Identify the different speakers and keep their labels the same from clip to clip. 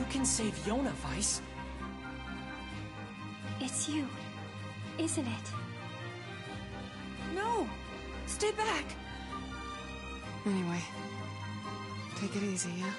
Speaker 1: can save Yona, Weiss.
Speaker 2: It's you, isn't it?
Speaker 1: No! Stay back!
Speaker 3: Anyway, take it easy, yeah?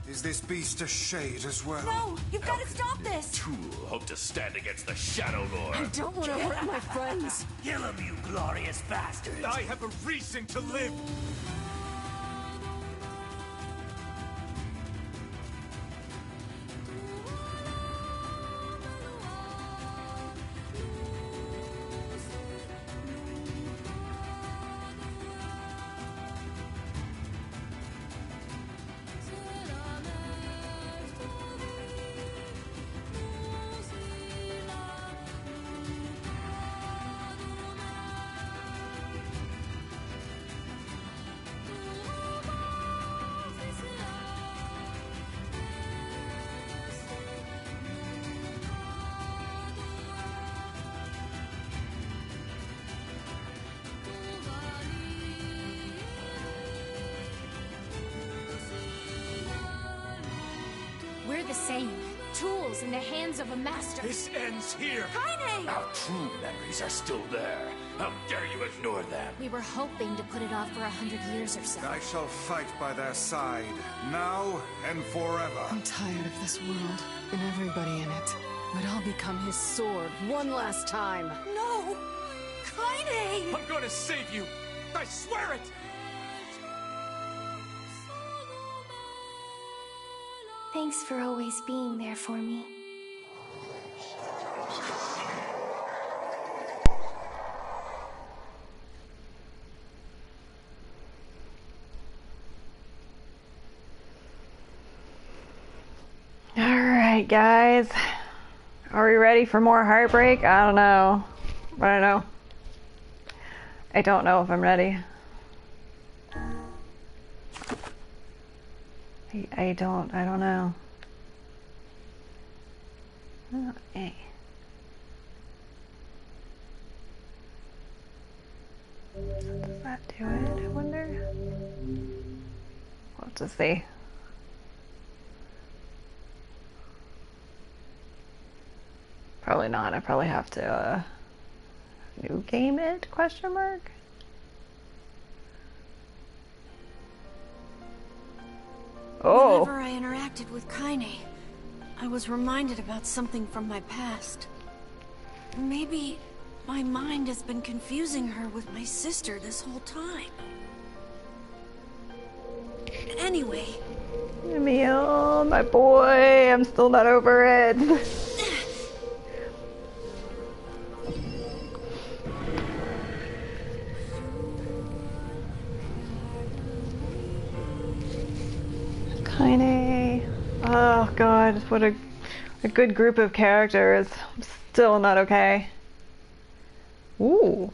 Speaker 4: Is this beast a shade as well?
Speaker 1: No! You've got to stop this!
Speaker 5: Tool hope to stand against the Shadow Lord.
Speaker 3: I don't want to hurt my friends.
Speaker 6: Kill him, you glorious bastard!
Speaker 4: I have a reason to live!
Speaker 2: We're the same. Tools in the hands of a master.
Speaker 4: This ends here!
Speaker 2: Kaine!
Speaker 5: Our true memories are still there. How dare you ignore them?
Speaker 2: We were hoping to put it off for 100 years or so.
Speaker 4: I shall fight by their side, now and forever.
Speaker 3: I'm tired of this world, and everybody in it. Would all become his sword one last time.
Speaker 1: No! Kaine!
Speaker 4: I'm gonna save you! I swear it!
Speaker 2: Thanks for always being there for me.
Speaker 7: Alright, guys. Are we ready for more heartbreak? I don't know. I don't know. I don't know if I'm ready. I don't know. Okay. Does that do it, I wonder? We'll have to see. Probably not. I probably have to new game it, question mark? Oh.
Speaker 1: Whenever I interacted with Kaine, I was reminded about something from my past. Maybe my mind has been confusing her with my sister this whole time. Anyway.
Speaker 7: Emil, my boy, I'm still not over it. Kaine. Oh god, what a good group of characters. I'm still not okay. Ooh.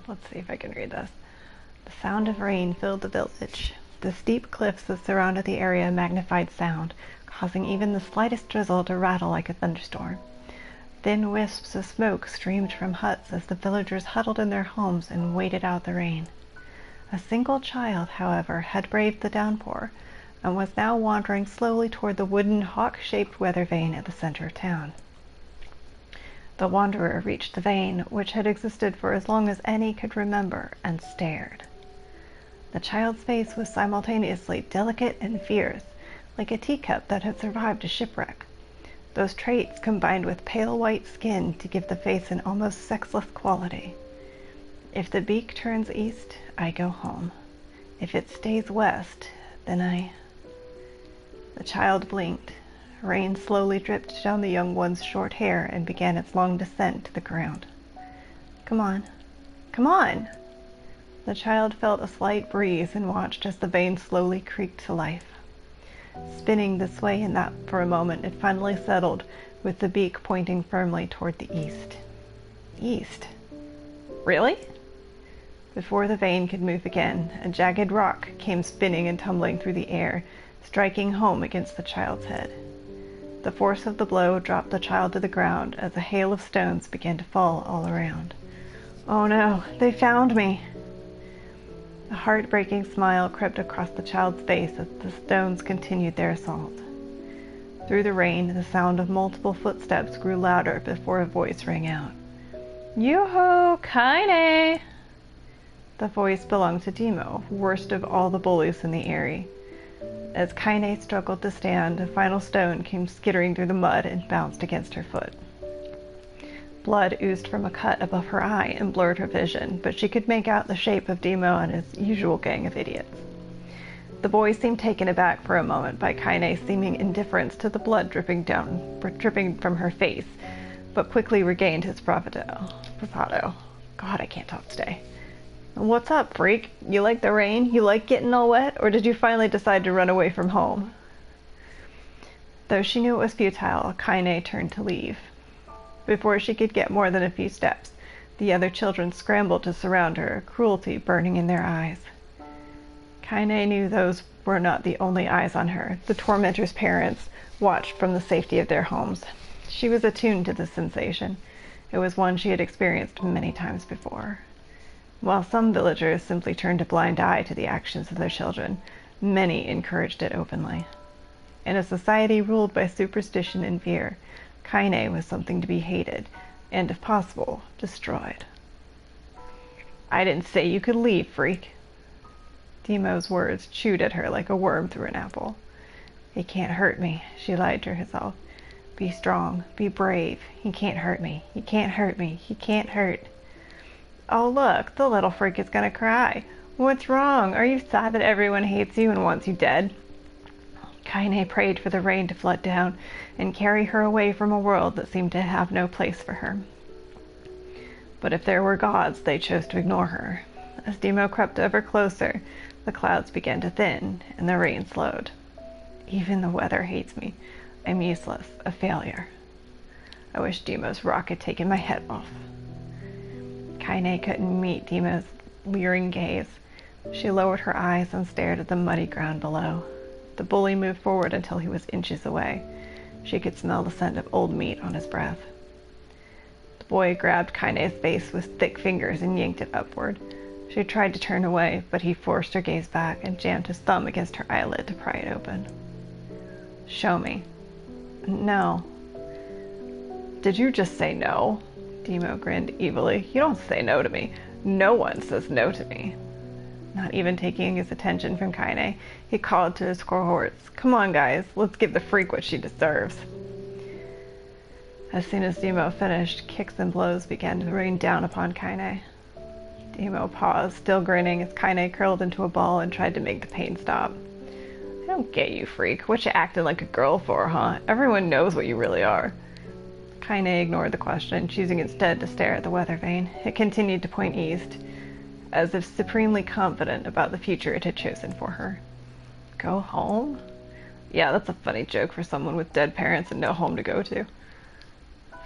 Speaker 7: Let's see if I can read this. The sound of rain filled the village. The steep cliffs that surrounded the area magnified sound, causing even the slightest drizzle to rattle like a thunderstorm. Thin wisps of smoke streamed from huts as the villagers huddled in their homes and waited out the rain. A single child, however, had braved the downpour, and was now wandering slowly toward the wooden hawk-shaped weather vane at the center of town. The wanderer reached the vane, which had existed for as long as Annie could remember, and stared. The child's face was simultaneously delicate and fierce, like a teacup that had survived a shipwreck. Those traits combined with pale white skin to give the face an almost sexless quality. If the beak turns east, I go home. If it stays west, then I... The child blinked. Rain slowly dripped down the young one's short hair and began its long descent to the ground. Come on. Come on! The child felt a slight breeze and watched as the vane slowly creaked to life. Spinning this way and that for a moment, it finally settled, with the beak pointing firmly toward the east. East? Really? Before the vane could move again, a jagged rock came spinning and tumbling through the air, striking home against the child's head. The force of the blow dropped the child to the ground as a hail of stones began to fall all around. Oh no, they found me! A heartbreaking smile crept across the child's face as the stones continued their assault. Through the rain, the sound of multiple footsteps grew louder before a voice rang out. Yoo-hoo, Kaine! The voice belonged to Demo, worst of all the bullies in the Eyrie. As Kaine struggled to stand, a final stone came skittering through the mud and bounced against her foot. Blood oozed from a cut above her eye and blurred her vision, but she could make out the shape of Demo and his usual gang of idiots. The boy seemed taken aback for a moment by Kaine's seeming indifference to the blood dripping from her face, but quickly regained his bravado. God, I can't talk today. What's up, freak? You like the rain? You like getting all wet? Or did you finally decide to run away from home? Though she knew it was futile, Kaine turned to leave. Before she could get more than a few steps, the other children scrambled to surround her, cruelty burning in their eyes. Kaine knew those were not the only eyes on her. The tormentor's parents watched from the safety of their homes. She was attuned to this sensation. It was one she had experienced many times before. While some villagers simply turned a blind eye to the actions of their children, many encouraged it openly. In a society ruled by superstition and fear, Kaine was something to be hated, and if possible, destroyed. I didn't say you could leave, freak. Demo's words chewed at her like a worm through an apple. He can't hurt me, she lied to herself. Be strong, be brave. He can't hurt me. He can't hurt me. He can't hurt. Oh look, the little freak is gonna cry. What's wrong? Are you sad that everyone hates you and wants you dead? Kaine prayed for the rain to flood down and carry her away from a world that seemed to have no place for her. But if there were gods, they chose to ignore her. As Demo crept ever closer, the clouds began to thin and the rain slowed. Even the weather hates me. I'm useless, a failure. I wish Demo's rock had taken my head off. Kaine couldn't meet Demo's leering gaze. She lowered her eyes and stared at the muddy ground below. The bully moved forward until he was inches away. She could smell the scent of old meat on his breath. The boy grabbed Kaine's face with thick fingers and yanked it upward. She tried to turn away, but he forced her gaze back and jammed his thumb against her eyelid to pry it open. Show me. No. Did you just say no? Demo grinned evilly. You don't say no to me. No one says no to me. Not even taking his attention from Kaine, he called to his cohorts. Come on, guys. Let's give the freak what she deserves. As soon as Demo finished, kicks and blows began to rain down upon Kaine. Demo paused, still grinning, as Kaine curled into a ball and tried to make the pain stop. I don't get you, freak. What you acting like a girl for, huh? Everyone knows what you really are. Kaine ignored the question, choosing instead to stare at the weather vane. It continued to point east, as if supremely confident about the future it had chosen for her. Go home? Yeah, that's a funny joke for someone with dead parents and no home to go to.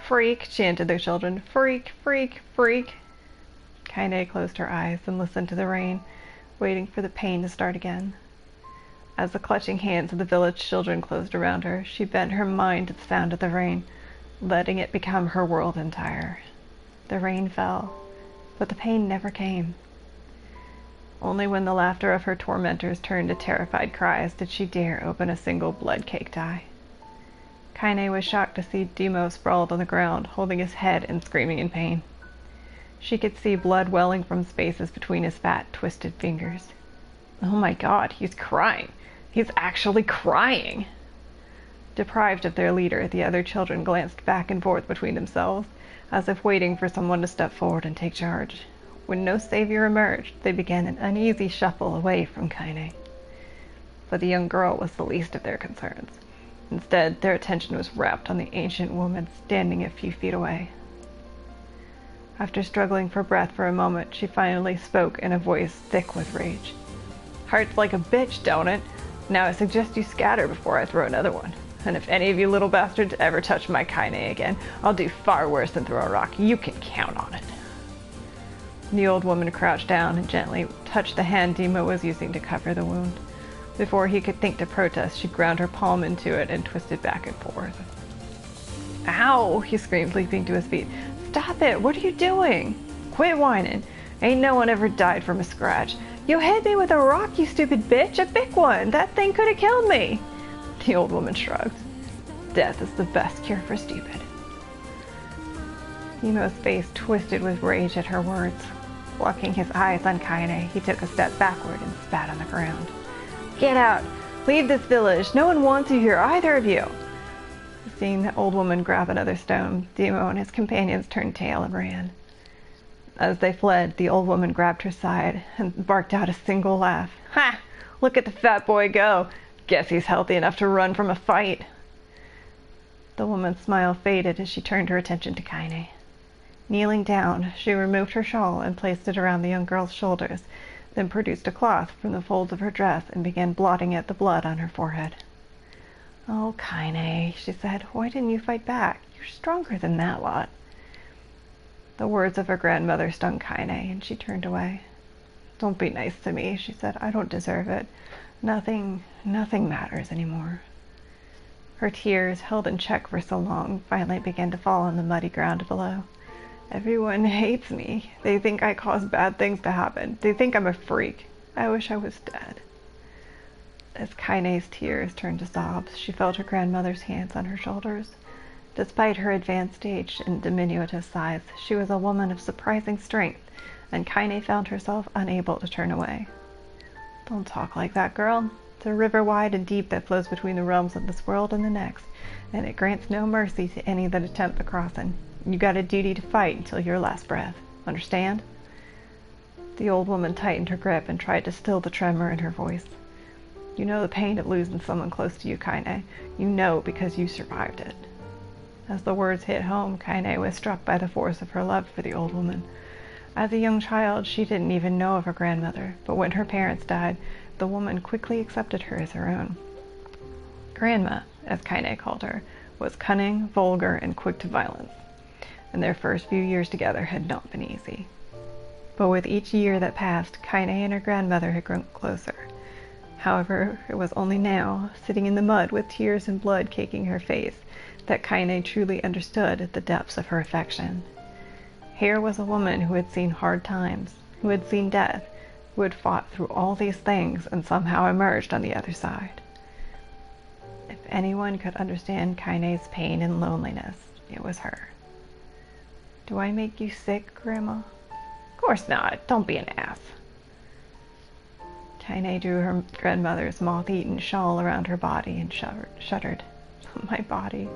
Speaker 7: Freak, chanted their children. Freak, freak, freak. Kaine closed her eyes and listened to the rain, waiting for the pain to start again. As the clutching hands of the village children closed around her, she bent her mind to the sound of the rain, letting it become her world entire. The rain fell, but the pain never came. Only when the laughter of her tormentors turned to terrified cries did she dare open a single blood-caked eye. Kaine was shocked to see Demo sprawled on the ground, holding his head and screaming in pain. She could see blood welling from spaces between his fat, twisted fingers. Oh my god, he's crying. He's actually crying! Deprived of their leader, the other children glanced back and forth between themselves, as if waiting for someone to step forward and take charge. When no savior emerged, they began an uneasy shuffle away from Kaine. But the young girl was the least of their concerns. Instead, their attention was rapt on the ancient woman standing a few feet away. After struggling for breath for a moment, she finally spoke in a voice thick with rage. "Heart's like a bitch, don't it? Now I suggest you scatter before I throw another one. And if any of you little bastards ever touch my Kaine again, I'll do far worse than throw a rock. You can count on it." The old woman crouched down and gently touched the hand Demo was using to cover the wound. Before he could think to protest, she ground her palm into it and twisted back and forth. "Ow!" he screamed, leaping to his feet. "Stop it! What are you doing? Quit whining. Ain't no one ever died from a scratch. You hit me with a rock, you stupid bitch! A big one! That thing could have killed me!" The old woman shrugged. "Death is the best cure for stupid." Demo's face twisted with rage at her words. Locking his eyes on Kaine, he took a step backward and spat on the ground. "Get out! Leave this village! No one wants you here, either of you!" Seeing the old woman grab another stone, Demo and his companions turned tail and ran. As they fled, the old woman grabbed her side and barked out a single laugh. "Ha! Look at the fat boy go! Guess he's healthy enough to run from a fight." The woman's smile faded as she turned her attention to Kaine. Kneeling down, she removed her shawl and placed it around the young girl's shoulders, then produced a cloth from the folds of her dress and began blotting at the blood on her forehead. "Oh, Kaine," she said, "why didn't you fight back? You're stronger than that lot." The words of her grandmother stung Kaine, and she turned away. "Don't be nice to me," she said. "I don't deserve it. Nothing matters anymore." Her tears, held in check for so long, finally began to fall on the muddy ground below. "Everyone hates me. They think I cause bad things to happen. They think I'm a freak. I wish I was dead." As Kaine's tears turned to sobs, she felt her grandmother's hands on her shoulders. Despite her advanced age and diminutive size, she was a woman of surprising strength, and Kaine found herself unable to turn away. "Don't talk like that, girl. It's a river wide and deep that flows between the realms of this world and the next, and it grants no mercy to any that attempt the crossing. You got a duty to fight until your last breath. Understand?" The old woman tightened her grip and tried to still the tremor in her voice. "You know the pain of losing someone close to you, Kaine. You know because you survived it." As the words hit home, Kaine was struck by the force of her love for the old woman. As a young child, she didn't even know of her grandmother, but when her parents died, the woman quickly accepted her as her own. Grandma, as Kaine called her, was cunning, vulgar, and quick to violence, and their first few years together had not been easy. But with each year that passed, Kaine and her grandmother had grown closer. However, it was only now, sitting in the mud with tears and blood caking her face, that Kaine truly understood the depths of her affection. Here was a woman who had seen hard times, who had seen death, who had fought through all these things and somehow emerged on the other side. If anyone could understand Kaine's pain and loneliness, it was her. "Do I make you sick, Grandma?" "Of course not. Don't be an ass." Kaine drew her grandmother's moth-eaten shawl around her body and shuddered. "My body,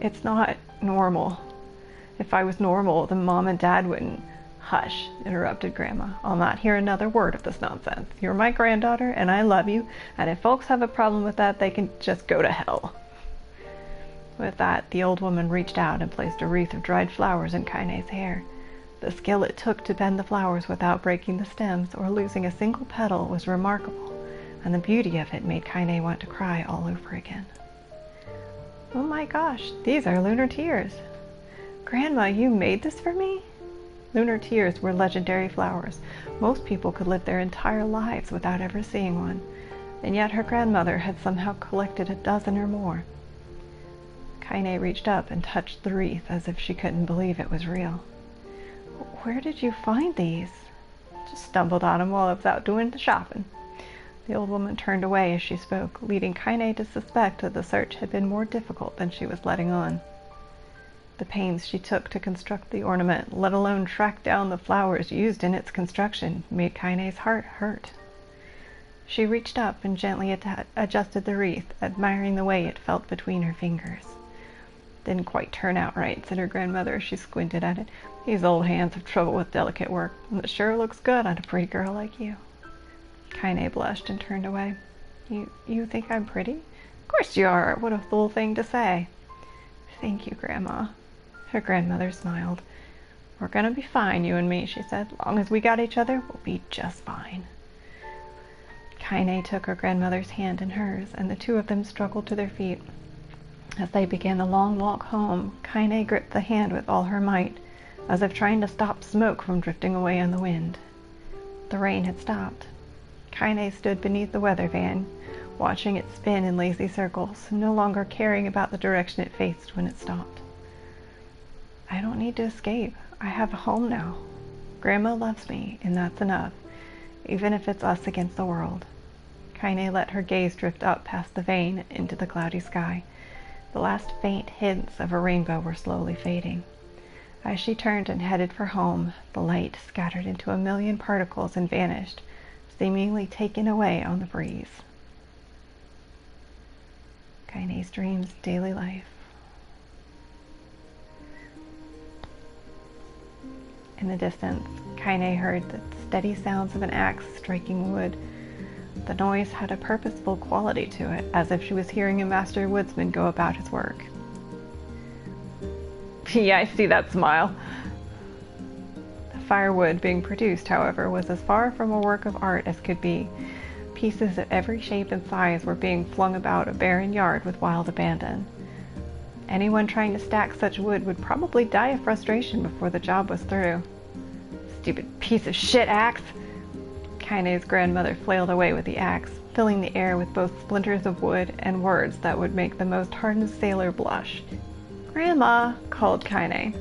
Speaker 7: it's not normal. If I was normal, then Mom and Dad wouldn't—" "Hush," interrupted Grandma. "I'll not hear another word of this nonsense. You're my granddaughter, and I love you, and if folks have a problem with that, they can just go to hell." With that, the old woman reached out and placed a wreath of dried flowers in Kaine's hair. The skill it took to bend the flowers without breaking the stems or losing a single petal was remarkable, and the beauty of it made Kaine want to cry all over again. "Oh my gosh, these are lunar tears. Grandma, you made this for me?" Lunar tears were legendary flowers. Most people could live their entire lives without ever seeing one, and yet her grandmother had somehow collected a dozen or more. Kaine reached up and touched the wreath as if she couldn't believe it was real. "Where did you find these?" Just stumbled on him while I was out doing the shopping. The old woman turned away as she spoke, leading Kaine to suspect that the search had been more difficult than she was letting on. The pains she took to construct the ornament, let alone track down the flowers used in its construction, made Kaine's heart hurt. She reached up and gently adjusted the wreath, admiring the way it felt between her fingers. "Didn't quite turn out right," said her grandmother as she squinted at it. "These old hands have trouble with delicate work, and it sure looks good on a pretty girl like you." Kaine blushed and turned away. You think I'm pretty? Of course you are. What a fool thing to say." "Thank you, Grandma." Her grandmother smiled. "We're gonna be fine, you and me," she said. "Long as we got each other, we'll be just fine." Kaine took her grandmother's hand in hers, and the two of them struggled to their feet. As they began the long walk home, Kaine gripped the hand with all her might, as if trying to stop smoke from drifting away on the wind. The rain had stopped. Kaine stood beneath the weather van, watching it spin in lazy circles, no longer caring about the direction it faced when it stopped. "I don't need to escape. I have a home now. Grandma loves me, and that's enough, even if it's us against the world." Kaine let her gaze drift up past the vane into the cloudy sky. The last faint hints of a rainbow were slowly fading. As she turned and headed for home, the light scattered into a million particles and vanished, seemingly taken away on the breeze. Kaine's Dreams Daily Life. In the distance, Kaine heard the steady sounds of an axe striking wood. The noise had a purposeful quality to it, as if she was hearing a master woodsman go about his work. "Yeah, I see that smile." The firewood being produced, however, was as far from a work of art as could be. Pieces of every shape and size were being flung about a barren yard with wild abandon. Anyone trying to stack such wood would probably die of frustration before the job was through. "Stupid piece of shit axe!" Kaine's grandmother flailed away with the axe, filling the air with both splinters of wood and words that would make the most hardened sailor blush. "Grandma!" called Kaine.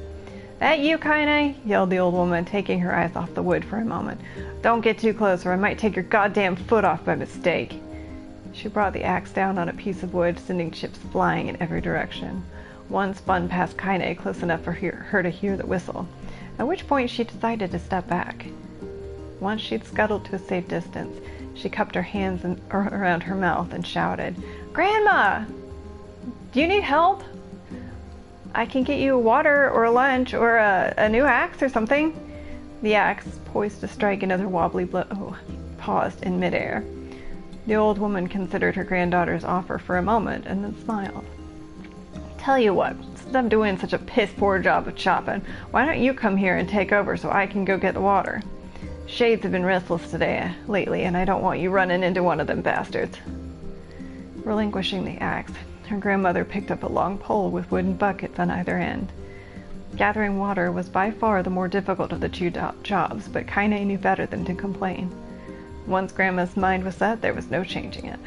Speaker 7: "That you, Kaine?" yelled the old woman, taking her eyes off the wood for a moment. "Don't get too close or I might take your goddamn foot off by mistake." She brought the axe down on a piece of wood, sending chips flying in every direction. One spun past Kaine close enough for her to hear the whistle, at which point she decided to step back. Once she'd scuttled to a safe distance, she cupped her hands around her mouth and shouted, "Grandma! Do you need help? I can get you water or lunch or a new axe or something." The axe, poised to strike another wobbly blow, paused in midair. The old woman considered her granddaughter's offer for a moment and then smiled. "Tell you what, since I'm doing such a piss-poor job of chopping, why don't you come here and take over so I can go get the water? Shades have been restless lately, and I don't want you running into one of them bastards." Relinquishing the axe, her grandmother picked up a long pole with wooden buckets on either end. Gathering water was by far the more difficult of the two jobs, but Kaine knew better than to complain. Once Grandma's mind was set, there was no changing it.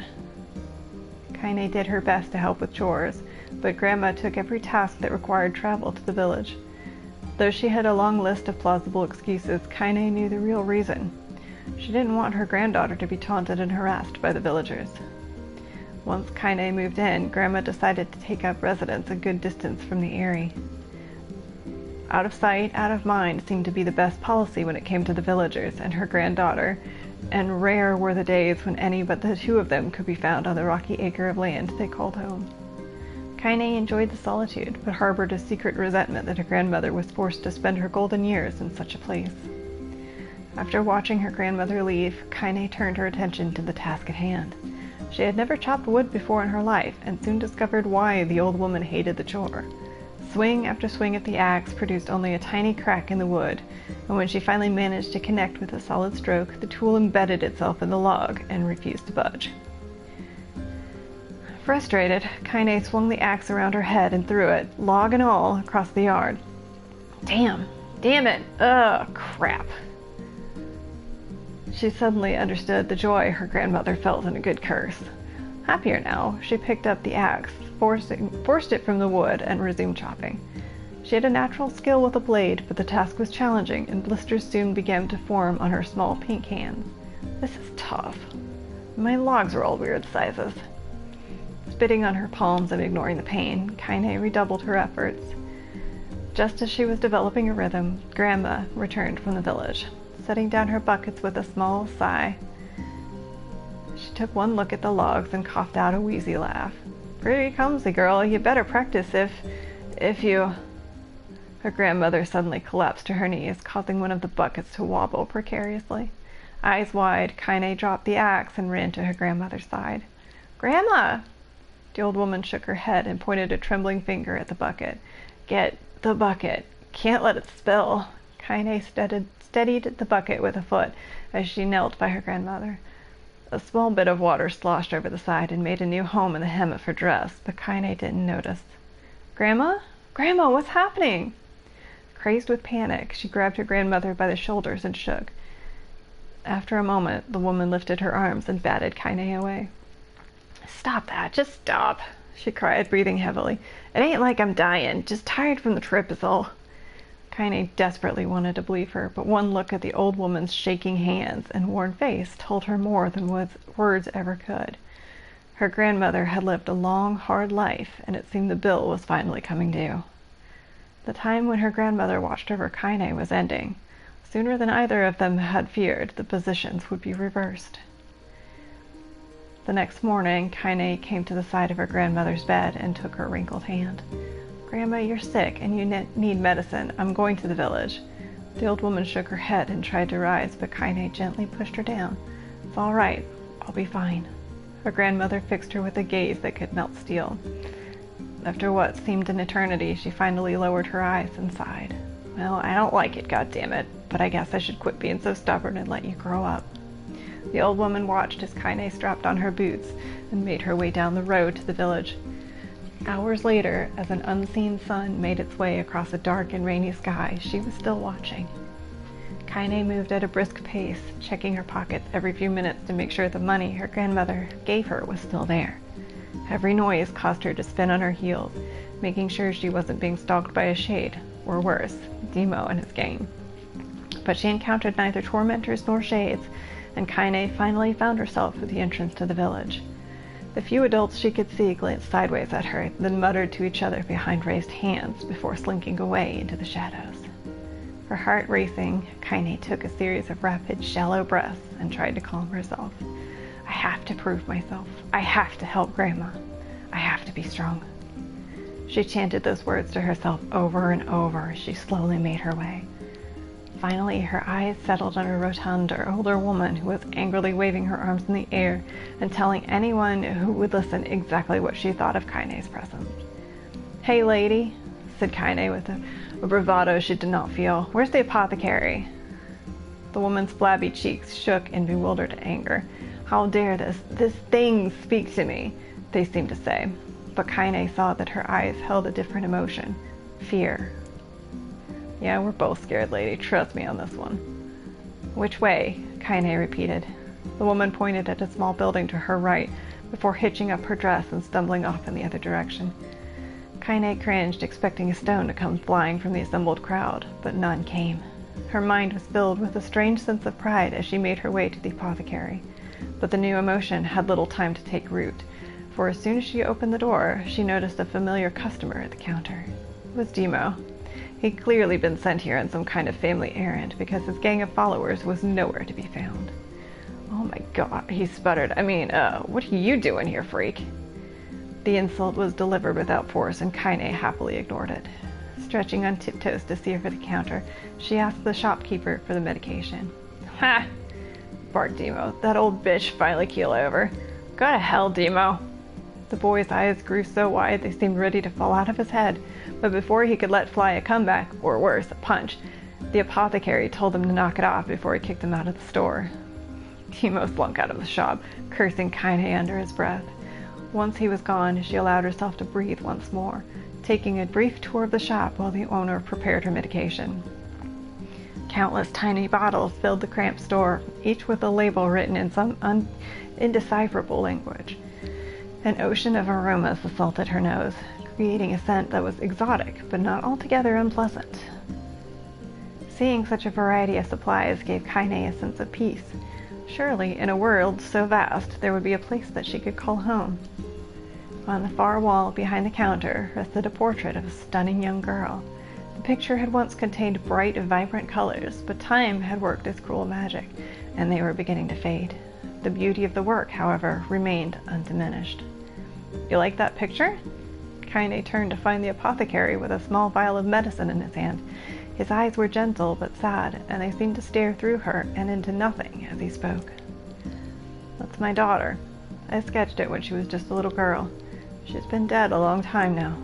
Speaker 7: Kaine did her best to help with chores, but Grandma took every task that required travel to the village. Though she had a long list of plausible excuses, Kaine knew the real reason. She didn't want her granddaughter to be taunted and harassed by the villagers. Once Kaine moved in, Grandma decided to take up residence a good distance from the Eyrie. Out of sight, out of mind seemed to be the best policy when it came to the villagers and her granddaughter, and rare were the days when any but the two of them could be found on the rocky acre of land they called home. Kaine enjoyed the solitude, but harbored a secret resentment that her grandmother was forced to spend her golden years in such a place. After watching her grandmother leave, Kaine turned her attention to the task at hand. She had never chopped wood before in her life, and soon discovered why the old woman hated the chore. Swing after swing of the axe produced only a tiny crack in the wood, and when she finally managed to connect with a solid stroke, the tool embedded itself in the log and refused to budge. Frustrated, Kaine swung the axe around her head and threw it, log and all, across the yard. Damn it! Ugh, crap! She suddenly understood the joy her grandmother felt in a good curse. Happier now, she picked up the axe, forced it from the wood, and resumed chopping. She had a natural skill with a blade, but the task was challenging, and blisters soon began to form on her small pink hands. This is tough. My logs are all weird sizes. Spitting on her palms and ignoring the pain, Kaine redoubled her efforts. Just as she was developing a rhythm, Grandma returned from the village. Setting down her buckets with a small sigh, she took one look at the logs and coughed out a wheezy laugh. "Pretty clumsy, girl. You better practice if you..." Her grandmother suddenly collapsed to her knees, causing one of the buckets to wobble precariously. Eyes wide, Kaine dropped the axe and ran to her grandmother's side. "Grandma!" The old woman shook her head and pointed a trembling finger at the bucket. "Get the bucket. Can't let it spill." Kaine steadied the bucket with a foot as she knelt by her grandmother. A small bit of water sloshed over the side and made a new home in the hem of her dress, but Kaine didn't notice. "Grandma? Grandma, what's happening?" Crazed with panic, she grabbed her grandmother by the shoulders and shook. After a moment, the woman lifted her arms and batted Kaine away. "Stop that, just stop," she cried, breathing heavily. "It ain't like I'm dying, just tired from the trip is all." Kaine desperately wanted to believe her, but one look at the old woman's shaking hands and worn face told her more than words ever could. Her grandmother had lived a long, hard life, and it seemed the bill was finally coming due. The time when her grandmother watched over Kaine was ending. Sooner than either of them had feared, the positions would be reversed. The next morning, Kaine came to the side of her grandmother's bed and took her wrinkled hand. "Grandma, you're sick and you need medicine. I'm going to the village." The old woman shook her head and tried to rise, but Kaine gently pushed her down. "It's all right. I'll be fine." Her grandmother fixed her with a gaze that could melt steel. After what seemed an eternity, she finally lowered her eyes and sighed. "Well, I don't like it, goddammit, but I guess I should quit being so stubborn and let you grow up." The old woman watched as Kaine strapped on her boots and made her way down the road to the village. Hours later, as an unseen sun made its way across a dark and rainy sky, she was still watching. Kaine moved at a brisk pace, checking her pockets every few minutes to make sure the money her grandmother gave her was still there. Every noise caused her to spin on her heels, making sure she wasn't being stalked by a shade, or worse, Demo and his gang. But she encountered neither tormentors nor shades, and Kaine finally found herself at the entrance to the village. The few adults she could see glanced sideways at her, then muttered to each other behind raised hands before slinking away into the shadows. Her heart racing, Kaine took a series of rapid, shallow breaths and tried to calm herself. "I have to prove myself. I have to help Grandma. I have to be strong." She chanted those words to herself over and over as she slowly made her way. Finally, her eyes settled on a rotund older woman who was angrily waving her arms in the air and telling anyone who would listen exactly what she thought of Kaine's presence. "Hey, lady," said Kaine with a bravado she did not feel. "Where's the apothecary?" The woman's flabby cheeks shook in bewildered anger. "How dare this thing speak to me?" they seemed to say. But Kaine saw that her eyes held a different emotion. Fear. "Yeah, we're both scared, lady. Trust me on this one." "Which way?" Kaine repeated. The woman pointed at a small building to her right before hitching up her dress and stumbling off in the other direction. Kaine cringed, expecting a stone to come flying from the assembled crowd, but none came. Her mind was filled with a strange sense of pride as she made her way to the apothecary. But the new emotion had little time to take root, for as soon as she opened the door, she noticed a familiar customer at the counter. It was Demo. He'd clearly been sent here on some kind of family errand, because his gang of followers was nowhere to be found. "Oh my god," he sputtered. What are you doing here, freak?" The insult was delivered without force, and Kaine happily ignored it. Stretching on tiptoes to see over the counter, she asked the shopkeeper for the medication. "Ha!" barked Demo. "That old bitch finally keel over. Go to hell, Demo." The boy's eyes grew so wide they seemed ready to fall out of his head, but before he could let fly a comeback, or worse, a punch, the apothecary told him to knock it off before he kicked him out of the store. Demo slunk out of the shop, cursing Kaine under his breath. Once he was gone, she allowed herself to breathe once more, taking a brief tour of the shop while the owner prepared her medication. Countless tiny bottles filled the cramped store, each with a label written in some indecipherable language. An ocean of aromas assaulted her nose. creating a scent that was exotic, but not altogether unpleasant. Seeing such a variety of supplies gave Kaine a sense of peace. Surely, in a world so vast, there would be a place that she could call home. On the far wall behind the counter rested a portrait of a stunning young girl. The picture had once contained bright, vibrant colors, but time had worked its cruel magic, and they were beginning to fade. The beauty of the work, however, remained undiminished. "You like that picture?" Kaine turned to find the apothecary with a small vial of medicine in his hand. His eyes were gentle but sad, and they seemed to stare through her and into nothing as he spoke. "That's my daughter. I sketched it when she was just a little girl. She's been dead a long time now."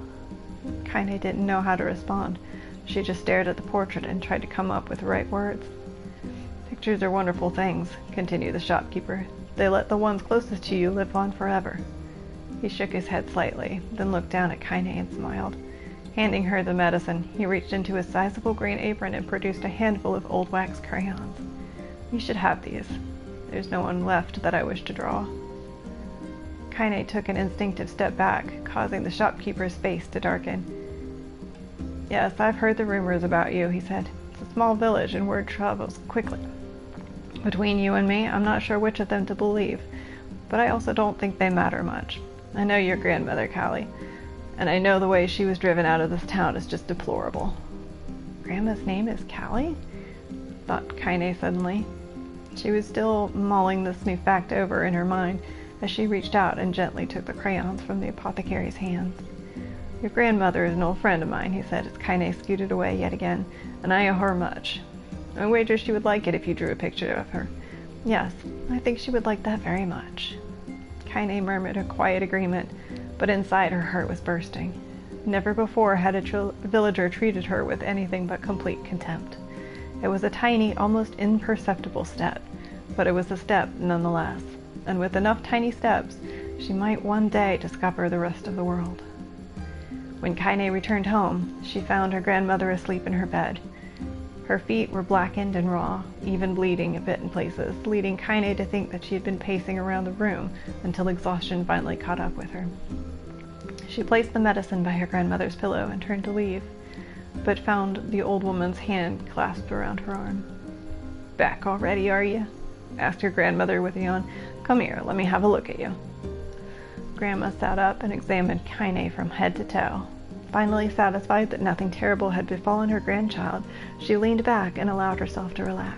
Speaker 7: Kaine didn't know how to respond. She just stared at the portrait and tried to come up with the right words. "Pictures are wonderful things," continued the shopkeeper. "They let the ones closest to you live on forever." He shook his head slightly, then looked down at Kaine and smiled. Handing her the medicine, he reached into his sizable green apron and produced a handful of old wax crayons. "You should have these. There's no one left that I wish to draw." Kaine took an instinctive step back, causing the shopkeeper's face to darken. "Yes, I've heard the rumors about you," he said. "It's a small village and word travels quickly. Between you and me, I'm not sure which of them to believe, but I also don't think they matter much. I know your grandmother, Callie, and I know the way she was driven out of this town is just deplorable." "Grandma's name is Callie?" thought Kaine suddenly. She was still mulling this new fact over in her mind as she reached out and gently took the crayons from the apothecary's hands. "Your grandmother is an old friend of mine," he said as Kaine scooted away yet again, "and I owe her much. I wager she would like it if you drew a picture of her." "Yes, I think she would like that very much." Kaine murmured a quiet agreement, but inside her heart was bursting. Never before had a villager treated her with anything but complete contempt. It was a tiny, almost imperceptible step, but it was a step nonetheless, and with enough tiny steps, she might one day discover the rest of the world. When Kaine returned home, she found her grandmother asleep in her bed. Her feet were blackened and raw, even bleeding a bit in places, leading Kaine to think that she had been pacing around the room until exhaustion finally caught up with her. She placed the medicine by her grandmother's pillow and turned to leave, but found the old woman's hand clasped around her arm. "Back already, are you?" asked her grandmother with a yawn. "Come here, let me have a look at you." Grandma sat up and examined Kaine from head to toe. Finally satisfied that nothing terrible had befallen her grandchild, she leaned back and allowed herself to relax.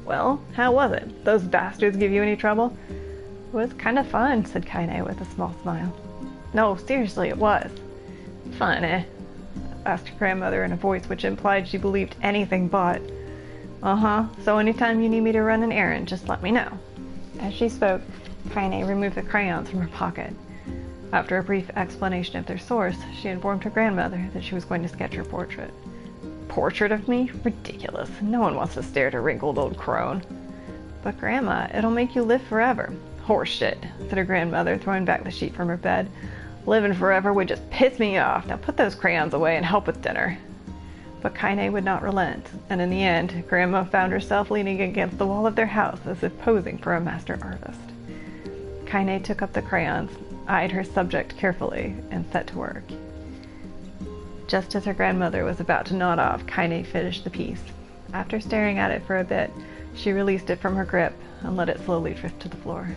Speaker 7: "Well, how was it? Those bastards give you any trouble?" "It was kind of fun," said Kaine with a small smile. "No, seriously, it was." "Fun, eh?" asked her grandmother in a voice which implied she believed anything but. "Uh-huh, so anytime you need me to run an errand, just let me know." As she spoke, Kaine removed the crayons from her pocket. After a brief explanation of their source, she informed her grandmother that she was going to sketch her portrait. "Portrait of me? Ridiculous. No one wants to stare at a wrinkled old crone." "But Grandma, it'll make you live forever." "Horse shit," said her grandmother, throwing back the sheet from her bed. "Living forever would just piss me off. Now put those crayons away and help with dinner." But Kaine would not relent, and in the end, Grandma found herself leaning against the wall of their house as if posing for a master artist. Kaine took up the crayons, eyed her subject carefully, and set to work. Just as her grandmother was about to nod off, Kaine finished the piece. After staring at it for a bit, she released it from her grip and let it slowly drift to the floor.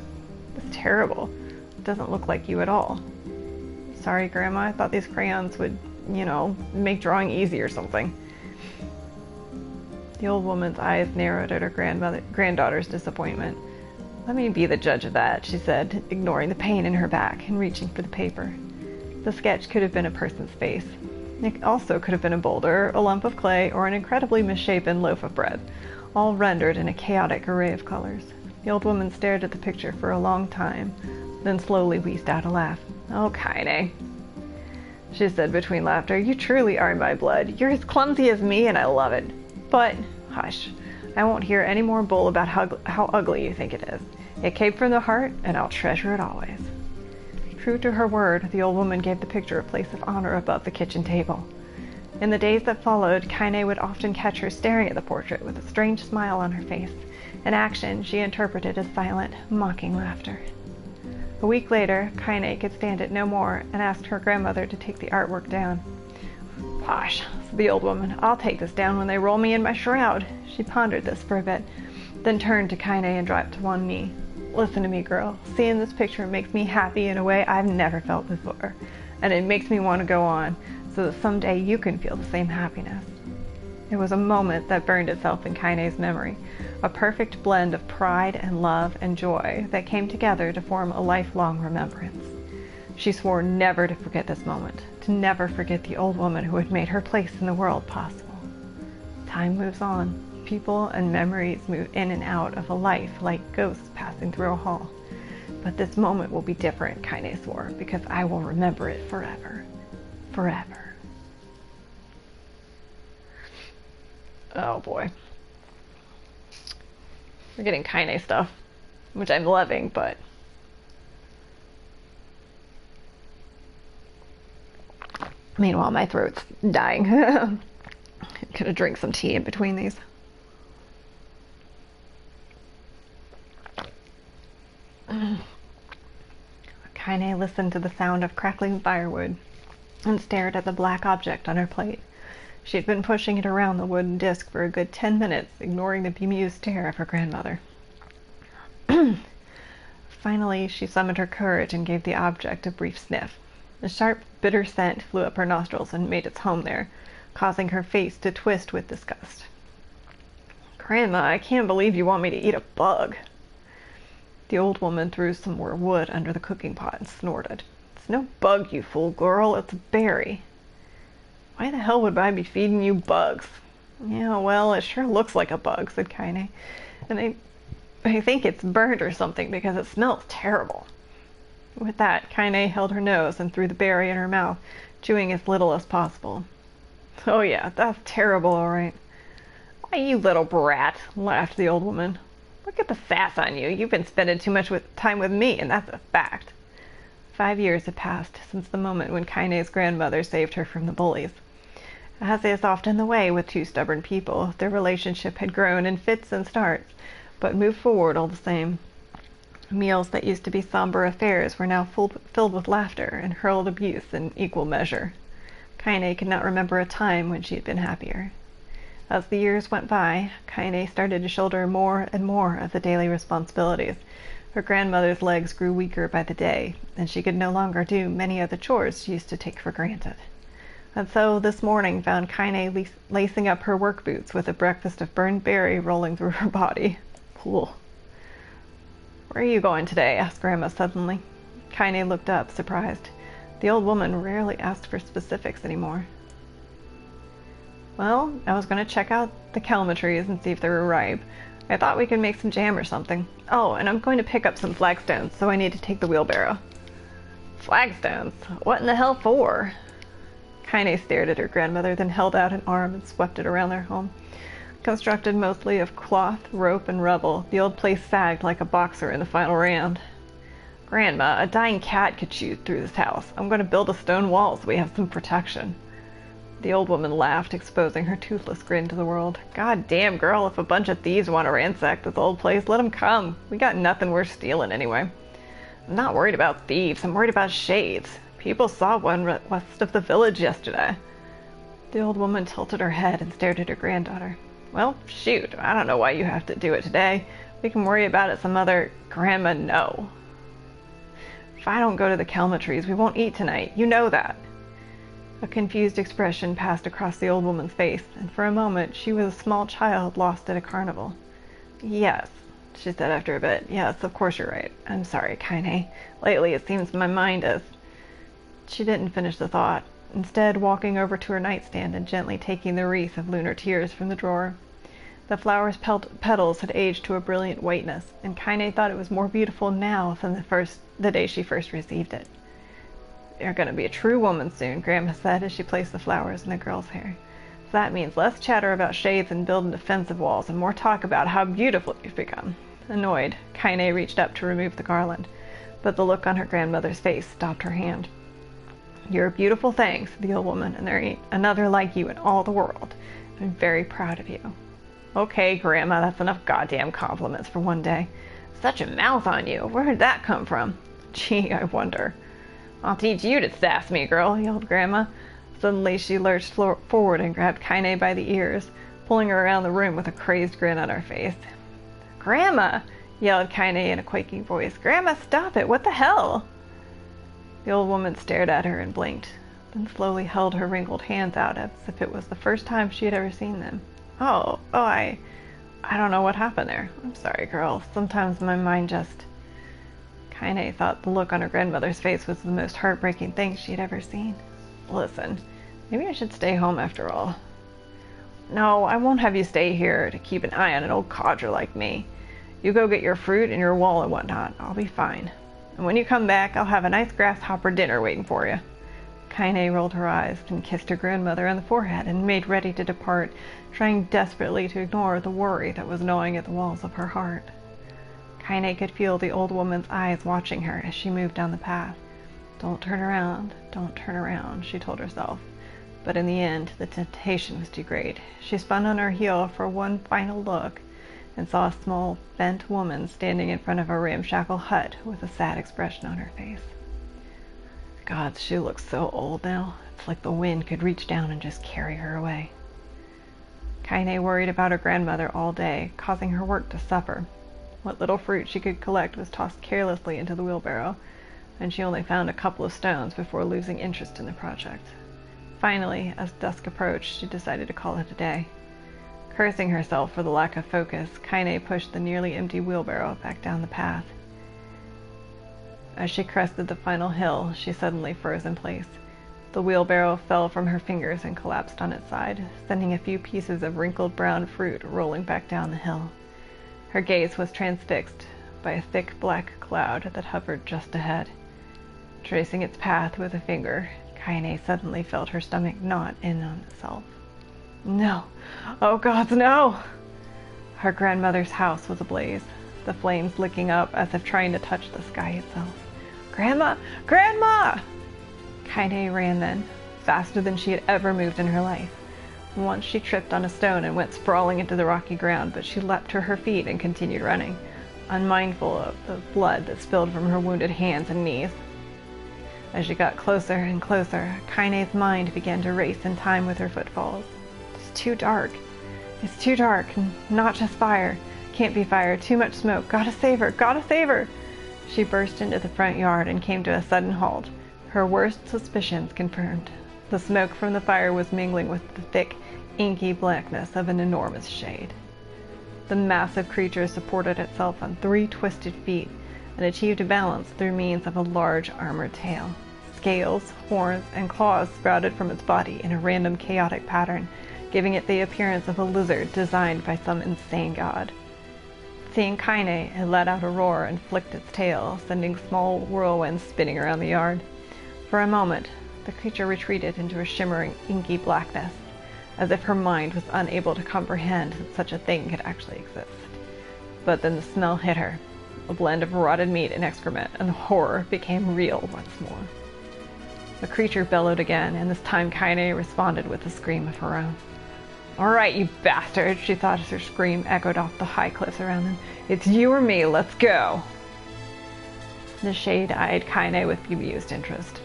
Speaker 7: "It's terrible. It doesn't look like you at all." "Sorry, Grandma. I thought these crayons would, make drawing easy or something." The old woman's eyes narrowed at her granddaughter's disappointment. "Let me be the judge of that," she said, ignoring the pain in her back and reaching for the paper. The sketch could have been a person's face. It also could have been a boulder, a lump of clay, or an incredibly misshapen loaf of bread, all rendered in a chaotic array of colors. The old woman stared at the picture for a long time, then slowly wheezed out a laugh. "Oh, Kaine," she said between laughter, "you truly are my blood. You're as clumsy as me, and I love it. But, hush, I won't hear any more bull about how ugly you think it is. It came from the heart, and I'll treasure it always." True to her word, the old woman gave the picture a place of honor above the kitchen table. In the days that followed, Kaine would often catch her staring at the portrait with a strange smile on her face. In action, she interpreted as silent, mocking laughter. A week later, Kaine could stand it no more and asked her grandmother to take the artwork down. "Posh," said the old woman. "I'll take this down when they roll me in my shroud." She pondered this for a bit, then turned to Kaine and dropped to one knee. "Listen to me, girl. Seeing this picture makes me happy in a way I've never felt before, and it makes me want to go on, so that someday you can feel the same happiness." It was a moment that burned itself in Kaine's memory, a perfect blend of pride and love and joy that came together to form a lifelong remembrance. She swore never to forget this moment, to never forget the old woman who had made her place in the world possible. Time moves on. People and memories move in and out of a life like ghosts passing through a hall. But this moment will be different, Kaine swore, because I will remember it forever. Forever. Oh boy. We're getting Kaine stuff, which I'm loving, but meanwhile my throat's dying. I'm gonna drink some tea in between these. Kaine listened to the sound of crackling firewood and stared at the black object on her plate. She had been pushing it around the wooden disc for a good 10 minutes, ignoring the bemused stare of her grandmother. Finally, she summoned her courage and gave the object a brief sniff. A sharp, bitter scent flew up her nostrils and made its home there, causing her face to twist with disgust. "Grandma, I can't believe you want me to eat a bug." The old woman threw some more wood under the cooking pot and snorted. "It's no bug, you fool girl, it's a berry." "Why the hell would I be feeding you bugs?" "Yeah, well, it sure looks like a bug," said Kaine. "And I think it's burnt or something because it smells terrible." With that, Kaine held her nose and threw the berry in her mouth, chewing as little as possible. "Oh yeah, that's terrible, all right." "Why, you little brat," laughed the old woman. "Look at the sass on you. You've been spending too much time with me, and that's a fact." 5 years had passed since the moment when Kaine's grandmother saved her from the bullies. As is often the way with two stubborn people, their relationship had grown in fits and starts, but moved forward all the same. Meals that used to be somber affairs were now filled with laughter and hurled abuse in equal measure. Kaine could not remember a time when she had been happier. As the years went by, Kaine started to shoulder more and more of the daily responsibilities. Her grandmother's legs grew weaker by the day, and she could no longer do many of the chores she used to take for granted. And so this morning found Kaine lacing up her work boots with a breakfast of burned berry rolling through her body. Cool. "Where are you going today?" asked Grandma suddenly. Kaine looked up, surprised. The old woman rarely asked for specifics anymore. "Well, I was going to check out the kelma trees and see if they were ripe. I thought we could make some jam or something. Oh, and I'm going to pick up some flagstones, so I need to take the wheelbarrow." "Flagstones? What in the hell for?" Kaine stared at her grandmother, then held out an arm and swept it around their home. Constructed mostly of cloth, rope, and rubble, the old place sagged like a boxer in the final round. "Grandma, a dying cat could shoot through this house. I'm going to build a stone wall so we have some protection." The old woman laughed, exposing her toothless grin to the world. "God damn, girl, if a bunch of thieves want to ransack this old place, let 'em come. We got nothing worth stealing anyway." "I'm not worried about thieves. I'm worried about shades. People saw one west of the village yesterday." The old woman tilted her head and stared at her granddaughter. "Well, shoot, I don't know why you have to do it today. We can worry about it some other—" "Grandma, no." "If I don't go to the kelma trees, we won't eat tonight. You know that." A confused expression passed across the old woman's face, and for a moment she was a small child lost at a carnival. "Yes," she said after a bit. "Yes, of course you're right. I'm sorry, Kaine. Lately it seems my mind is—" She didn't finish the thought, instead walking over to her nightstand and gently taking the wreath of lunar tears from the drawer. The flower's petals had aged to a brilliant whiteness, and Kaine thought it was more beautiful now than the day she first received it. "You're going to be a true woman soon," Grandma said as she placed the flowers in the girl's hair. "So that means less chatter about shades and building defensive walls, and more talk about how beautiful you've become." Annoyed, Kaine reached up to remove the garland, but the look on her grandmother's face stopped her hand. "You're a beautiful thing," said the old woman, "and there ain't another like you in all the world. I'm very proud of you." "Okay, Grandma, that's enough goddamn compliments for one day." "Such a mouth on you. Where did that come from?" Gee, I wonder. I'll teach you to sass me, girl, yelled Grandma. Suddenly she lurched forward and grabbed Kaine by the ears, pulling her around the room with a crazed grin on her face. Grandma! Yelled Kaine in a quaking voice. Grandma, stop it! What the hell? The old woman stared at her and blinked, then slowly held her wrinkled hands out as if it was the first time she had ever seen them. I don't know what happened there. I'm sorry, girl. Sometimes my mind just... Kaine thought the look on her grandmother's face was the most heartbreaking thing she had ever seen. Listen, maybe I should stay home after all. No, I won't have you stay here to keep an eye on an old codger like me. You go get your fruit and your wool and whatnot. I'll be fine. And when you come back, I'll have a nice grasshopper dinner waiting for you. Kaine rolled her eyes and kissed her grandmother on the forehead and made ready to depart, trying desperately to ignore the worry that was gnawing at the walls of her heart. Kaine could feel the old woman's eyes watching her as she moved down the path. Don't turn around, she told herself. But in the end, the temptation was too great. She spun on her heel for one final look and saw a small, bent woman standing in front of a ramshackle hut with a sad expression on her face. God, she looks so old now. It's like the wind could reach down and just carry her away. Kaine worried about her grandmother all day, causing her work to suffer. What little fruit she could collect was tossed carelessly into the wheelbarrow, and she only found a couple of stones before losing interest in the project. Finally, as dusk approached, she decided to call it a day. Cursing herself for the lack of focus, Kaine pushed the nearly empty wheelbarrow back down the path. As she crested the final hill, she suddenly froze in place. The wheelbarrow fell from her fingers and collapsed on its side, sending a few pieces of wrinkled brown fruit rolling back down the hill. Her gaze was transfixed by a thick black cloud that hovered just ahead. Tracing its path with a finger, Kaine suddenly felt her stomach knot in on itself. No! Oh gods, no! Her grandmother's house was ablaze, the flames licking up as if trying to touch the sky itself. Grandma! Grandma! Kaine ran then, faster than she had ever moved in her life. Once she tripped on a stone and went sprawling into the rocky ground, but she leapt to her feet and continued running, unmindful of the blood that spilled from her wounded hands and knees. As she got closer and closer, Kaine's mind began to race in time with her footfalls. It's too dark. It's too dark. Not just fire. Can't be fire. Too much smoke. Gotta save her. Gotta save her. She burst into the front yard and came to a sudden halt, her worst suspicions confirmed. The smoke from the fire was mingling with the thick, inky blackness of an enormous shade. The massive creature supported itself on 3 twisted feet and achieved balance through means of a large armored tail. Scales, horns, and claws sprouted from its body in a random chaotic pattern, giving it the appearance of a lizard designed by some insane god. Seeing Kaine, it let out a roar and flicked its tail, sending small whirlwinds spinning around the yard. For a moment, the creature retreated into a shimmering, inky blackness, as if her mind was unable to comprehend that such a thing could actually exist. But then the smell hit her, a blend of rotted meat and excrement, and the horror became real once more. The creature bellowed again, and this time Kaine responded with a scream of her own. "All right, you bastard," she thought as her scream echoed off the high cliffs around them. "It's you or me, let's go!" The shade eyed Kaine with bemused interest.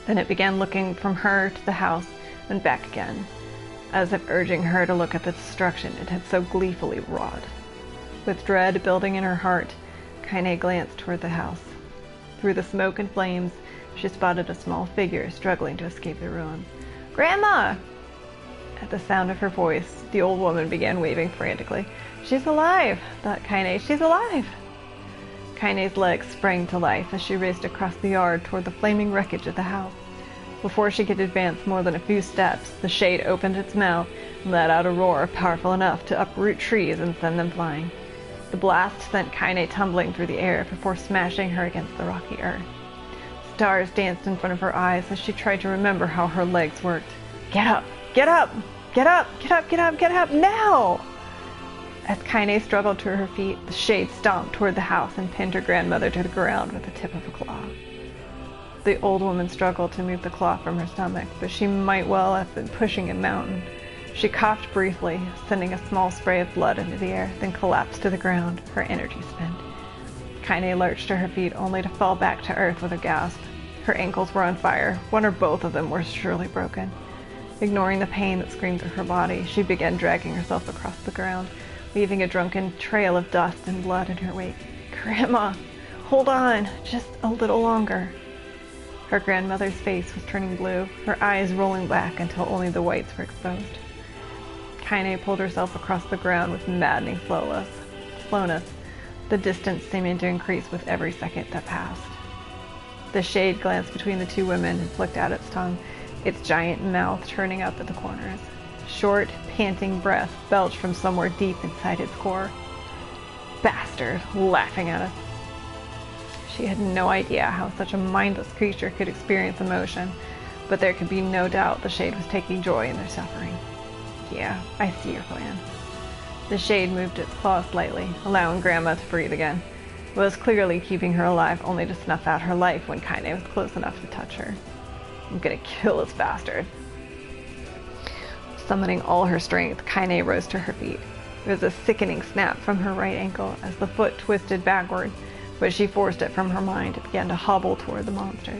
Speaker 7: Then it began looking from her to the house and back again, as if urging her to look at the destruction it had so gleefully wrought. With dread building in her heart, Kaine glanced toward the house. Through the smoke and flames, she spotted a small figure struggling to escape the ruins. "Grandma!" At the sound of her voice, the old woman began waving frantically. "She's alive!" thought Kaine. "She's alive!" Kaine's legs sprang to life as she raced across the yard toward the flaming wreckage of the house. Before she could advance more than a few steps, the shade opened its mouth and let out a roar powerful enough to uproot trees and send them flying. The blast sent Kaine tumbling through the air before smashing her against the rocky earth. Stars danced in front of her eyes as she tried to remember how her legs worked. "Get up! Get up! Get up! Get up! Get up! Get up! Now!" As Kaine struggled to her feet, the shade stomped toward the house and pinned her grandmother to the ground with the tip of a claw. The old woman struggled to move the claw from her stomach, but she might well have been pushing a mountain. She coughed briefly, sending a small spray of blood into the air, then collapsed to the ground, her energy spent. Kaine lurched to her feet only to fall back to earth with a gasp. Her ankles were on fire. One or both of them were surely broken. Ignoring the pain that screamed through her body, she began dragging herself across the ground, leaving a drunken trail of dust and blood in her wake. "Grandma, hold on, just a little longer." Her grandmother's face was turning blue, her eyes rolling back until only the whites were exposed. Kaine pulled herself across the ground with maddening slowness, the distance seeming to increase with every second that passed. The shade glanced between the two women and flicked out its tongue, its giant mouth turning up at the corners. Short, panting breaths belched from somewhere deep inside its core. "Bastard, laughing at us." She had no idea how such a mindless creature could experience emotion, but there could be no doubt the shade was taking joy in their suffering. "Yeah, I see your plan." The shade moved its claws slightly, allowing Grandma to breathe again. It was clearly keeping her alive only to snuff out her life when Kaine was close enough to touch her. "I'm gonna kill this bastard." Summoning all her strength, Kaine rose to her feet. There was a sickening snap from her right ankle as the foot twisted backward, but she forced it from her mind and began to hobble toward the monster.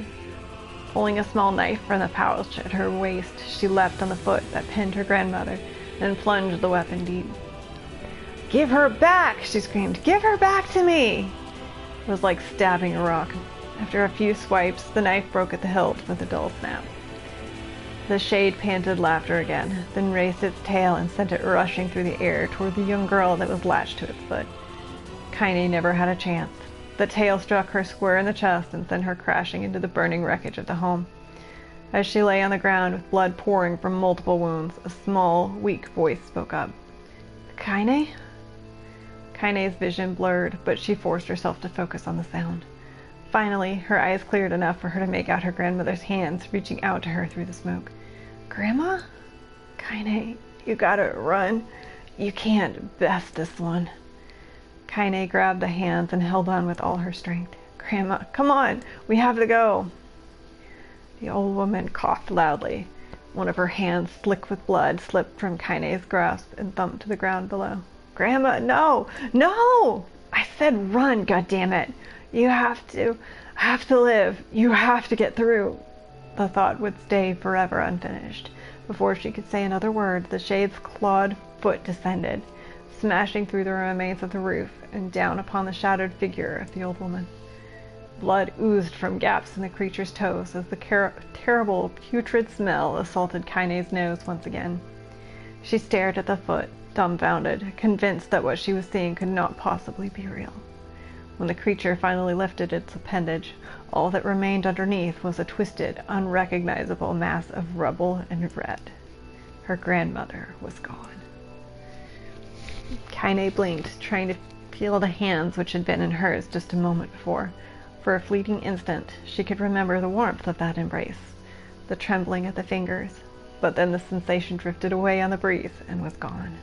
Speaker 7: Pulling a small knife from the pouch at her waist, she leapt on the foot that pinned her grandmother and plunged the weapon deep. "Give her back!" she screamed. "Give her back to me!" It was like stabbing a rock. After a few swipes, the knife broke at the hilt with a dull snap. The shade panted laughter again, then raised its tail and sent it rushing through the air toward the young girl that was latched to its foot. Kaine never had a chance. The tail struck her square in the chest and sent her crashing into the burning wreckage of the home. As she lay on the ground with blood pouring from multiple wounds, a small, weak voice spoke up. "Kaine?" Kaine's vision blurred, but she forced herself to focus on the sound. Finally, her eyes cleared enough for her to make out her grandmother's hands reaching out to her through the smoke. "Grandma? Kaine, you gotta run. You can't best this one." Kaine grabbed the hands and held on with all her strength. "Grandma, come on, we have to go." The old woman coughed loudly. One of her hands, slick with blood, slipped from Kaine's grasp and thumped to the ground below. "Grandma, no! No! I said run, goddammit! You have to live. You have to get through." The thought would stay forever unfinished. Before she could say another word, the shade's clawed foot descended, smashing through the remains of the roof and down upon the shattered figure of the old woman. Blood oozed from gaps in the creature's toes as the terrible, putrid smell assaulted Kaine's nose once again. She stared at the foot, dumbfounded, convinced that what she was seeing could not possibly be real. When the creature finally lifted its appendage, all that remained underneath was a twisted, unrecognizable mass of rubble and red. Her grandmother was gone. Kaine blinked, trying to feel the hands which had been in hers just a moment before. For a fleeting instant, she could remember the warmth of that embrace, the trembling of the fingers, but then the sensation drifted away on the breeze and was gone.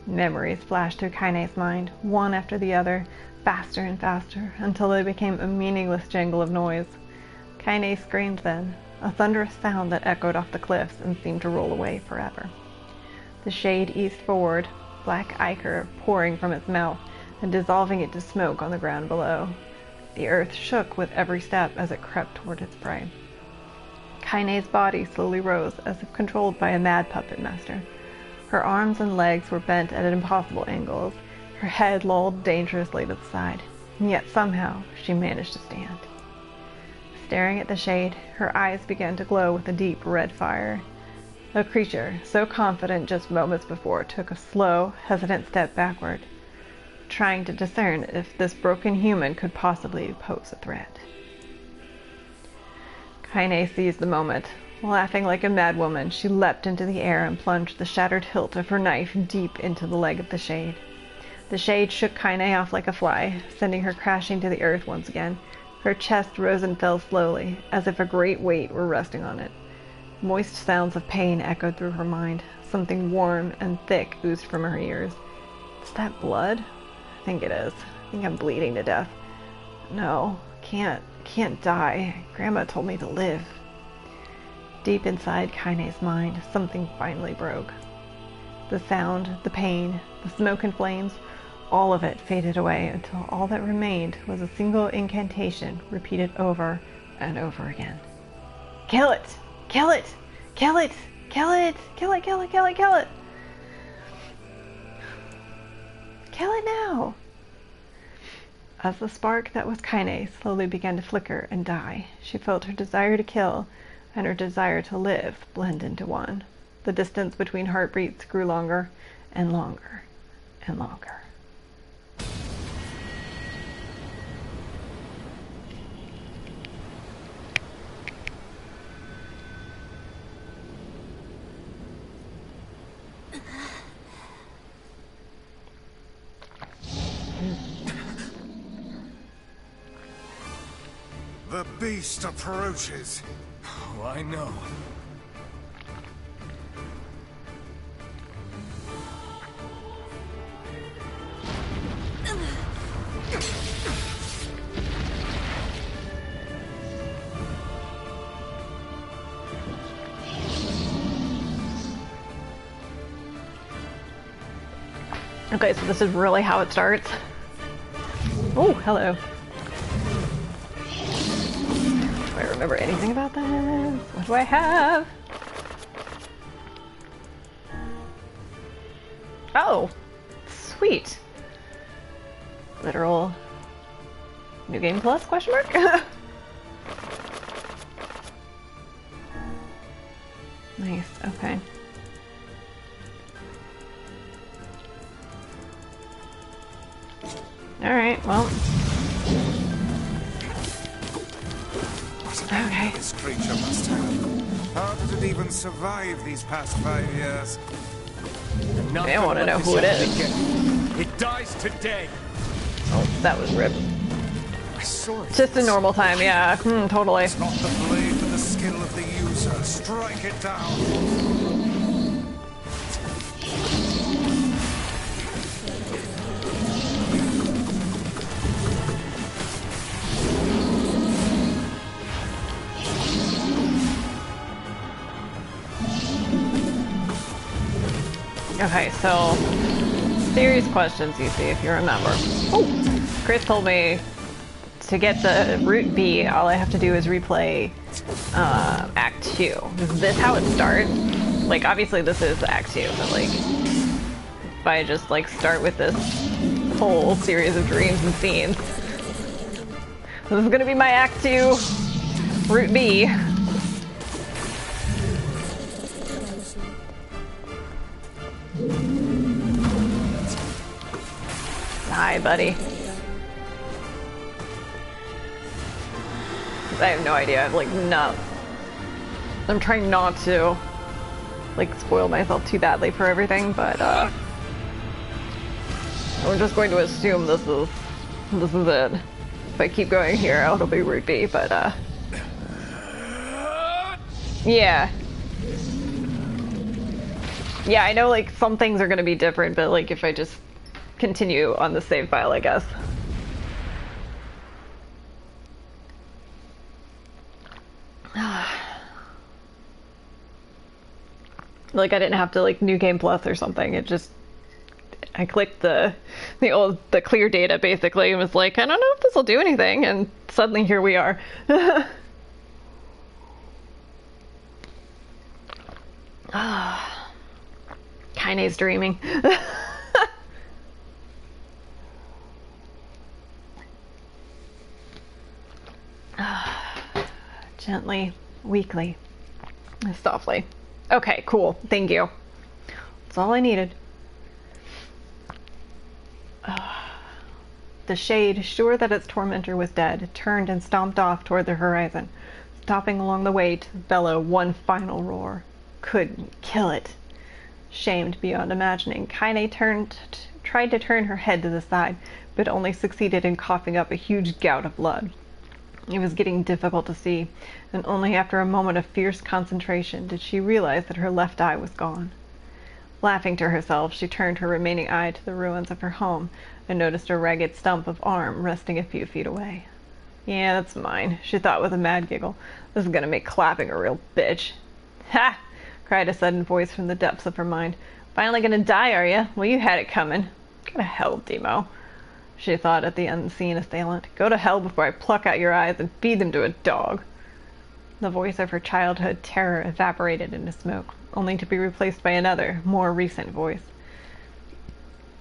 Speaker 7: Memories flashed through Kaine's mind, one after the other, faster and faster, until they became a meaningless jangle of noise. Kaine screamed then, a thunderous sound that echoed off the cliffs and seemed to roll away forever. The shade eased forward, black ichor pouring from its mouth and dissolving it to smoke on the ground below. The earth shook with every step as it crept toward its prey. Kaine's body slowly rose, as if controlled by a mad puppet master. Her arms and legs were bent at impossible angles, her head lolled dangerously to the side, and yet somehow she managed to stand. Staring at the shade, her eyes began to glow with a deep red fire. A creature, so confident just moments before, took a slow, hesitant step backward, trying to discern if this broken human could possibly pose a threat. Kaine seized the moment. Laughing like a madwoman, she leapt into the air and plunged the shattered hilt of her knife deep into the leg of the shade. The shade shook Kaine off like a fly, sending her crashing to the earth once again. Her chest rose and fell slowly, as if a great weight were resting on it. Moist sounds of pain echoed through her mind. Something warm and thick oozed from her ears. Is that blood? I think it is. I think I'm bleeding to death. No, can't die. Grandma told me to live. Deep inside Kaine's mind, something finally broke. The sound, the pain, the smoke and flames, All of it faded away until all that remained was a single incantation repeated over and over again. Kill it! Kill it! Kill it! Kill it! Kill it! Kill it! Kill it! Kill it! Kill it now! As the spark that was Kaine slowly began to flicker and die, she felt her desire to kill and her desire to live blend into one. The distance between heartbeats grew longer and longer and longer.
Speaker 4: The beast approaches.
Speaker 5: Oh, I know.
Speaker 7: Okay, so this is really how it starts. Oh, hello. Do I remember anything about this? What do I have? Oh, sweet. Literal New Game Plus, question mark? Nice, okay. Alright, well.
Speaker 4: What a
Speaker 7: Okay.
Speaker 4: this creature must have. How did it even survive these past 5 years?
Speaker 7: I want to know who it is.
Speaker 5: It dies today.
Speaker 7: Oh, that was ripped.
Speaker 5: I saw it.
Speaker 7: Just a normal time, yeah. Totally.
Speaker 4: It's not the blade, but the skill of the user. Strike it down.
Speaker 7: Okay, so serious questions, you see, if you remember. Oh, Chris told me to get the root B, all I have to do is replay Act 2. Is this how it starts? Like, obviously this is Act 2, but like, if I just like start with this whole series of dreams and scenes, this is gonna be my Act 2 root B. Hi, buddy. I have no idea. I'm like not. I'm trying not to like spoil myself too badly for everything, but we're just going to assume this is it. If I keep going here, it'll be root B. But yeah. Yeah, I know like some things are gonna be different, but like if I just continue on the save file, I guess. Like I didn't have to like New Game Plus or something. It just I clicked the clear data basically and was like, I don't know if this will do anything, and suddenly here we are. Kaine's dreaming. Gently, weakly, softly. Okay, cool. Thank you. That's all I needed. The shade, sure that its tormentor was dead, turned and stomped off toward the horizon, stopping along the way to bellow one final roar. Couldn't kill it. Shamed beyond imagining, Kaine tried to turn her head to the side, but only succeeded in coughing up a huge gout of blood. It was getting difficult to see, and only after a moment of fierce concentration did she realize that her left eye was gone. Laughing to herself, she turned her remaining eye to the ruins of her home and noticed a ragged stump of arm resting a few feet away. Yeah, that's mine, she thought with a mad giggle. This is gonna make clapping a real bitch. Ha! Cried a sudden voice from the depths of her mind. Finally gonna die, are you? Well, you had it coming. Go to hell, Demo, she thought at the unseen assailant. Go to hell before I pluck out your eyes and feed them to a dog. The voice of her childhood terror evaporated into smoke, only to be replaced by another, more recent voice.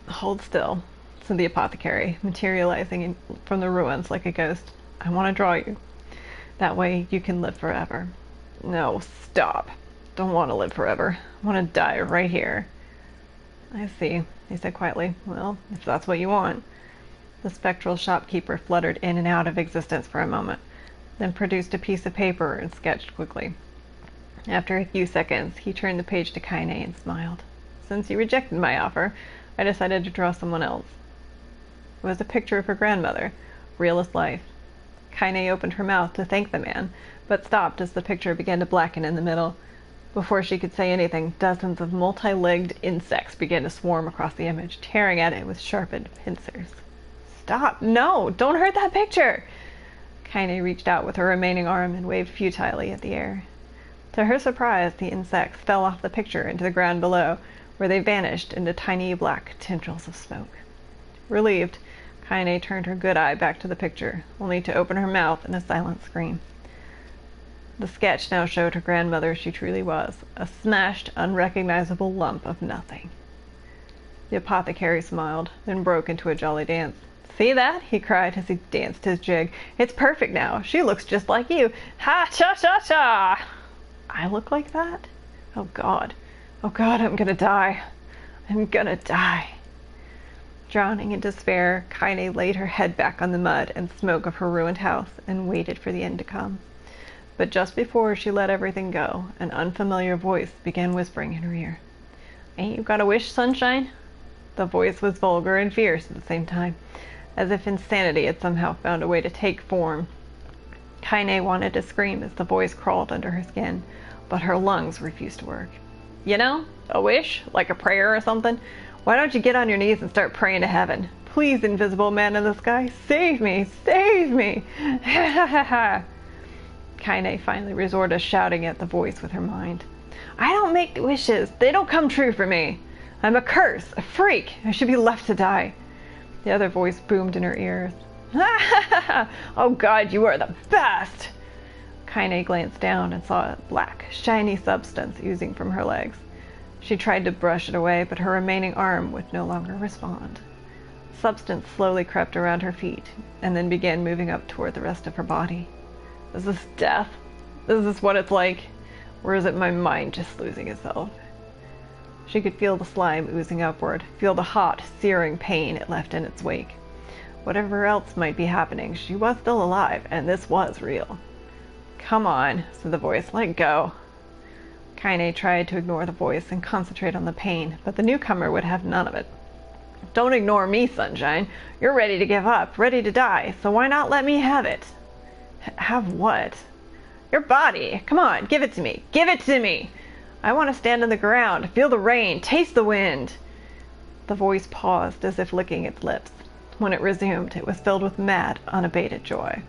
Speaker 7: Hold still, said the apothecary, materializing from the ruins like a ghost. I want to draw you. That way you can live forever. No, stop. Don't want to live forever. I want to die right here. I see, he said quietly. Well, if that's what you want. The spectral shopkeeper fluttered in and out of existence for a moment, then produced a piece of paper and sketched quickly. After a few seconds, he turned the page to Kaine and smiled. Since you rejected my offer, I decided to draw someone else. It was a picture of her grandmother, real as life. Kaine opened her mouth to thank the man, but stopped as the picture began to blacken in the middle. Before she could say anything, dozens of multi-legged insects began to swarm across the image, tearing at it with sharpened pincers. Stop! No! Don't hurt that picture! Kaine reached out with her remaining arm and waved futilely at the air. To her surprise, the insects fell off the picture into the ground below, where they vanished into tiny black tendrils of smoke. Relieved, Kaine turned her good eye back to the picture, only to open her mouth in a silent scream. The sketch now showed her grandmother she truly was, a smashed, unrecognizable lump of nothing. The apothecary smiled, then broke into a jolly dance. See that? He cried as he danced his jig. It's perfect now. She looks just like you. Ha-cha-cha-cha! I look like that? Oh, God. Oh, God, I'm gonna die. I'm gonna die. Drowning in despair, Kaine laid her head back on the mud and smoke of her ruined house and waited for the end to come. But just before she let everything go, an unfamiliar voice began whispering in her ear. Ain't you got a wish, sunshine? The voice was vulgar and fierce at the same time, as if insanity had somehow found a way to take form. Kaine wanted to scream as the voice crawled under her skin, but her lungs refused to work. You know, a wish, like a prayer or something? Why don't you get on your knees and start praying to heaven? Please, invisible man in the sky, save me! Save me! Ha ha ha ha! Kaine finally resorted to shouting at the voice with her mind. I don't make wishes. They don't come true for me. I'm a curse, a freak. I should be left to die. The other voice boomed in her ears. Oh God, you are the best! Kaine glanced down and saw a black, shiny substance oozing from her legs. She tried to brush it away, but her remaining arm would no longer respond. Substance slowly crept around her feet, and then began moving up toward the rest of her body. Is this death? Is this what it's like? Or is it my mind just losing itself? She could feel the slime oozing upward, feel the hot, searing pain it left in its wake. Whatever else might be happening, she was still alive, and this was real. Come on, said the voice, let go. Kaine tried to ignore the voice and concentrate on the pain, but the newcomer would have none of it. Don't ignore me, sunshine. You're ready to give up, ready to die, so why not let me have it? Have what? Your body. Come on, give it to me. Give it to me. I want to stand on the ground, feel the rain, taste the wind. The voice paused as if licking its lips. When it resumed, it was filled with mad, unabated joy.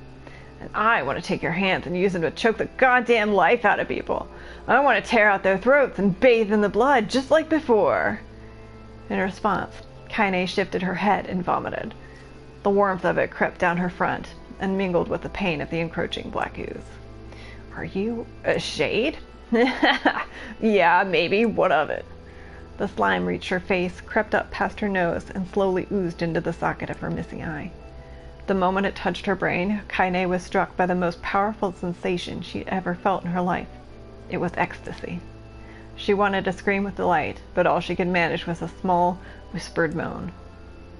Speaker 7: And I want to take your hands and use them to choke the goddamn life out of people. I want to tear out their throats and bathe in the blood just like before. In response, Kaine shifted her head and vomited. The warmth of it crept down her front and mingled with the pain of the encroaching black ooze. Are you a shade? Yeah, maybe. What of it? The slime reached her face, crept up past her nose, and slowly oozed into the socket of her missing eye. The moment it touched her brain, Kaine was struck by the most powerful sensation she'd ever felt in her life. It was ecstasy. She wanted to scream with delight, but all she could manage was a small, whispered moan.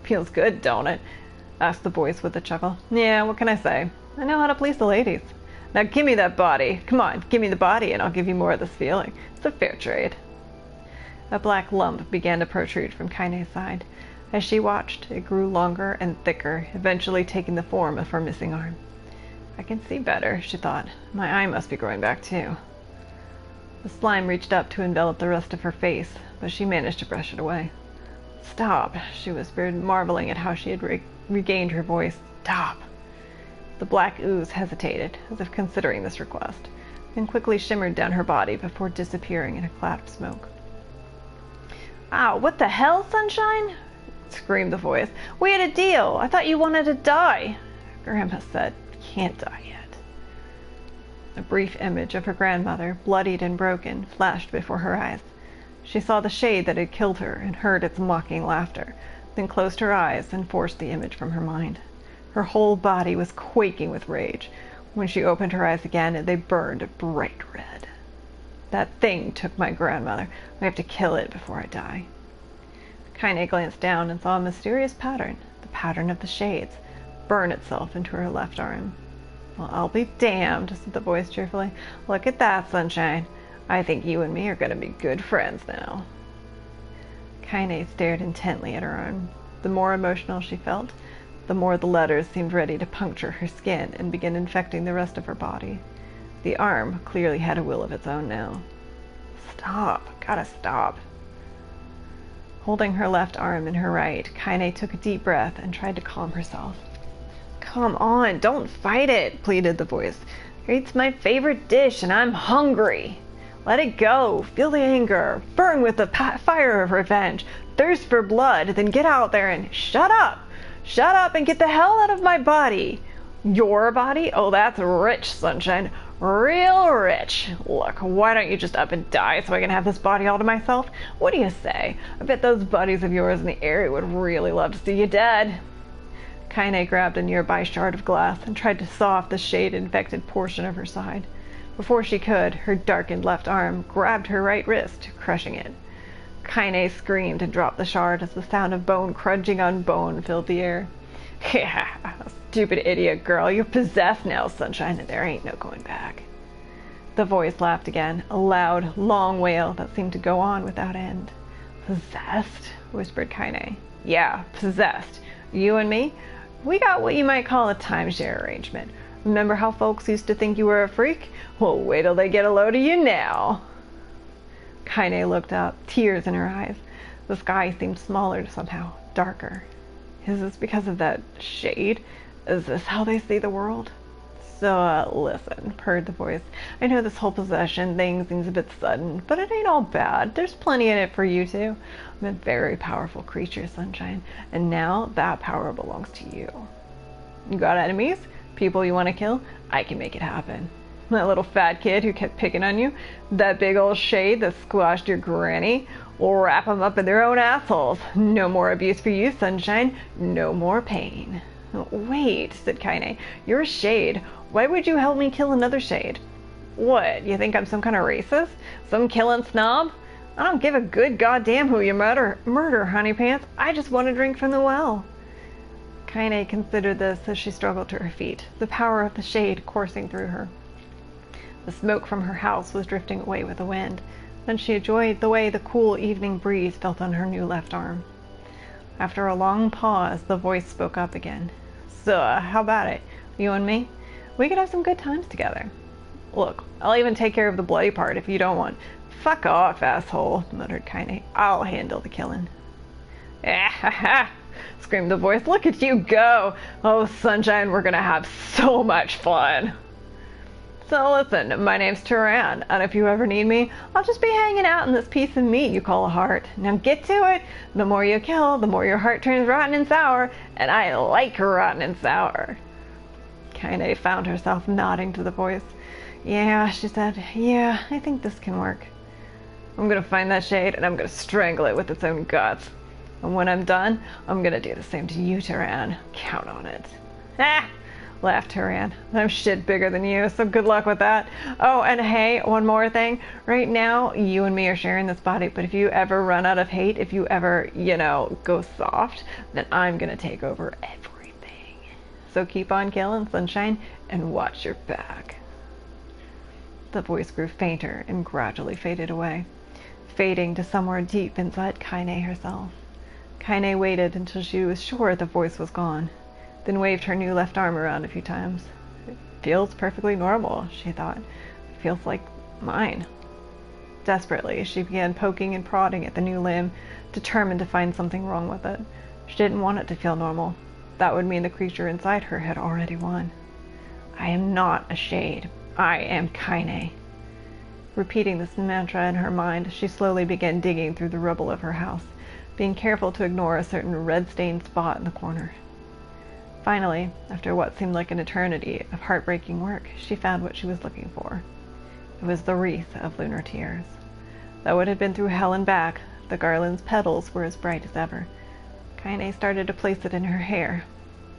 Speaker 7: Feels good, don't it? Asked the voice with a chuckle. Yeah, what can I say? I know how to please the ladies. Now give me that body. Come on, give me the body and I'll give you more of this feeling. It's a fair trade. A black lump began to protrude from Kaine's side. As she watched, it grew longer and thicker, eventually taking the form of her missing arm. I can see better, she thought. My eye must be growing back too. The slime reached up to envelop the rest of her face, but she managed to brush it away. Stop, she whispered, marveling at how she had regained her voice. Stop. The black ooze hesitated, as if considering this request, and quickly shimmered down her body before disappearing in a cloud of smoke. Ow, what the hell, sunshine? screamed the voice. We had a deal. I thought you wanted to die. Grandma said, can't die yet. A brief image of her grandmother, bloodied and broken, flashed before her eyes. She saw the shade that had killed her and heard its mocking laughter, then closed her eyes and forced the image from her mind. Her whole body was quaking with rage. When she opened her eyes again, they burned a bright red. That thing took my grandmother. We have to kill it before I die. Kaine glanced down and saw a mysterious pattern, the pattern of the shades, burn itself into her left arm. Well, I'll be damned, said the voice cheerfully. Look at that, Sunshine. I think you and me are going to be good friends now. Kaine stared intently at her arm. The more emotional she felt, the more the letters seemed ready to puncture her skin and begin infecting the rest of her body. The arm clearly had a will of its own now. Stop. Gotta stop. Holding her left arm in her right, Kaine took a deep breath and tried to calm herself. Come on, don't fight it, pleaded the voice. It's my favorite dish and I'm hungry. Let it go. Feel the anger. Burn with the fire of revenge. Thirst for blood. Then get out there and shut up. Shut up and get the hell out of my body. Your body? Oh, that's rich, Sunshine. Real rich. Look, why don't you just up and die so I can have this body all to myself? What do you say? I bet those buddies of yours in the area would really love to see you dead. Kaine grabbed a nearby shard of glass and tried to saw off the shade-infected portion of her side. Before she could, her darkened left arm grabbed her right wrist, crushing it. Kaine screamed and dropped the shard as the sound of bone crunching on bone filled the air. Yeah, stupid idiot girl, you're possessed now, Sunshine, and there ain't no going back. The voice laughed again, a loud, long wail that seemed to go on without end. Possessed? Whispered Kaine. Yeah, possessed. You and me? We got what you might call a timeshare arrangement. Remember how folks used to think you were a freak? Well, wait till they get a load of you now. Kaine looked up, tears in her eyes. The sky seemed smaller somehow, darker. Is this because of that shade? Is this how they see the world? So, listen, purred the voice. I know this whole possession thing seems a bit sudden, but it ain't all bad. There's plenty in it for you two. I'm a very powerful creature, Sunshine, and now that power belongs to you. You got enemies? People you want to kill? I can make it happen. That little fat kid who kept picking on you? That big old shade that squashed your granny? We'll wrap them up in their own assholes. No more abuse for you, Sunshine. No more pain. Wait, said Kaine. You're a shade. Why would you help me kill another shade? What, you think I'm some kind of racist? Some killing snob? I don't give a good goddamn who you murder, honeypants. I just want to drink from the well. Kaine considered this as she struggled to her feet, the power of the shade coursing through her. The smoke from her house was drifting away with the wind, and she enjoyed the way the cool evening breeze felt on her new left arm. After a long pause, the voice spoke up again. So, how about it? You and me? We could have some good times together. Look, I'll even take care of the bloody part if you don't want. Fuck off, asshole, muttered Kaine. I'll handle the killing. Ah ha ha! Screamed the voice. Look at you go! Oh, Sunshine, we're gonna have so much fun! So listen, my name's Turan, and if you ever need me, I'll just be hanging out in this piece of meat you call a heart. Now get to it! The more you kill, the more your heart turns rotten and sour, and I like rotten and sour. Kaine found herself nodding to the voice. Yeah, she said, yeah, I think this can work. I'm gonna find that shade, and I'm gonna strangle it with its own guts. And when I'm done, I'm gonna do the same to you, Turan. Count on it. Ah! Laughed Turan. I'm shit bigger than you, so good luck with that. Oh, and hey, one more thing. Right now, you and me are sharing this body, but if you ever run out of hate, if you ever, go soft, then I'm gonna take over everything. So keep on killing, Sunshine, and watch your back. The voice grew fainter and gradually faded away, fading to somewhere deep inside Kaine herself. Kaine waited until she was sure the voice was gone, then waved her new left arm around a few times. It feels perfectly normal, she thought. It feels like mine. Desperately, she began poking and prodding at the new limb, determined to find something wrong with it. She didn't want it to feel normal. That would mean the creature inside her had already won. I am not a shade. I am Kaine. Repeating this mantra in her mind, she slowly began digging through the rubble of her house, being careful to ignore a certain red-stained spot in the corner. Finally, after what seemed like an eternity of heartbreaking work, she found what she was looking for. It was the wreath of lunar tears. Though it had been through hell and back, the garland's petals were as bright as ever. Kaine started to place it in her hair,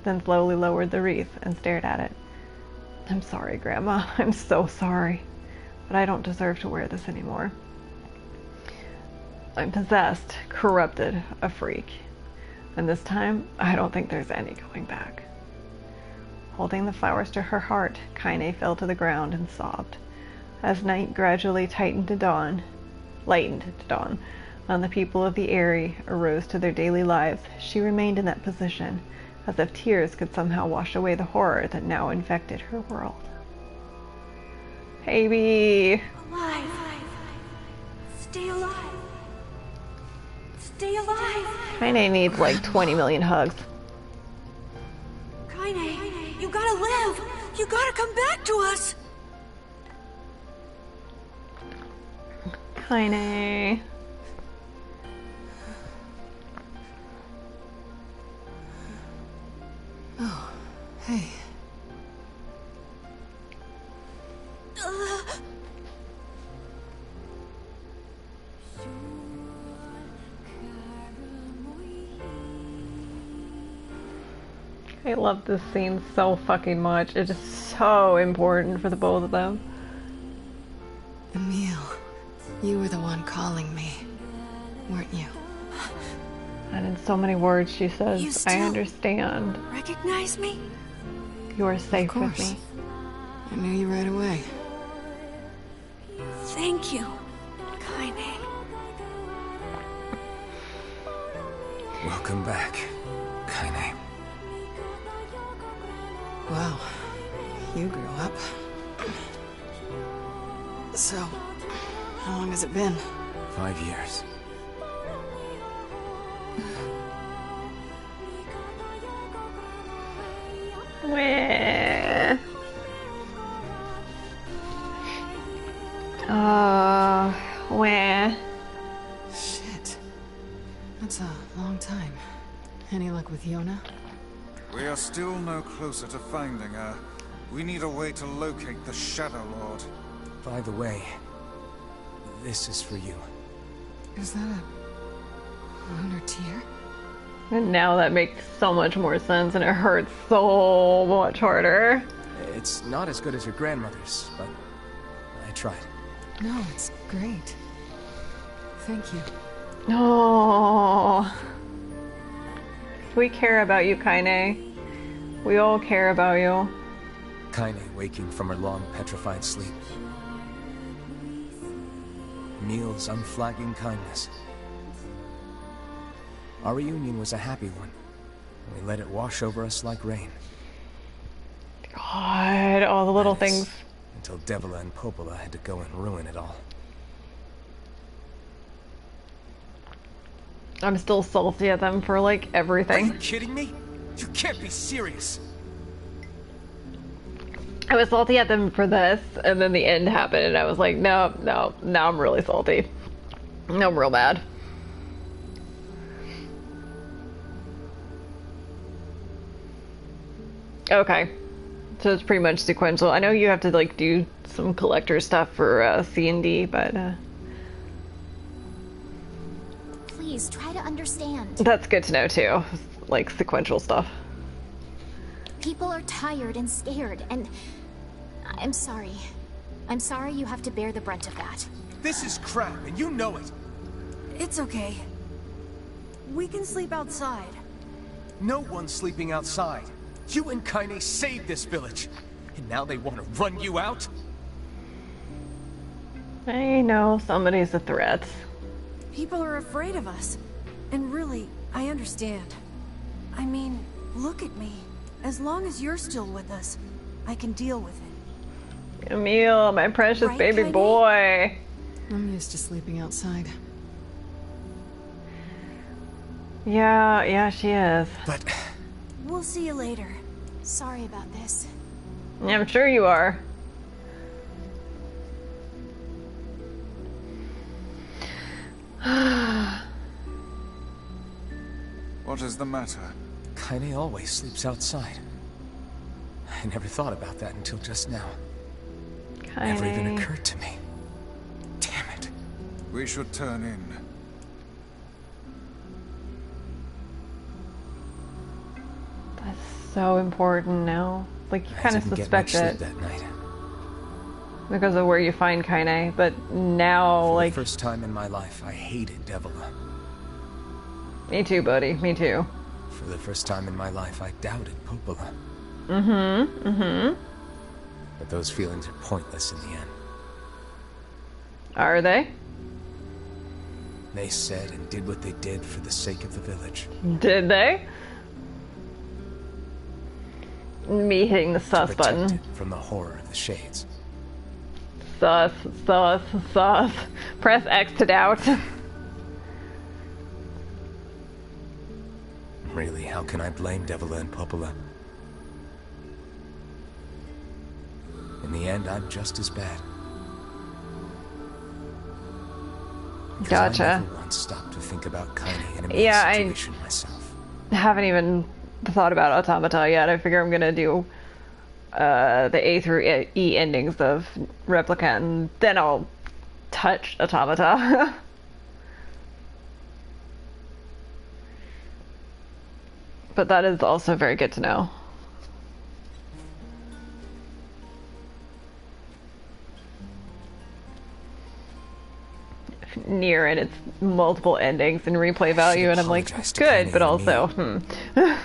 Speaker 7: then slowly lowered the wreath and stared at it. "I'm sorry, Grandma. I'm so sorry. But I don't deserve to wear this anymore. I'm possessed, corrupted, a freak. And this time, I don't think there's any going back." Holding the flowers to her heart, Kaine fell to the ground and sobbed. As night gradually lightened to dawn, and the people of the Eyrie arose to their daily lives, she remained in that position, as if tears could somehow wash away the horror that now infected her world. Baby!
Speaker 1: Alive! Stay alive! Stay alive!
Speaker 7: Kaine needs like 20 million hugs.
Speaker 1: Kaine, you gotta live! You gotta come back to us!
Speaker 7: Kaine.
Speaker 3: Oh, hey.
Speaker 7: I love this scene so fucking much. It is so important for the both of them.
Speaker 3: Emil, you were the one calling me, weren't you?
Speaker 7: And in so many words she
Speaker 1: You
Speaker 7: says,
Speaker 1: still
Speaker 7: I understand.
Speaker 1: recognize me?
Speaker 7: You are safe with
Speaker 3: course.
Speaker 7: me.
Speaker 3: I knew you right away.
Speaker 1: Thank you, Kaine.
Speaker 4: Welcome back, Kaine.
Speaker 3: Wow, you grew up. So, how long has it been?
Speaker 4: 5 years.
Speaker 7: Wah. Wah.
Speaker 3: Shit. That's a long time. Any luck with Yona?
Speaker 4: We are still no closer to finding her. We need a way to locate the Shadow Lord.
Speaker 8: By the way, this is for you.
Speaker 3: Is that a lunar tear?
Speaker 7: And now that makes so much more sense and it hurts so much harder.
Speaker 8: It's not as good as your grandmother's, but I tried.
Speaker 3: No, it's great. Thank you.
Speaker 7: Oh. We care about you, Kaine. We all care about you.
Speaker 8: Kaine waking from her long petrified sleep. Emil's unflagging kindness. Our reunion was a happy one. We let it wash over us like rain.
Speaker 7: God, all the little
Speaker 8: That is,
Speaker 7: things.
Speaker 8: Until Devila and Popola had to go and ruin it all.
Speaker 7: I'm still salty at them for like
Speaker 8: Are
Speaker 7: everything.
Speaker 8: you kidding me? You can't be serious.
Speaker 7: I was salty at them for this, and then the end happened, and I was like, no, now I'm really salty. No, I'm real mad. Okay, so it's pretty much sequential. I know you have to like do some collector stuff for C&D, but
Speaker 2: Please try to understand.
Speaker 7: that's good to know too, like sequential stuff.
Speaker 2: People are tired and scared, and I'm sorry. I'm sorry you have to bear the brunt of that.
Speaker 8: This is crap, and you know it.
Speaker 1: It's okay. We can sleep outside.
Speaker 8: No one's sleeping outside. You and Kaine saved this village, and now they want to run you out?
Speaker 7: I know somebody's a threat.
Speaker 1: People are afraid of us. And really, I understand. I mean, look at me. As long as you're still with us, I can deal with it.
Speaker 7: Emil, my precious
Speaker 1: Right,
Speaker 7: baby
Speaker 1: Kaine?
Speaker 7: boy.
Speaker 3: I'm used to sleeping outside.
Speaker 7: Yeah, she is.
Speaker 8: But
Speaker 1: We'll see you later.
Speaker 2: Sorry about this.
Speaker 7: Yeah, I'm sure you are.
Speaker 4: What is the matter?
Speaker 8: Kaine always sleeps outside. I never thought about that until just now. Never even occurred to me. Damn it.
Speaker 4: We should turn in.
Speaker 7: That's so important now. Like, you kind of suspect it
Speaker 8: that night.
Speaker 7: because of where you find Kaine, but now,
Speaker 8: For
Speaker 7: like...
Speaker 8: the first time in my life, I hated Devila.
Speaker 7: Me too, buddy. Me too.
Speaker 8: For the first time in my life, I doubted Popola. But those feelings are pointless in the end.
Speaker 7: Are they?
Speaker 8: They said and did what they did for the sake of the village.
Speaker 7: Did they? Me hitting the sus button.
Speaker 8: From the horror of the shades.
Speaker 7: Sus, sus, sus. Press X to doubt.
Speaker 8: Really, how can I blame Devila and Popola? In the end, I'm just as bad. Because
Speaker 7: Gotcha.
Speaker 8: I never once stopped to think about Kaine and Emil's situation myself.
Speaker 7: I haven't even thought about Automata yet. I figure I'm gonna do the A through E endings of Replicant, and then I'll touch Automata. But that is also very good to know. Nier and its multiple endings and replay value, and I'm like, good, but also,
Speaker 8: But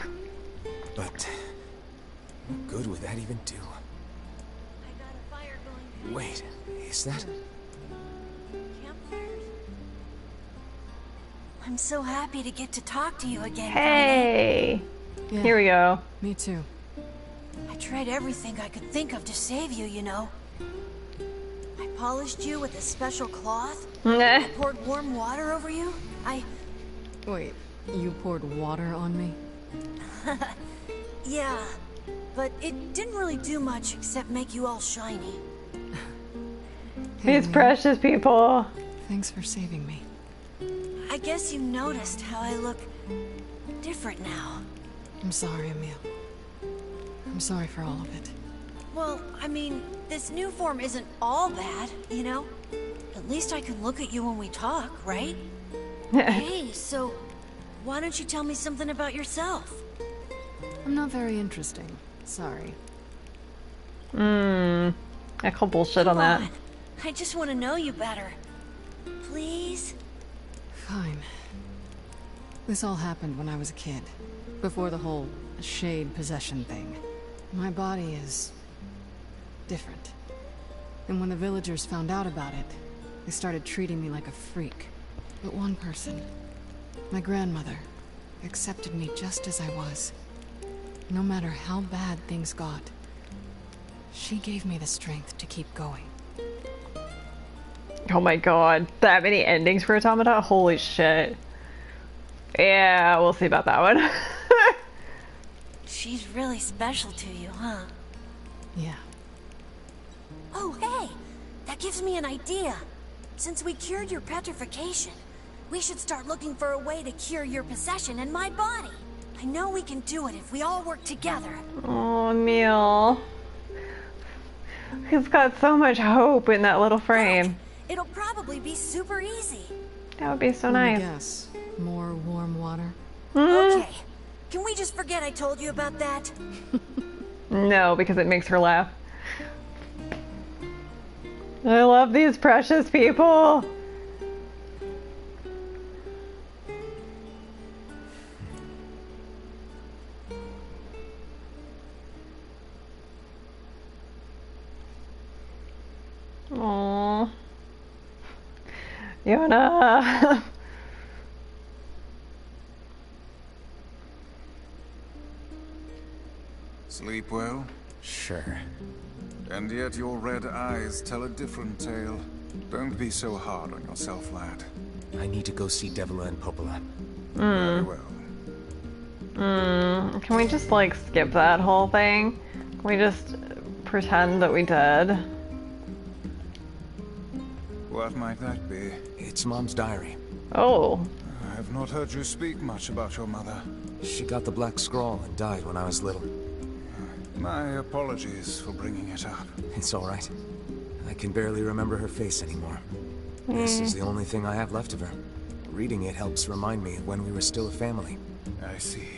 Speaker 8: what good would that even do?
Speaker 1: I got a fire going.
Speaker 8: Wait, is that...
Speaker 1: Campfires? I'm so happy to get to talk to you again.
Speaker 7: Hey!
Speaker 3: Yeah,
Speaker 7: Here we go.
Speaker 3: me too.
Speaker 1: I tried everything I could think of to save you, you know. I polished you with a special cloth.
Speaker 7: Nah.
Speaker 1: I poured warm water over you.
Speaker 3: Wait, you poured water on me?
Speaker 1: Yeah, but it didn't really do much except make you all shiny.
Speaker 7: These precious people.
Speaker 3: Thanks for saving me.
Speaker 1: I guess you noticed how I look different now.
Speaker 3: I'm sorry, Emil. I'm sorry for all of it.
Speaker 1: Well, I mean, this new form isn't all bad, you know? At least I can look at you when we talk, right? Hey, so why don't you tell me something about yourself?
Speaker 3: I'm not very interesting. Sorry.
Speaker 7: I call bullshit on that.
Speaker 1: Come on. I just want to know you better. Please?
Speaker 3: Fine. This all happened when I was a kid. Before the whole shade possession thing. My body is... different. And when the villagers found out about it, they started treating me like a freak. But one person, my grandmother, accepted me just as I was. No matter how bad things got, she gave me the strength to keep going.
Speaker 7: Oh my god, that many endings for Automata? Holy shit. Yeah, we'll see about that one.
Speaker 1: She's really special to you, huh?
Speaker 3: Yeah.
Speaker 1: Oh, hey! That gives me an idea. Since we cured your petrification, we should start looking for a way to cure your possession in my body. I know we can do it if we all work together.
Speaker 7: Oh, Emil. He's got so much hope in that little frame.
Speaker 1: It'll probably be super easy.
Speaker 7: That would be so
Speaker 3: Let me
Speaker 7: nice.
Speaker 3: guess. More warm water?
Speaker 1: Okay. Can we just forget I told you about that?
Speaker 7: No, because it makes her laugh. I love these precious people. Aww. Yona.
Speaker 4: Sleep well?
Speaker 8: Sure.
Speaker 4: And yet your red eyes tell a different tale. Don't be so hard on yourself, lad.
Speaker 8: I need to go see Devila and Popola.
Speaker 4: Very well.
Speaker 7: Can we just like skip that whole thing? Can we just pretend that we did?
Speaker 4: What might that be?
Speaker 8: It's Mom's diary.
Speaker 7: Oh.
Speaker 4: I've not heard you speak much about your mother.
Speaker 8: She got the Black Scrawl and died when I was little.
Speaker 4: My apologies for bringing it up.
Speaker 8: It's all right. I can barely remember her face anymore. This is the only thing I have left of her. Reading it helps remind me of when we were still a family.
Speaker 4: I see.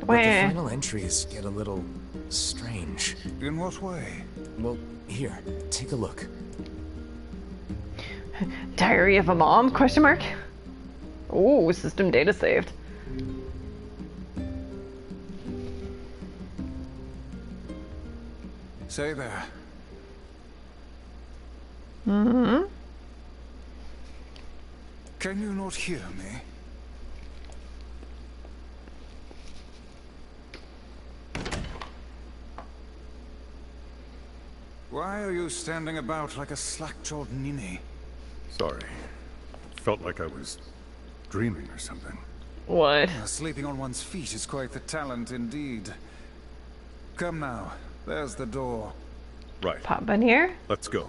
Speaker 8: But the final entries get a little strange.
Speaker 4: In what way?
Speaker 8: Well, here, take a look.
Speaker 7: Diary of a Mom? Question mark? Ooh, system data saved.
Speaker 4: Say there.
Speaker 7: Mm-hmm.
Speaker 4: Can you not hear me? Why are you standing about like a slack-jawed ninny?
Speaker 9: Sorry. Felt like I was dreaming or something.
Speaker 7: What?
Speaker 4: Sleeping on one's feet is quite the talent indeed. Come now. There's the door.
Speaker 9: Right.
Speaker 7: Pop in here?
Speaker 9: Let's go.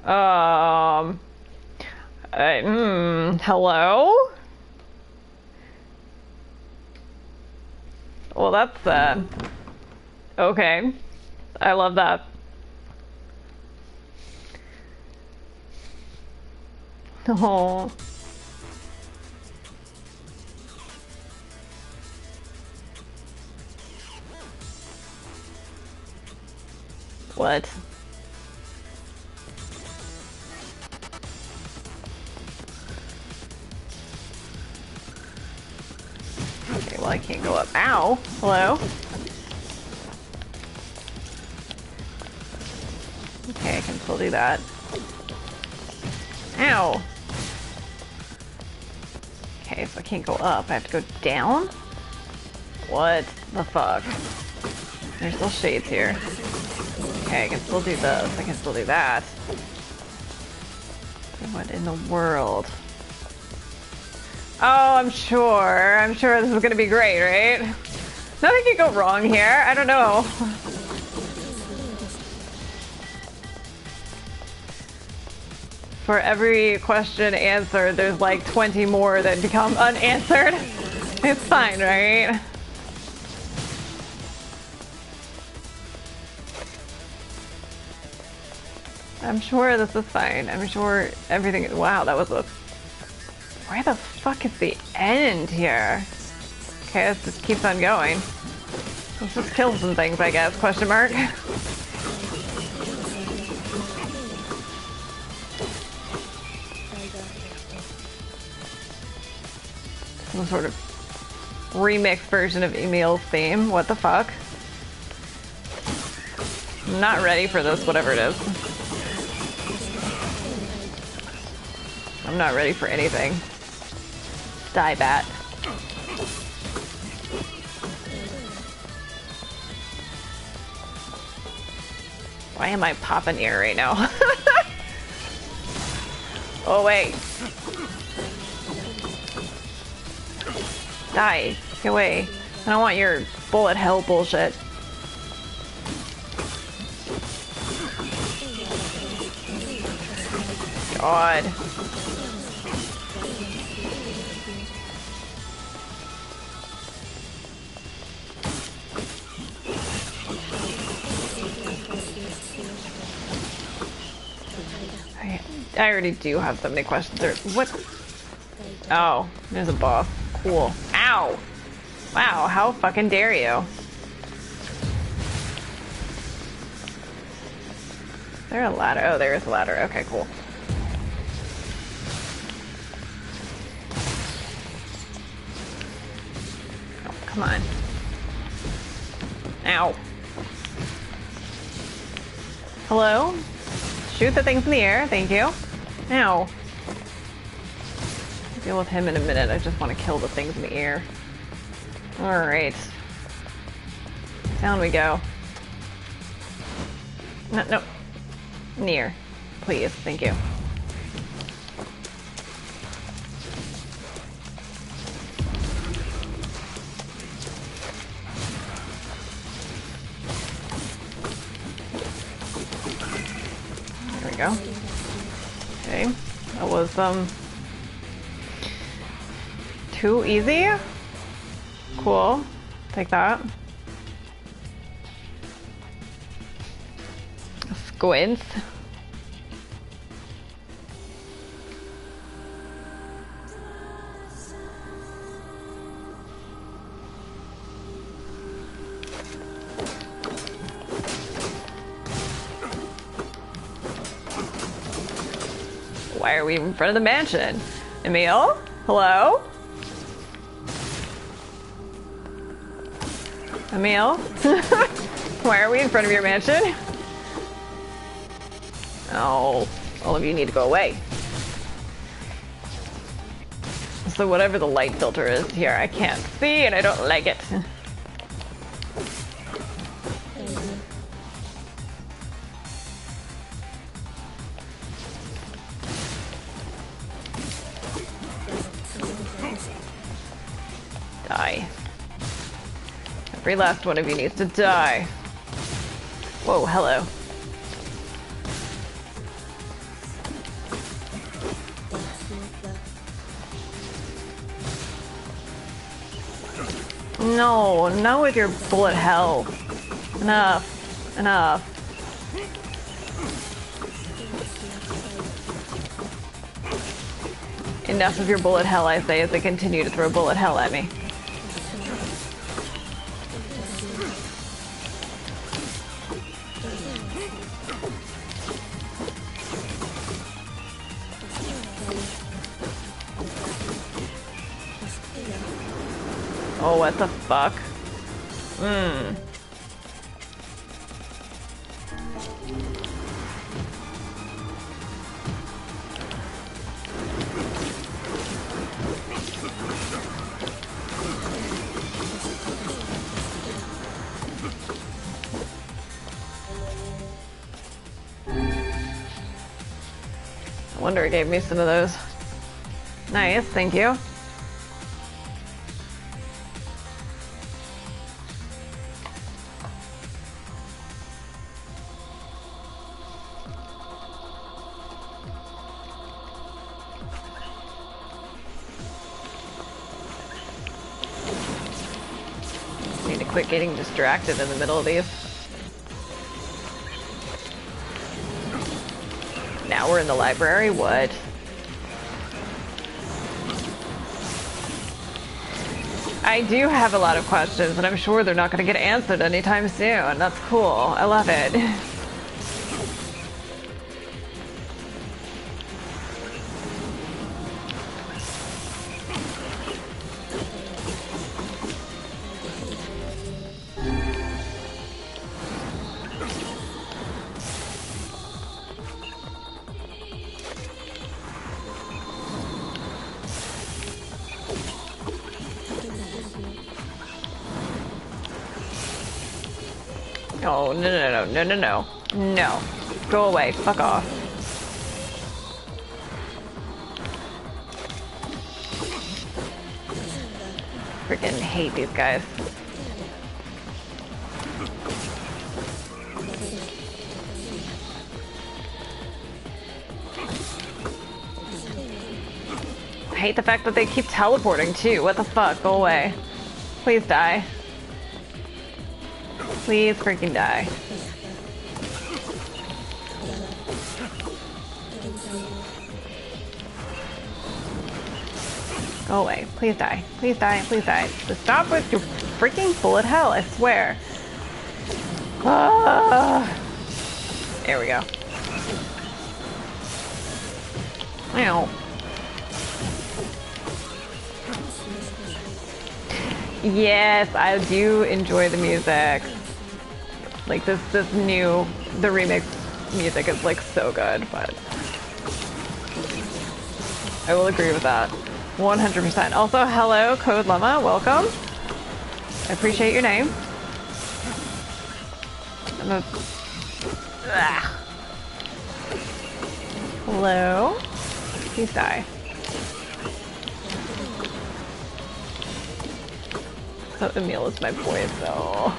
Speaker 7: Hello? Well, that's, okay. I love that. Oh. What? Okay, well I can't go up. Ow! Hello? Okay, I can still do that. Ow! Okay, so I can't go up. I have to go down? What the fuck? There's still shades here. Okay, I can still do this. I can still do that. What in the world? Oh, I'm sure this is gonna be great, right? Nothing can go wrong here. I don't know. For every question answered, there's like 20 more that become unanswered. It's fine, right? I'm sure this is fine. I'm sure everything is... Wow, that was a... Where the fuck is the end here? Okay, this just keeps on going. Let's just kill some things, I guess, question mark. Some sort of remixed version of Emil's theme. What the fuck? I'm not ready for this, whatever it is. I'm not ready for anything. Die, bat. Why am I popping here right now? Oh, wait. Die. Get away. I don't want your bullet hell bullshit. God. I already do have so many questions. What? Oh, there's a boss. Cool. Ow! Wow, how fucking dare you? Is there a ladder? Oh, there is a ladder. Okay, cool. Oh, come on. Ow. Hello? Shoot the things in the air, thank you. Ow. I'll deal with him in a minute. I just want to kill the things in the air. Alright. Down we go. No. Nier. Please, thank you. There we go. Okay. was too easy. Cool. Take that. Squints. Why are we in front of the mansion? Emil? Hello? Emil? Why are we in front of your mansion? Oh, all of you need to go away. So whatever the light filter is here, I can't see and I don't like it. Die. Every last one of you needs to die. Whoa, hello. No, not with your bullet hell. Enough. Enough. Enough of your bullet hell, I say, as they continue to throw bullet hell at me. Oh, what the fuck? I wonder it gave me some of those. Nice, thank you. Need to quit getting distracted in the middle of these. Now we're in the library? What? I do have a lot of questions, and I'm sure they're not going to get answered anytime soon. That's cool. I love it. Oh, no. No. Go away. Fuck off. Freaking hate these guys. I hate the fact that they keep teleporting too. What the fuck? Go away. Please die. Please freaking die. Go away. Please die. Please die. Please die. Just stop with your freaking bullet hell, I swear. There we go. Ow. Yes, I do enjoy the music. Like the remix music is like so good, but I will agree with that. 100%. Also, hello, Code Llama, welcome. I appreciate your name. Hello? Please die. So Emil is my boy, so...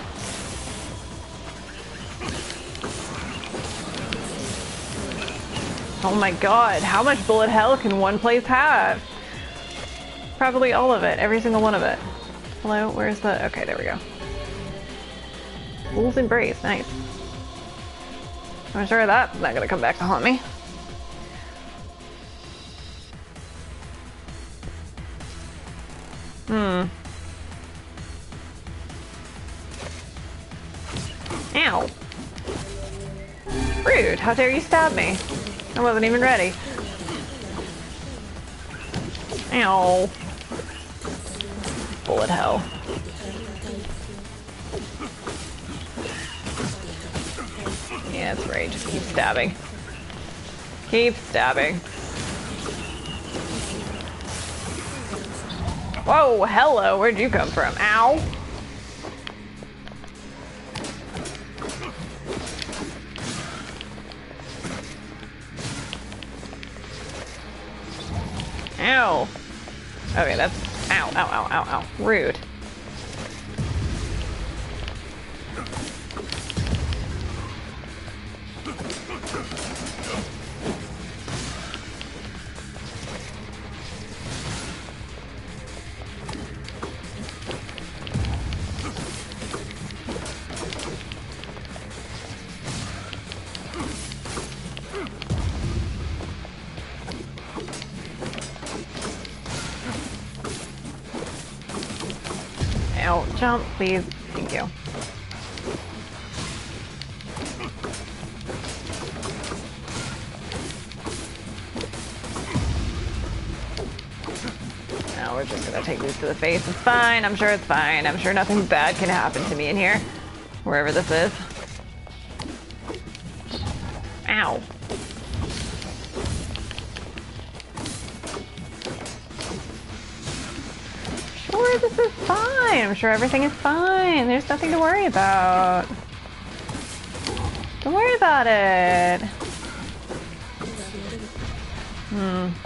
Speaker 7: Oh my god, how much bullet hell can one place have? Probably all of it, every single one of it. Hello, where's the... Okay, there we go. Wolves Embrace, nice. I'm sure that's not gonna come back to haunt me. Ow. Rude, how dare you stab me? I wasn't even ready. Ow. Bullet hell. Yeah, that's right, just keep stabbing. Keep stabbing. Whoa, hello, where'd you come from? Ow. Ow. Okay, that's... Ow, ow, ow, ow, ow. Rude. Ow, jump, please. Thank you. Now we're just gonna take these to the face. It's fine, I'm sure it's fine. I'm sure nothing bad can happen to me in here. Wherever this is. Ow. Sure, this is fine. I'm sure everything is fine. There's nothing to worry about. Don't worry about it.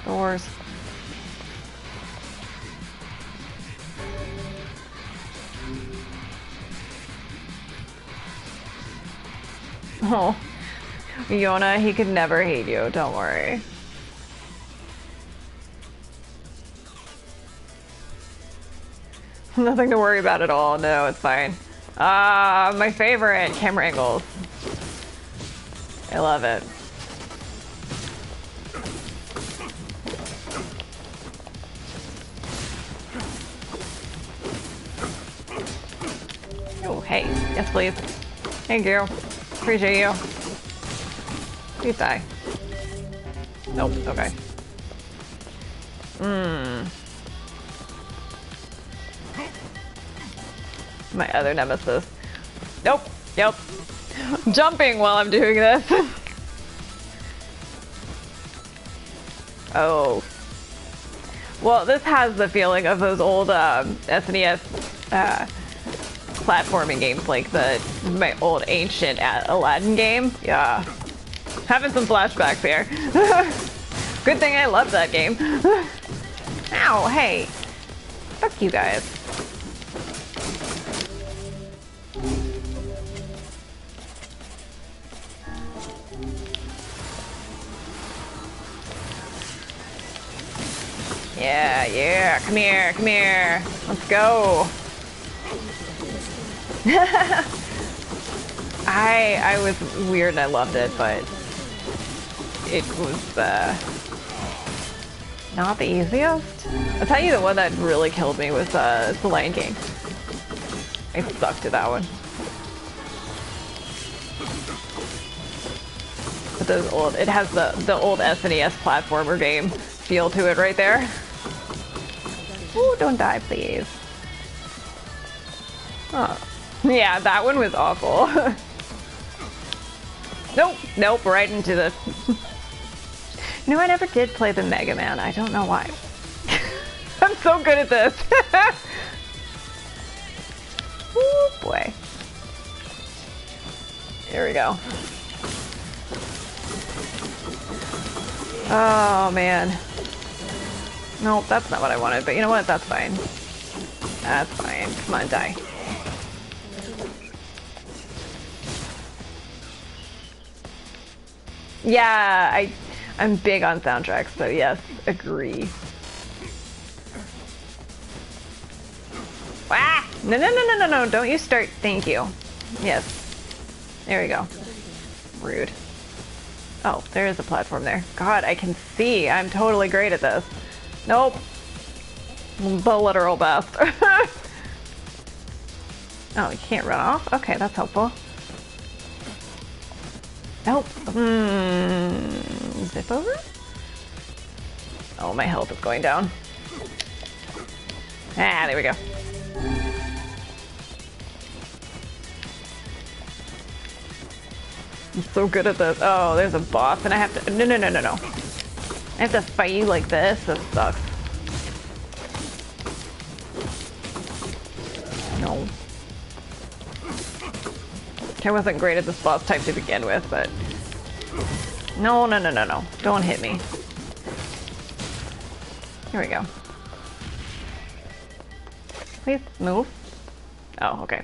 Speaker 7: Doors. Oh, Yona, he could never hate you. Don't worry. Nothing to worry about at all. No, it's fine. My favorite camera angles. I love it. Oh, hey. Yes, please. Thank you. Appreciate you. Please die. Nope. Okay. My other nemesis. Nope. Yep. Jumping while I'm doing this. Oh. Well, this has the feeling of those old SNES platforming games, like my old ancient Aladdin game. Yeah. Having some flashbacks here. Good thing I love that game. Ow, hey. Fuck you guys. Yeah, yeah, come here, come here. Let's go. I was weird and I loved it, but it was not the easiest. I'll tell you the one that really killed me was The Lion King. I sucked at that one. But those old, it has the old SNES platformer game feel to it right there. Ooh, don't die, please. Oh. Yeah, that one was awful. Nope, nope, right into the... You know, I never did play the Mega Man. I don't know why. I'm so good at this. Ooh, boy. Here we go. Oh, man. Nope, that's not what I wanted, but you know what? That's fine. That's fine. Come on, die. Yeah, I'm big on soundtracks, so yes, agree. Ah! No, no, no, no, no, no, don't you start. Thank you. Yes. There we go. Rude. Oh, there is a platform there. God, I can see. I'm totally great at this. Nope. The literal best. Oh, you can't run off? Okay, that's helpful. Nope. Zip over? Oh, my health is going down. Ah, there we go. I'm so good at this. Oh, there's a boss and I have to... No, no, no, no, no. I have to fight you like this? That sucks. No. I wasn't great at this boss type to begin with, but... No, no, no, no, no. Don't hit me. Here we go. Please move. Oh, okay.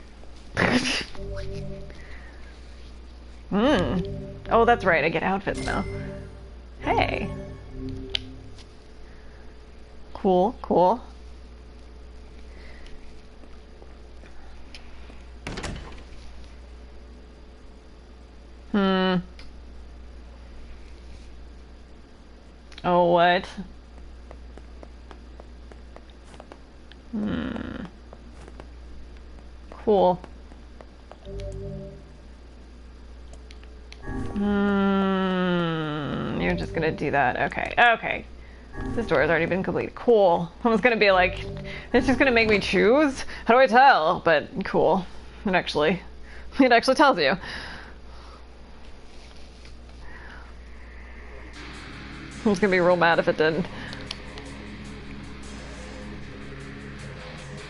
Speaker 7: Oh, that's right. I get outfits now. Hey. Cool, cool. Oh, what? Cool. You're just gonna do that. Okay. Okay. This door has already been completed. Cool. I was gonna be like, it's just gonna make me choose? How do I tell? But cool. It actually tells you. I was gonna be real mad if it didn't.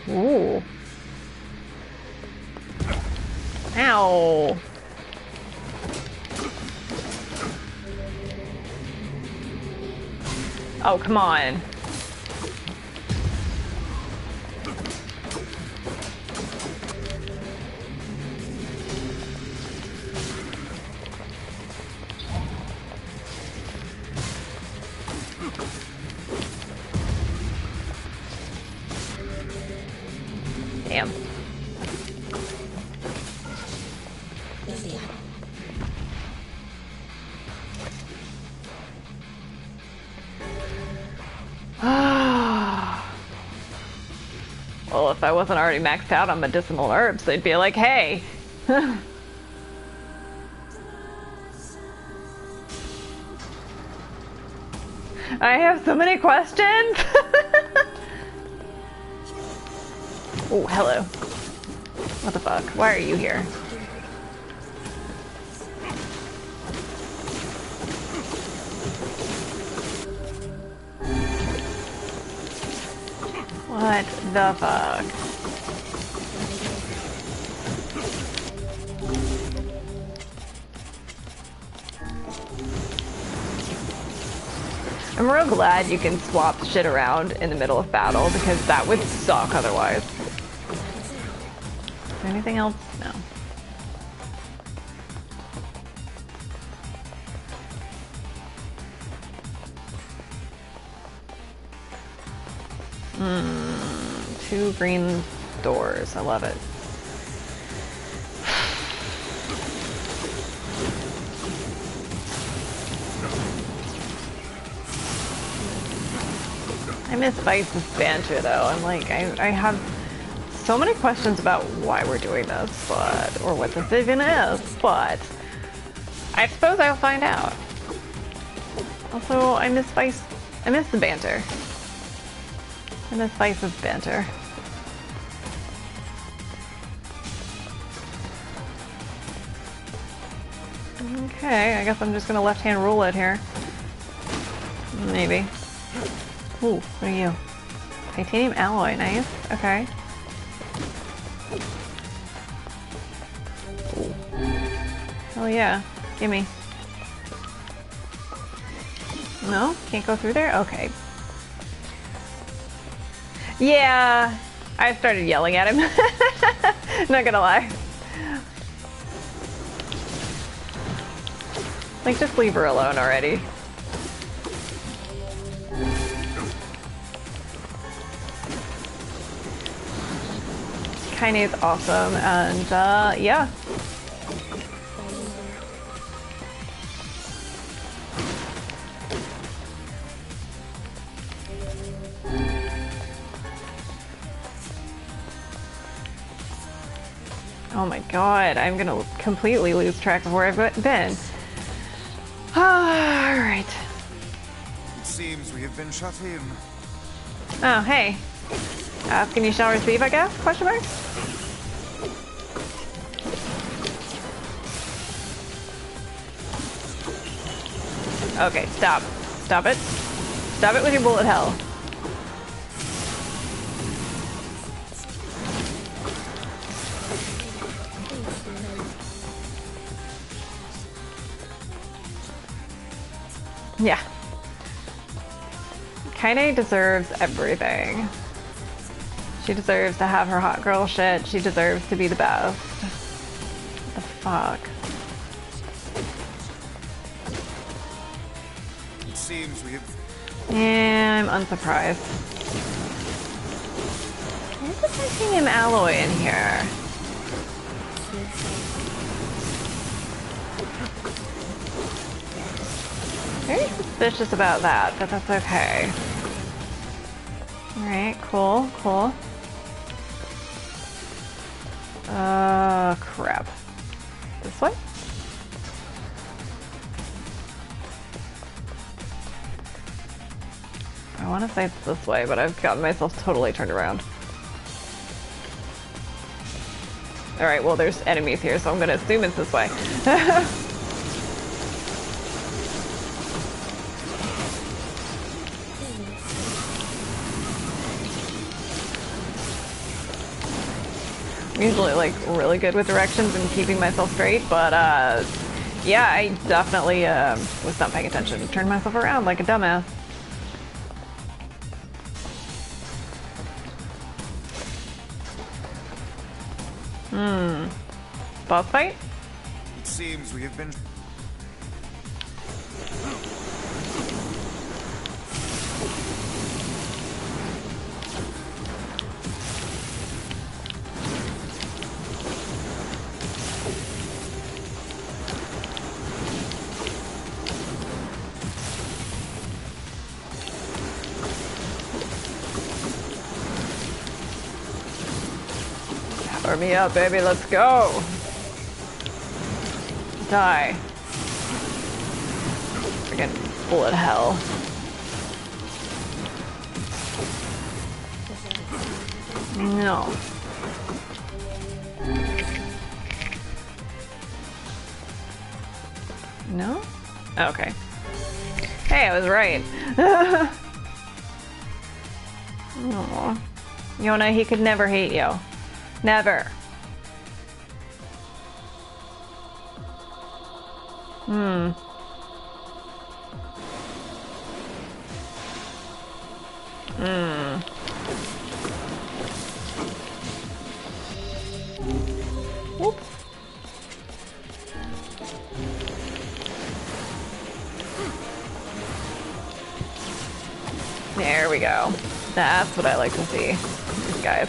Speaker 7: Ooh. Ow. Oh, come on. Damn. Well, if I wasn't already maxed out on medicinal herbs, they'd be like, hey. I have so many questions. Oh, hello. What the fuck? Why are you here? What the fuck? I'm real glad you can swap shit around in the middle of battle because that would suck otherwise. Is there anything else? No. Two green doors. I love it. I miss Vice's banter though. I'm like, I have so many questions about why we're doing this, but, or what this even is, but I suppose I'll find out. Also, I miss Vice. I miss the banter. I miss Vice's banter. Okay, I guess I'm just gonna left-hand rule it here. Maybe. Ooh, what are you? Titanium alloy, nice. Okay. Ooh. Oh yeah, gimme. No? Can't go through there? Okay. Yeah, I started yelling at him. Not gonna lie. Like, just leave her alone already. Kaine's awesome, and yeah. Oh my god, I'm gonna completely lose track of where I've been. Alright.
Speaker 4: It seems we have been shut in.
Speaker 7: Oh, hey. Asking you shall receive, I guess? Question mark? Okay, stop. Stop it. Stop it with your bullet hell. Yeah. Kaine deserves everything. She deserves to have her hot girl shit. She deserves to be the best. What the fuck?
Speaker 4: It seems we have...
Speaker 7: Yeah, I'm unsurprised. Why is the titanium alloy in here? Very suspicious about that, but that's okay. Alright, cool, cool. Crap. This way? I want to say it's this way, but I've gotten myself totally turned around. Alright, well there's enemies here, so I'm gonna assume it's this way. I'm usually like really good with directions and keeping myself straight, but yeah, I definitely was not paying attention and turned myself around like a dumbass. Boss fight?
Speaker 4: It seems we have been...
Speaker 7: Power me up, baby, let's go! Die. Friggin' bullet hell. No. No? Okay. Hey, I was right. Aww. Yona, he could never hate you. Never. Whoop. There we go. That's what I like to see. These guys.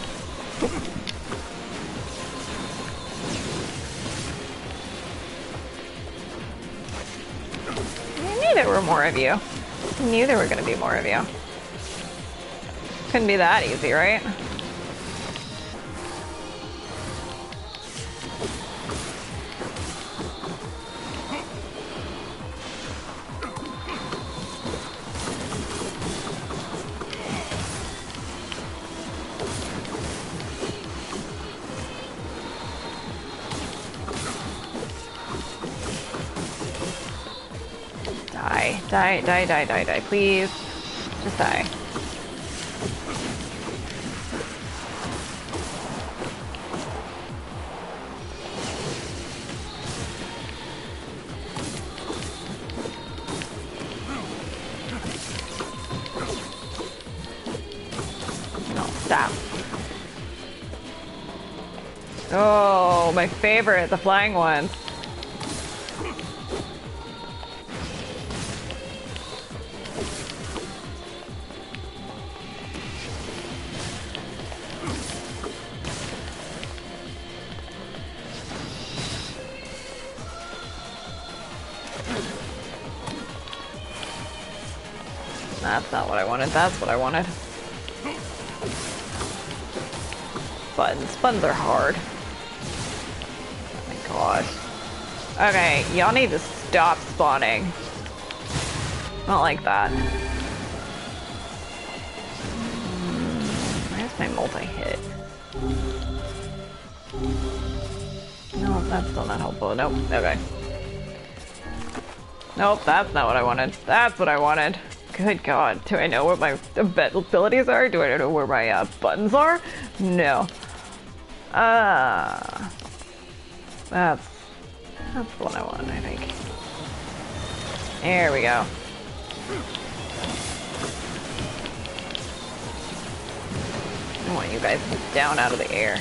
Speaker 7: I knew there were more of you. I knew there were going to be more of you. Couldn't be that easy, right? Die, die, die, die, die, die, please. Just die. No, stop. Oh, my favorite, the flying ones. That's not what I wanted. That's what I wanted. Buttons. Buttons are hard. Oh my gosh. Okay, y'all need to stop spawning. Not like that. Where's my multi-hit? No, that's still not helpful. Nope. Okay. Nope, that's not what I wanted. That's what I wanted. Good God. Do I know what my abilities are? Do I know where my buttons are? No. That's the one I want, I think. There we go. I want you guys down out of the air.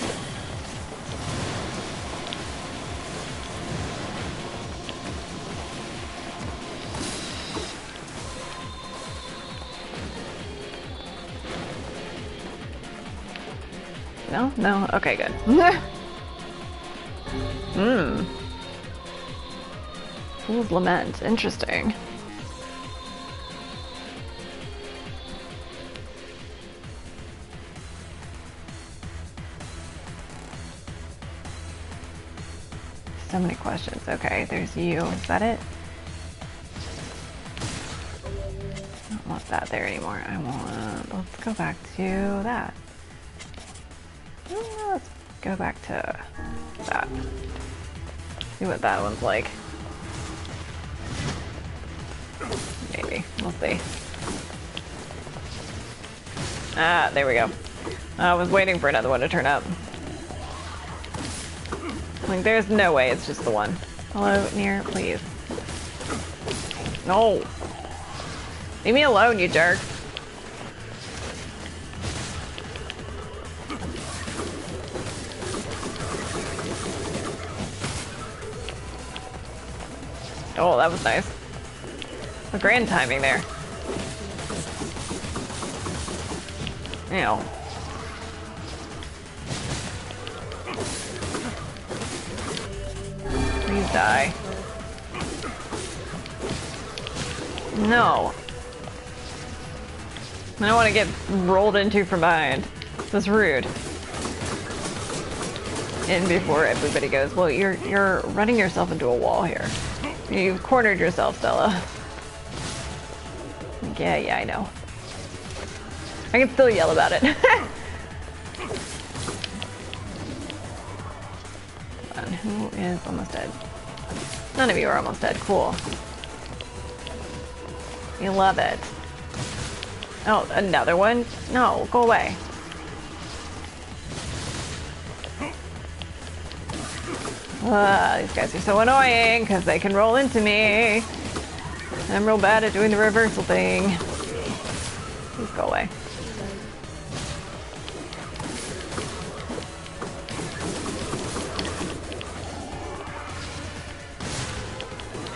Speaker 7: No? No? Okay, good. Fool's Lament. Interesting. So many questions. Okay, there's you. Is that it? I don't want that there anymore. I want... Let's go back to that. Let's go back to that. See what that one's like. Maybe. We'll see. Ah, there we go. I was waiting for another one to turn up. Like, there's no way it's just the one. Hello, Nier, please. No! Leave me alone, you jerk! Oh, that was nice. The grand timing there. Ew. Please die. No. I don't want to get rolled into from behind. That's rude. And before everybody goes, well, you're running yourself into a wall here. You've cornered yourself, Stella. Like, yeah, I know. I can still yell about it. And who is almost dead? None of you are almost dead. Cool. You love it. Oh, another one? No, go away. These guys are so annoying because they can roll into me. I'm real bad at doing the reversal thing. Please go away.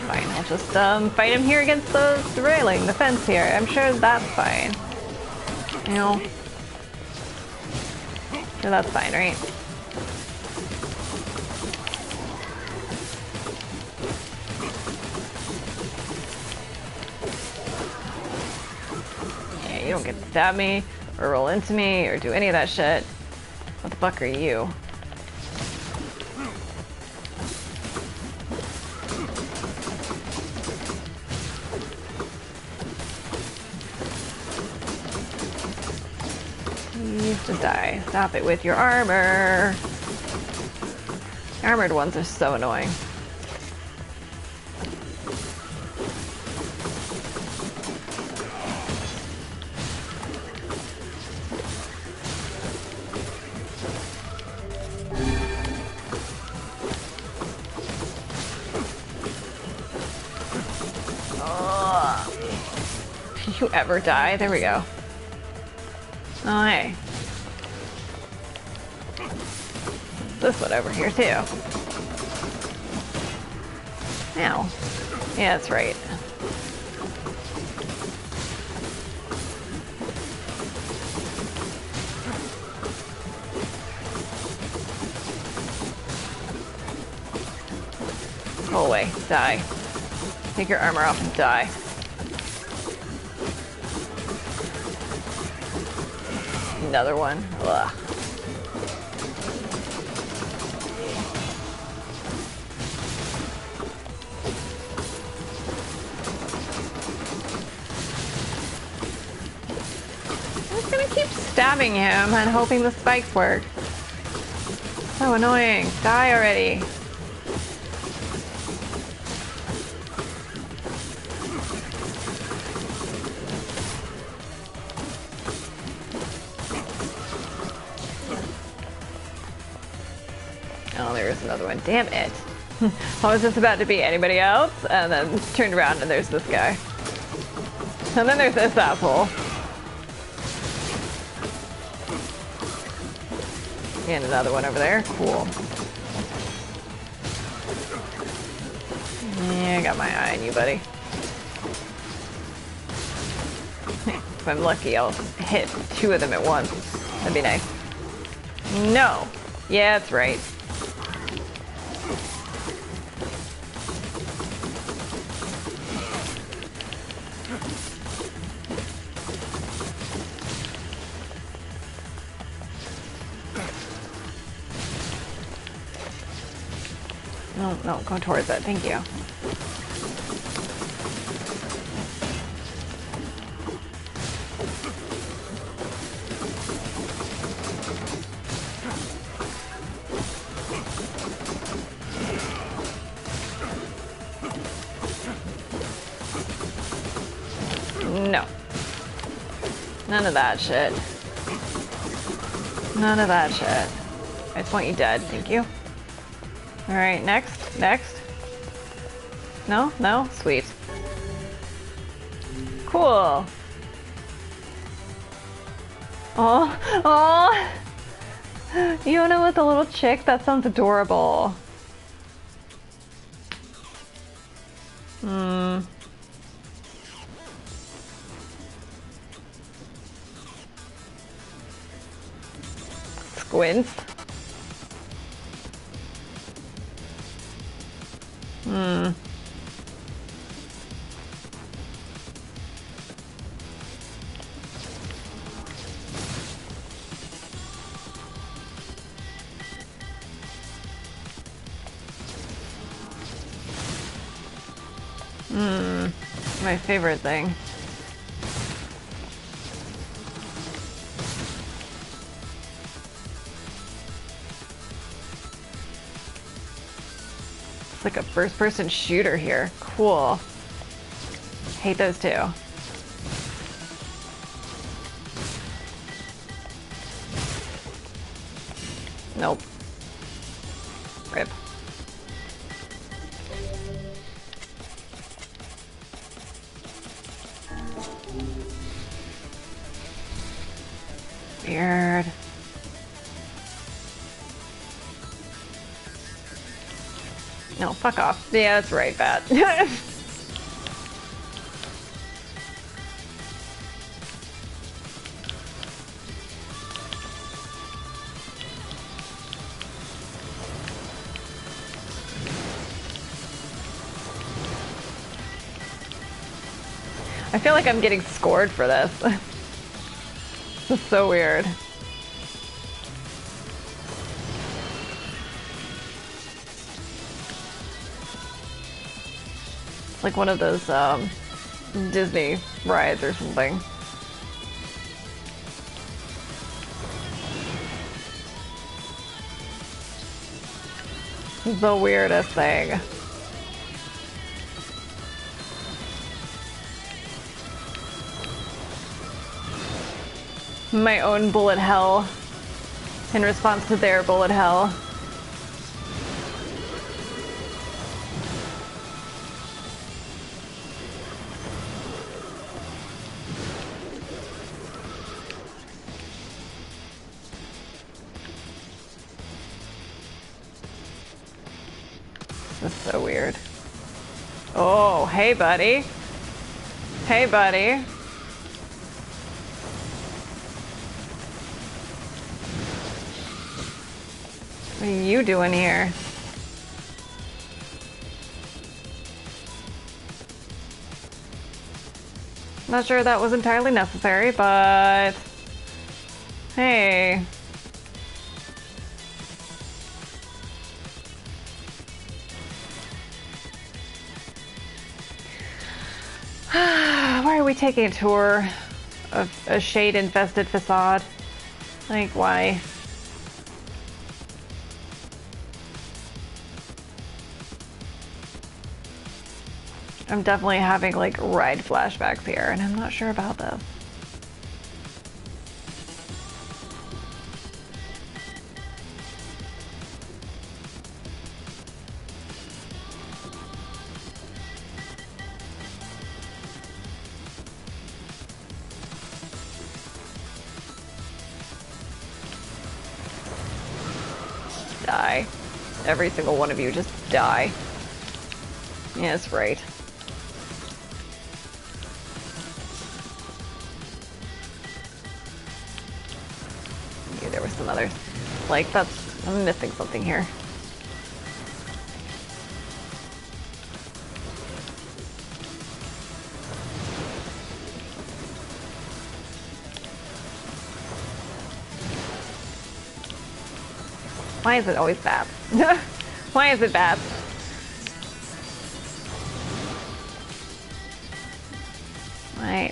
Speaker 7: Fine, I'll just fight him here against the railing, the fence here. I'm sure that's fine. You know. Sure, that's fine, right? You don't get to stab me, or roll into me, or do any of that shit. What the fuck are you? Please just die. Stop it with your armor. The armored ones are so annoying. You ever die? There we go. Oh, hey. This one over here, too. Ow. Yeah, that's right. Go away. Die. Take your armor off and die. Another one. Ugh. I'm just gonna keep stabbing him and hoping the spikes work. So annoying. Die already. Oh, there's another one. Damn it. I was just about to be anybody else, and then turned around and there's this guy. And then there's this asshole. And another one over there. Cool. Yeah, I got my eye on you, buddy. If I'm lucky, I'll hit 2 of them at once. That'd be nice. No. Yeah, that's right. No, no, go towards it. Thank you. No. None of that shit. None of that shit. I just want you dead. Thank you. Alright, next. Next. No? No? Sweet. Cool. Oh. Oh. You know, with the little chick? That sounds adorable. Hmm. Squints. Hmm. My favorite thing. It's like a first-person shooter here. Cool. Hate those two. Nope. Rip. Weird. No, fuck off. Yeah, that's right, Bat. I feel like I'm getting scored for this. This is so weird. It's like one of those Disney rides or something. The weirdest thing. My own bullet hell in response to their bullet hell. This is so weird. Oh, hey buddy. Hey buddy. What are you doing here? Not sure that was entirely necessary, but Hey. Why are we taking a tour of a shade-infested facade? Like, why? I'm definitely having, like, ride flashbacks here, and I'm not sure about this. Die. Every single one of you, just die. Yes, right. Okay, there were some others. Like, I'm missing something here. Why is it always bad? Why is it bad?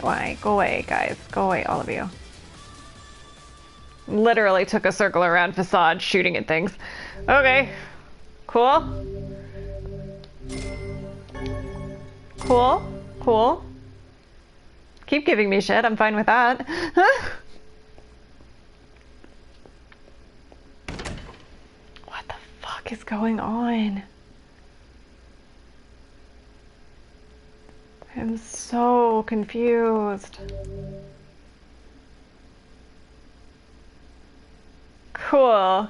Speaker 7: Why? Go away, guys. Go away, all of you. Literally took a circle around facade shooting at things. Okay. Cool. Cool. Cool. Keep giving me shit. I'm fine with that. What the fuck is going on? I'm so confused. Cool.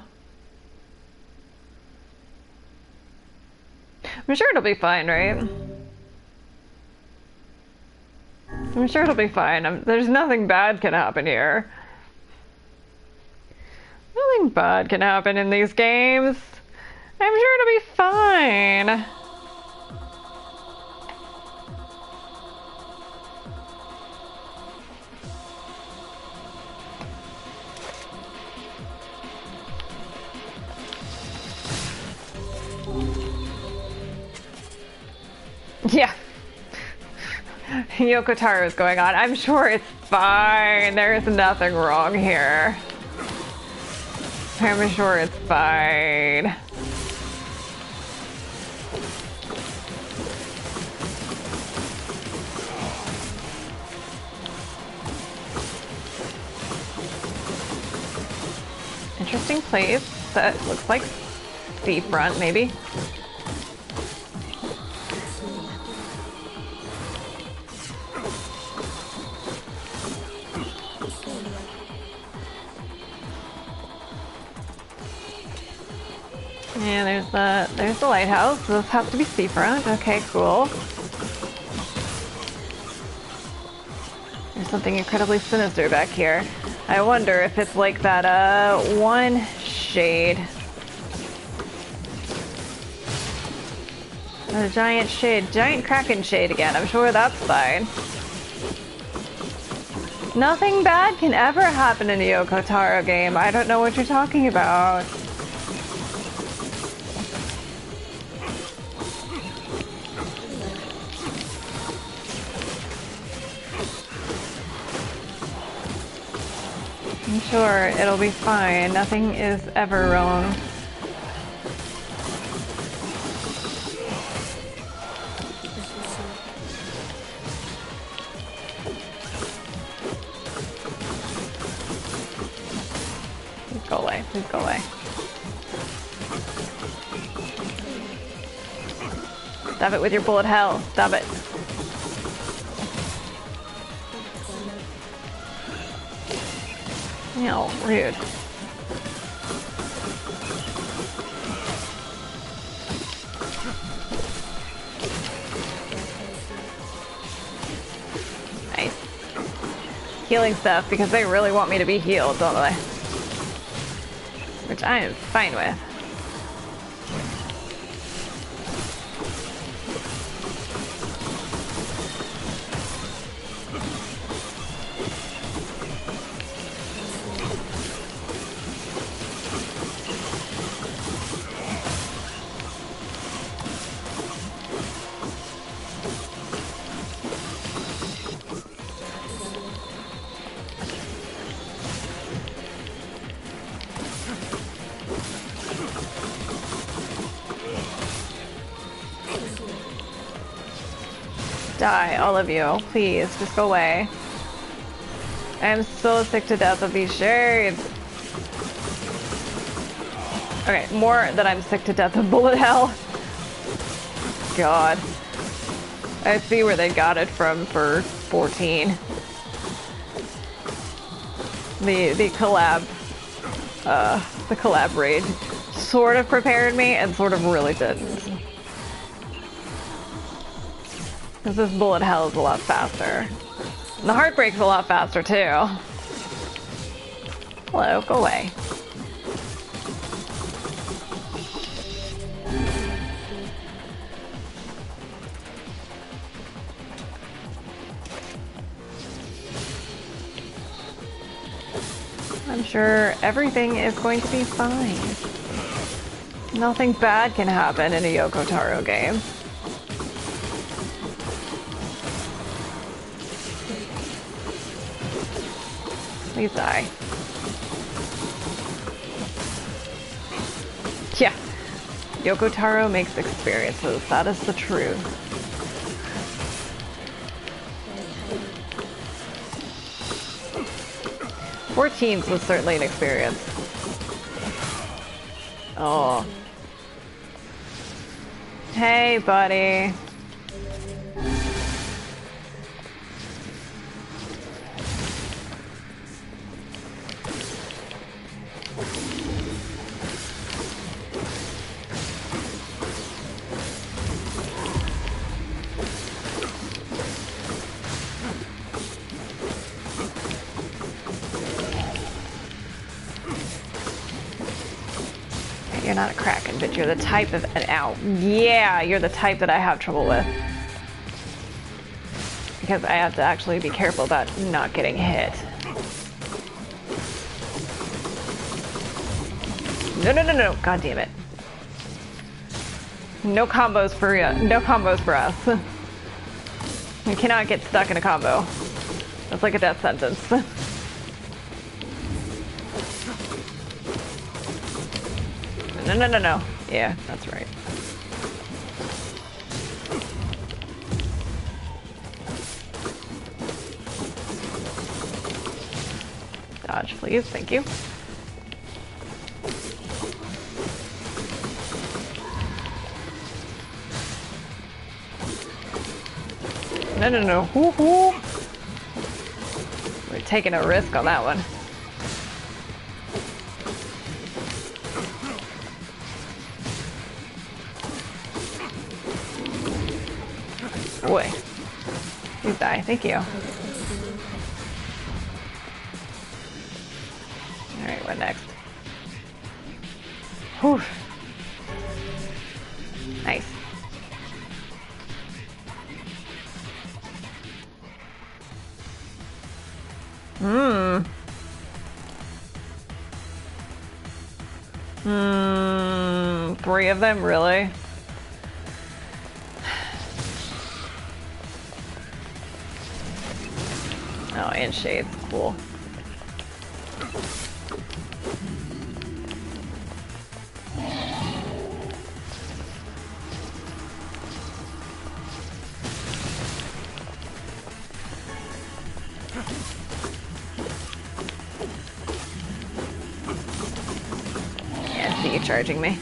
Speaker 7: I'm sure it'll be fine, right? I'm sure it'll be fine. There's nothing bad can happen here. Nothing bad can happen in these games. I'm sure it'll be fine. Yeah. Yoko Taro is going on. I'm sure it's fine. There's nothing wrong here. I'm sure it's fine. Interesting place that looks like seafront, maybe. Yeah, there's the lighthouse. This has to be seafront. Okay, cool. There's something incredibly sinister back here. I wonder if it's like that one shade. A giant shade, giant kraken shade again. I'm sure that's fine. Nothing bad can ever happen in a Yoko Taro game. I don't know what you're talking about. I'm sure it'll be fine. Nothing is ever wrong. Please go away. Please go away. Stab it with your bullet hell. Stab it. No, rude. Nice. Healing stuff because they really want me to be healed, don't they? Which I am fine with. Die, all of you. Please, just go away. I am so sick to death of these shades. Okay, more than I'm sick to death of bullet hell. God. I see where they got it from for 14. The collab raid sort of prepared me and sort of really didn't. Because this bullet hell is a lot faster. And the heartbreak's a lot faster too. Hello, go away. I'm sure everything is going to be fine. Nothing bad can happen in a Yoko Taro game. Please die. Yeah. Yoko Taro makes experiences. That is the truth. Teens was certainly an experience. Oh. Hey, buddy. You're not a Kraken, but you're the type of an ow. Yeah, you're the type that I have trouble with. Because I have to actually be careful about not getting hit. No, no, no, no. God damn it. No combos for you. No combos for us. You cannot get stuck in a combo. That's like a death sentence. No, no, no, no. Yeah, that's right. Dodge, please. Thank you. No, no, no. Woo-hoo. We're taking a risk on that one. Boy. Please die. Thank you. Alright, what next? Whew. Nice. Three of them, really? Oh, and shades, cool. Yeah, I see you charging me.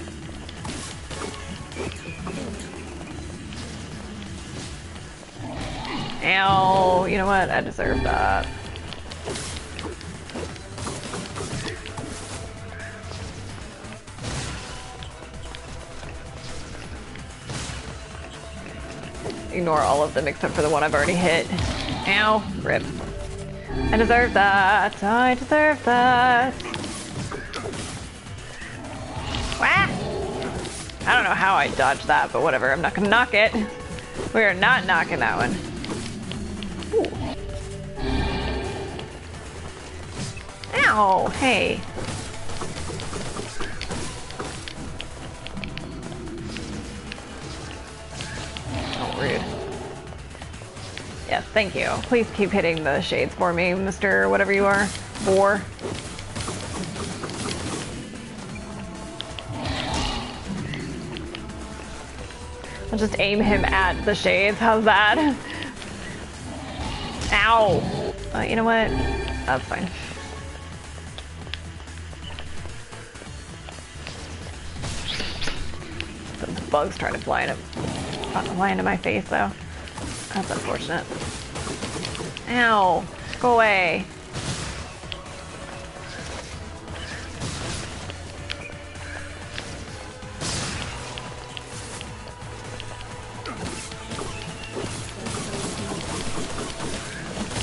Speaker 7: Ow, you know what? I deserve that. Ignore all of them except for the one I've already hit. Ow, rip. I deserve that. I deserve that. Wah! I don't know how I dodged that, but whatever. I'm not gonna knock it. We are not knocking that one. Ooh. Ow, hey. Oh, rude. Yes, thank you. Please keep hitting the shades for me, Mr. whatever you are. Boar. I'll just aim him at the shades. How's that? Ow! You know what? That's fine. Those bugs trying to fly into my face, though. That's unfortunate. Ow! Go away.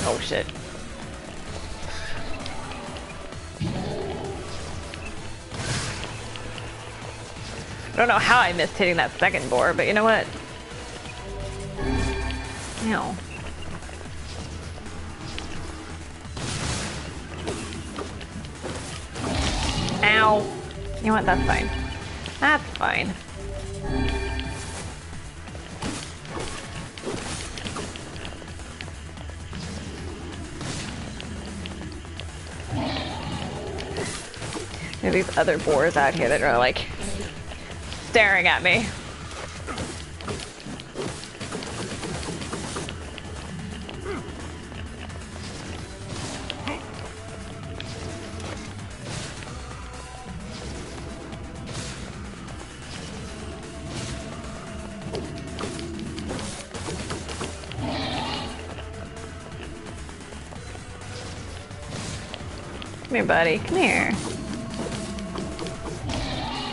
Speaker 7: Oh shit. I don't know how I missed hitting that second boar, but you know what? Ow. Ow. You know what? That's fine. That's fine. There's these other boars out here that are like staring at me. Come here, buddy. Come here.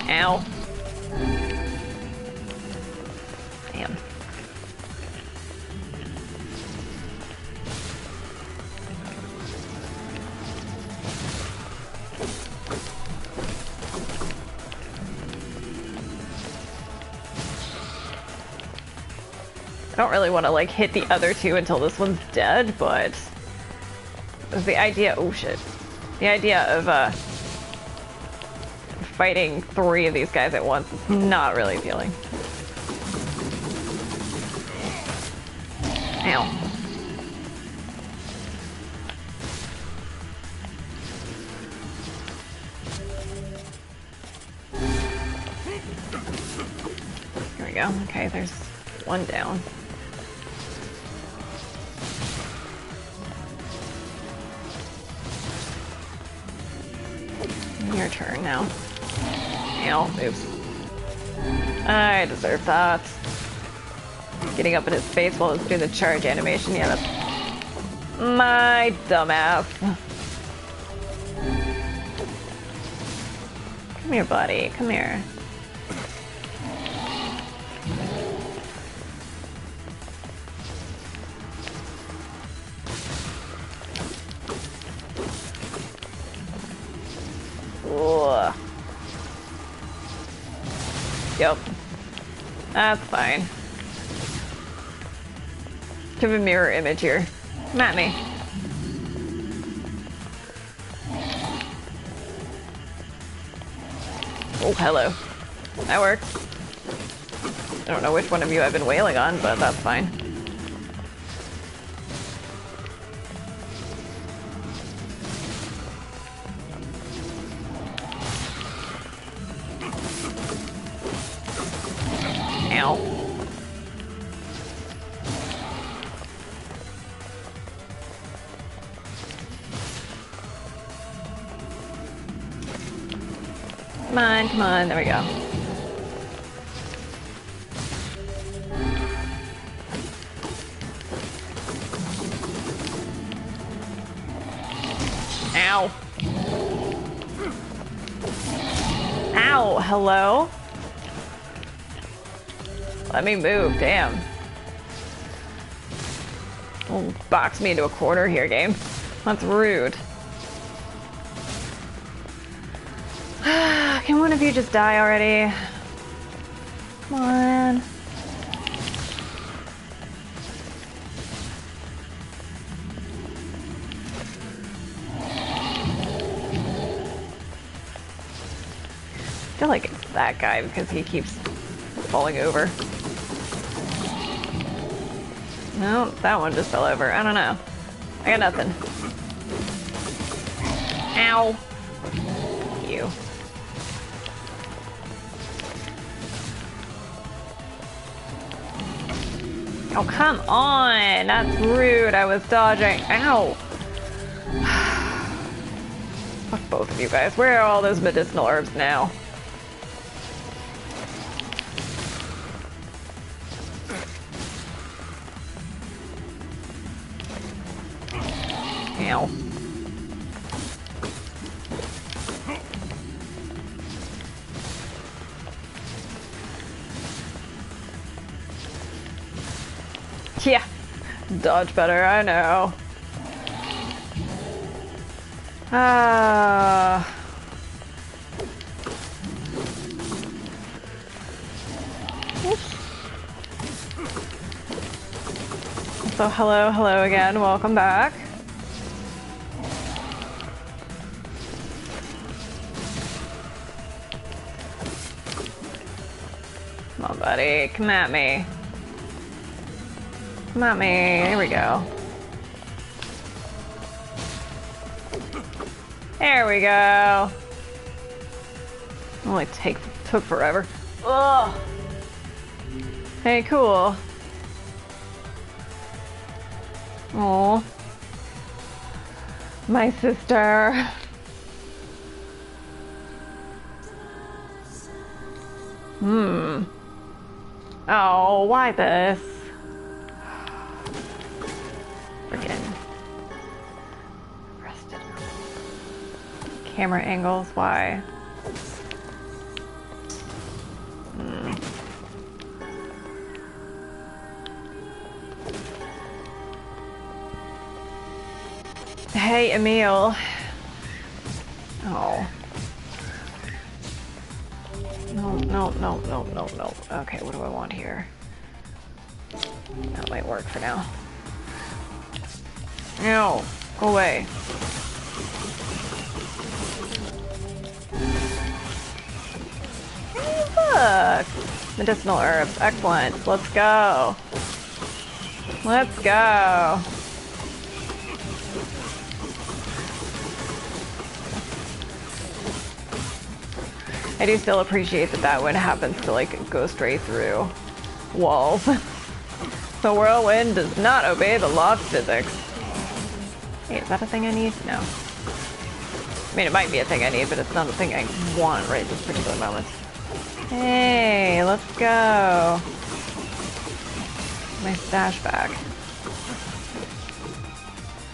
Speaker 7: Ow. Damn. I don't really want to like hit the other two until this one's dead, but the idea, oh shit. The idea of fighting 3 of these guys at once is not really appealing. Ow. Here we go. Okay, there's one down. Your turn now. Ow, oops. I deserve that. Getting up in his face while it's doing the charge animation, yeah, that's my dumbass. Come here, buddy, come here. Ugh. Yep. That's fine. Have a mirror image here. Come at me. Oh, hello. That works. I don't know which one of you I've been wailing on, but that's fine. Ow. Come on, there we go. Ow. Ow, hello? Let me move, damn. Don't box me into a corner here, game. That's rude. Can one of you just die already? Come on. I feel like it's that guy because he keeps falling over. No, that one just fell over. I don't know. I got nothing. Ow. You. Oh, come on! That's rude. I was dodging. Ow! Fuck both of you guys. Where are all those medicinal herbs now? Ow. Yeah, dodge better, I know. So hello again, welcome back. Come on, buddy, come at me. Come at me, here we go. There we go. Only took forever. Ugh. Hey, cool. Aw. My sister. Oh, why this? Camera angles, why? Hey, Emil. Oh. No. Okay, what do I want here? That might work for now. No, go away. Look! Medicinal herbs. Excellent. Let's go. Let's go. I do still appreciate that one happens to like go straight through walls. The whirlwind does not obey the law of physics. Hey, is that a thing I need? No. I mean, it might be a thing I need, but it's not a thing I want right this particular moment. Hey, let's go. My stash back.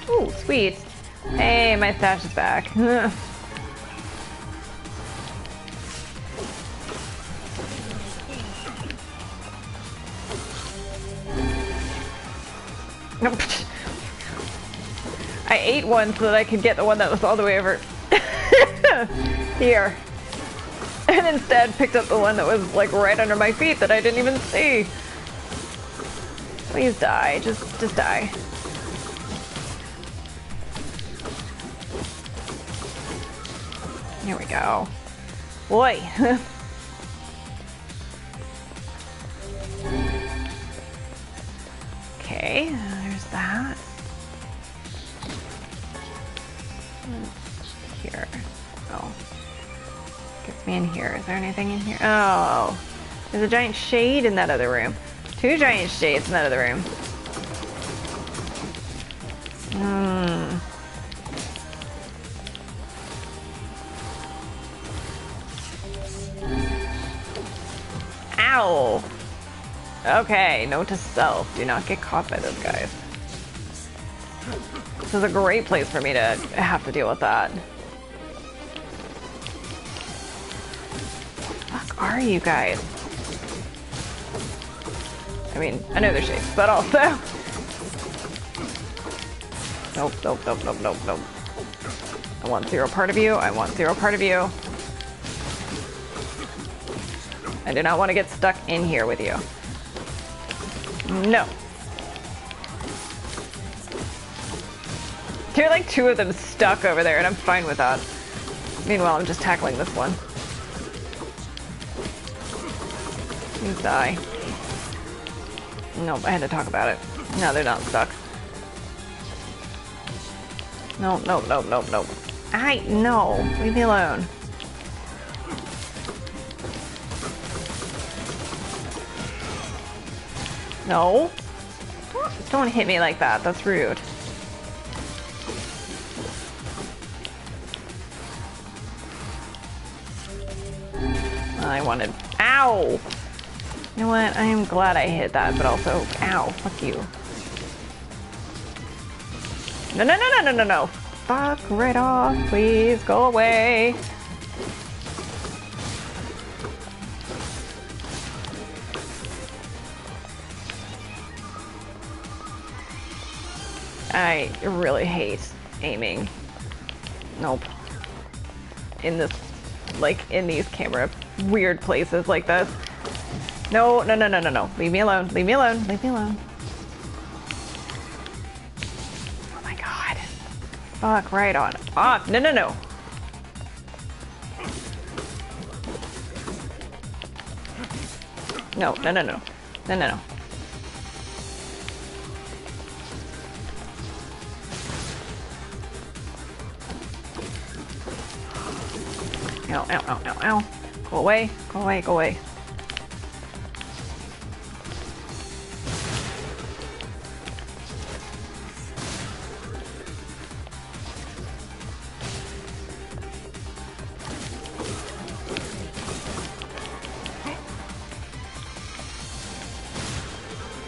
Speaker 7: Ooh, sweet. Hey, my stash is back. Nope. I ate one so that I could get the one that was all the way over here. And instead picked up the one that was like right under my feet that I didn't even see. Please die. Just die. Here we go. Boy. Okay, there's that. Here. Oh. Gets me in here. Is there anything in here? Oh. There's a giant shade in that other room. 2 giant shades in that other room. Ow! Okay, note to self. Do not get caught by those guys. This is a great place for me to have to deal with that. Fuck are you guys? I mean, I know they're shapes, but also... Nope. I want 0 part of you. I want 0 part of you. I do not want to get stuck in here with you. No. There are like 2 of them stuck over there, and I'm fine with that. Meanwhile, I'm just tackling this one. Please die. Nope, I had to talk about it. No, they're not stuck. No. No. Leave me alone. No. Just don't hit me like that. That's rude. I wanted... Ow! You know what? I am glad I hit that, but also... Ow. Fuck you. No, no, no, no, no, no, no. Fuck right off. Please go away. I really hate aiming. Nope. In this, like, in these camera weird places like this. No, no, no, no, no, no. Leave me alone. Leave me alone. Leave me alone. Oh my god. Fuck right on. Off. No, no, no. No, no, no, no. No, no, no. Ow, ow, ow, ow, ow. Go away, go away, go away.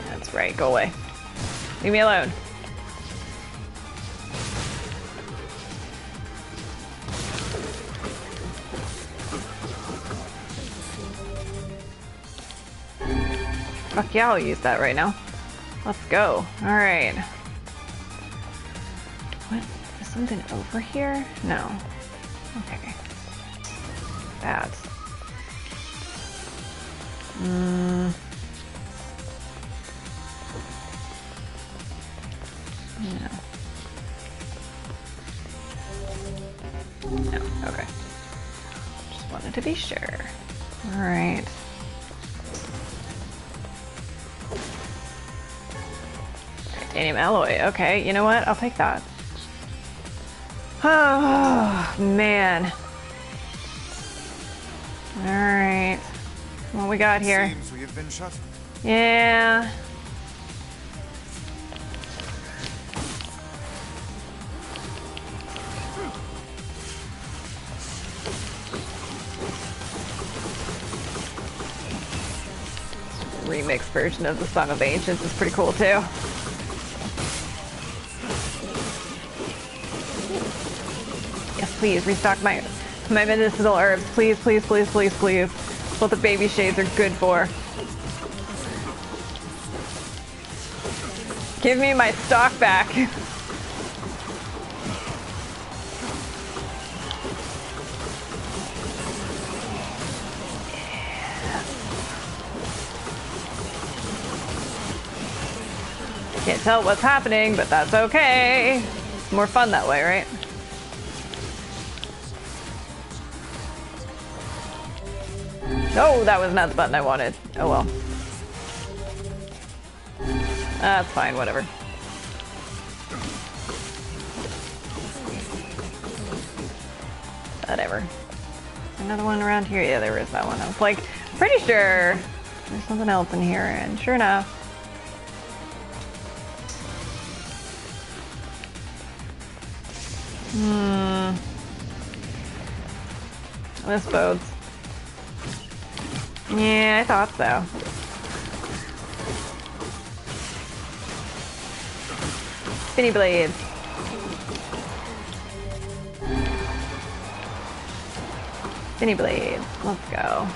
Speaker 7: That's right, go away. Leave me alone. Fuck yeah, I'll use that right now. Let's go. Alright. What? Is something over here? No. Okay. That. No. No, okay. Just wanted to be sure. Alright. Titanium alloy. Okay, you know what? I'll take that. Oh, man. Alright. What we got here?
Speaker 4: Seems we have been shut.
Speaker 7: Yeah. Remix version of the Song of Ancients is pretty cool too. Yes, please restock my medicinal herbs. Please, please, please, please, please. That's what the baby shades are good for. Give me my stock back. Can't tell what's happening, but that's okay. It's more fun that way, right? No, that was not the button I wanted. Oh well. That's fine, whatever. Whatever. Another one around here? Yeah, there is that one. I was like, pretty sure there's something else in here, and sure enough. This bodes. Yeah, I thought so. Spinny blades. Spinny blades. Let's go.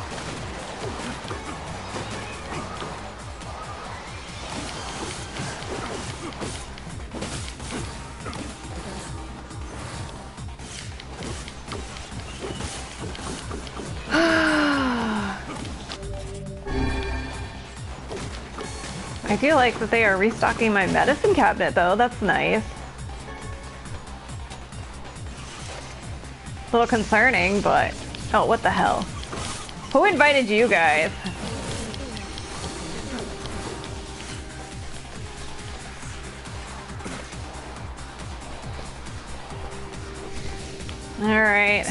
Speaker 7: I feel like that they are restocking my medicine cabinet though, that's nice. A little concerning, but... Oh, what the hell? Who invited you guys? Alright.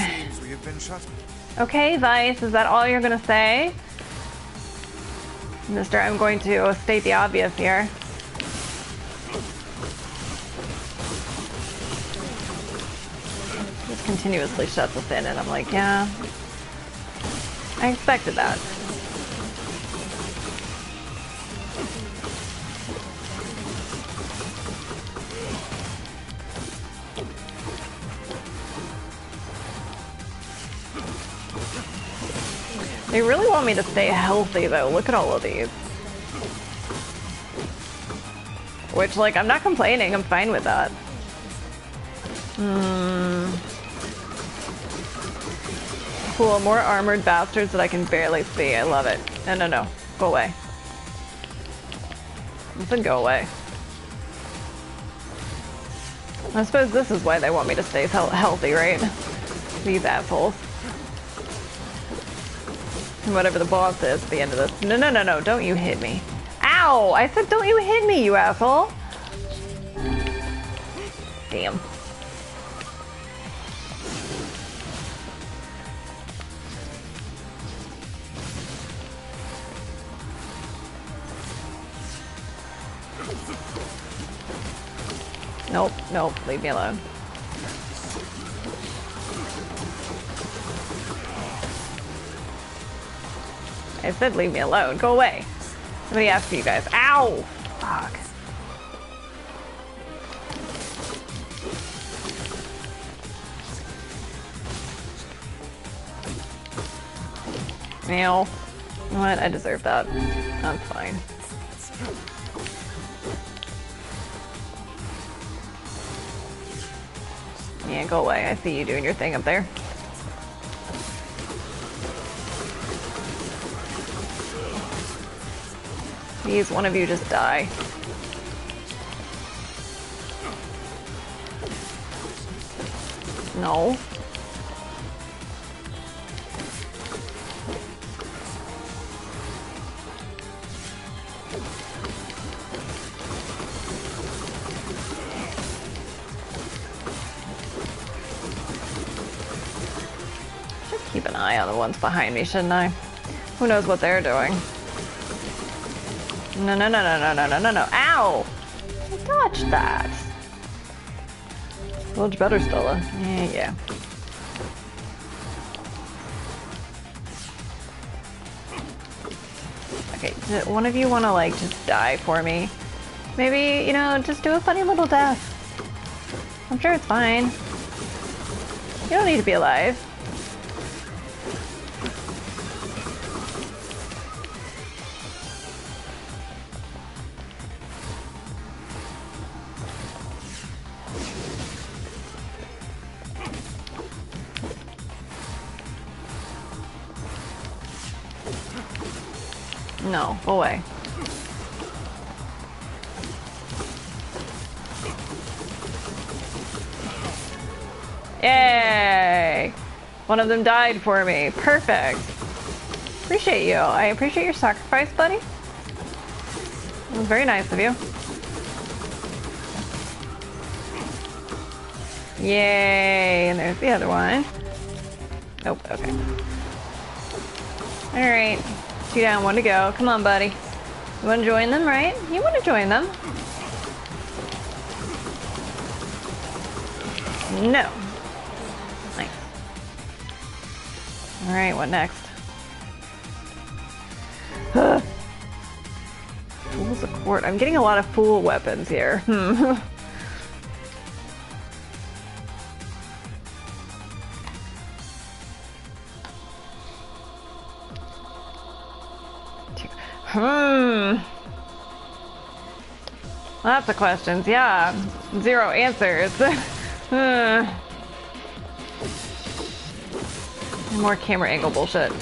Speaker 7: Okay, Vice, is that all you're gonna say? Mister, I'm going to state the obvious here. continuously shuts us in, and I'm like, yeah, I expected that. They really want me to stay healthy, though. Look at all of these. Which, like, I'm not complaining. I'm fine with that. Cool, more armored bastards that I can barely see. I love it. No, no, no. Go away. Listen, go away. I suppose this is why they want me to stay healthy, right? These assholes. And whatever the boss is at the end of this. No, no, no, no. Don't you hit me. Ow! I said don't you hit me, you asshole! Damn. Nope, nope, leave me alone. I said leave me alone. Go away. Somebody asked for you guys. Ow! Fuck. Meow. You know what? I deserve that. That's fine. Yeah, go away. I see you doing your thing up there. Please, one of you just die. No. Should keep an eye on the ones behind me, shouldn't I? Who knows what they're doing? No, no, no, no, no, no, no, no, no. Ow! I dodged that. Much better, Stella. Yeah, yeah. Okay, one of you want to, like, just die for me? Maybe, you know, just do a funny little death. I'm sure it's fine. You don't need to be alive. No, go away. Yay! One of them died for me. Perfect. Appreciate you. I appreciate your sacrifice, buddy. It was very nice of you. Yay! And there's the other one. Nope, okay. Alright. 2 down, 1 to go. Come on, buddy. You want to join them, right? You want to join them. No. Nice. Alright, what next? Fools of Court. I'm getting a lot of fool weapons here. Lots of questions, yeah. 0 answers. More camera angle bullshit.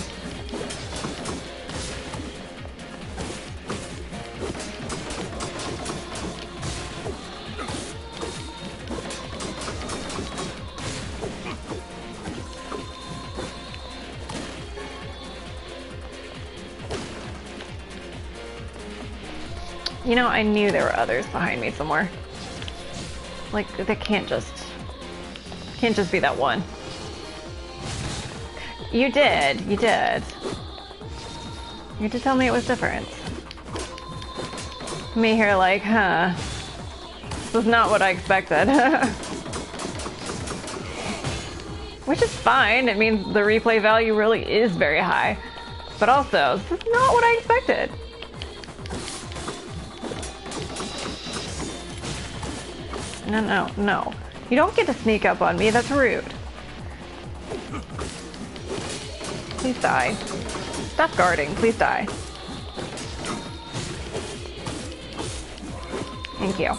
Speaker 7: You know, I knew there were others behind me somewhere. Like, they can't just be that one. You did. You did. You did tell me it was different. Me here like, huh. This is not what I expected. Which is fine. It means the replay value really is very high. But also, this is not what I expected. No, no, no. You don't get to sneak up on me. That's rude. Please die. Stop guarding. Please die. Thank you.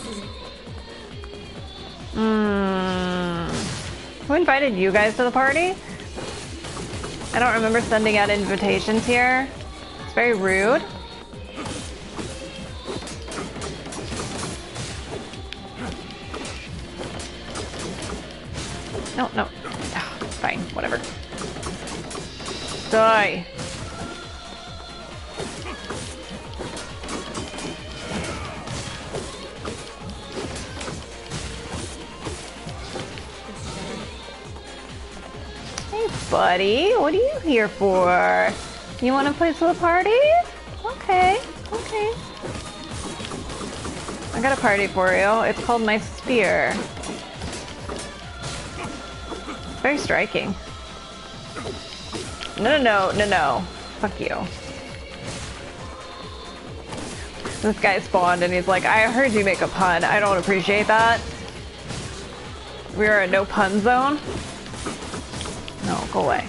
Speaker 7: Who invited you guys to the party? I don't remember sending out invitations here. It's very rude. No, no. Ah, fine, whatever. Die. Hey, buddy. What are you here for? You want to play to the party? Okay, okay. I got a party for you. It's called my sphere. Very striking. No, no, no, no, no. Fuck you. This guy spawned and he's like, I heard you make a pun. I don't appreciate that. We're a no pun zone. No, go away.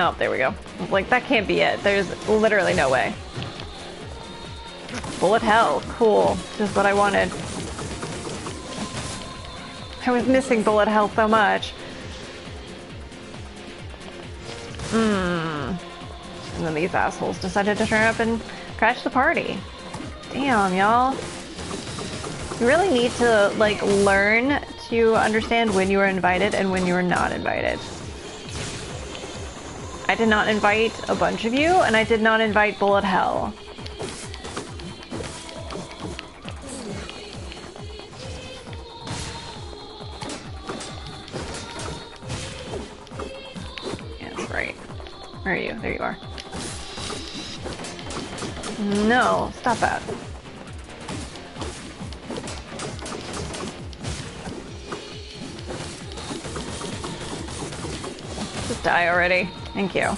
Speaker 7: Oh, there we go. Like, that can't be it. There's literally no way. Bullet hell. Cool. Just what I wanted. I was missing bullet hell so much. And then these assholes decided to turn up and crash the party. Damn, y'all. You really need to, like, learn to understand when you are invited and when you are not invited. I did not invite a bunch of you, and I did not invite Bullet Hell. Yeah, that's right. Where are you? There you are. No, stop that. Just die already. Thank you.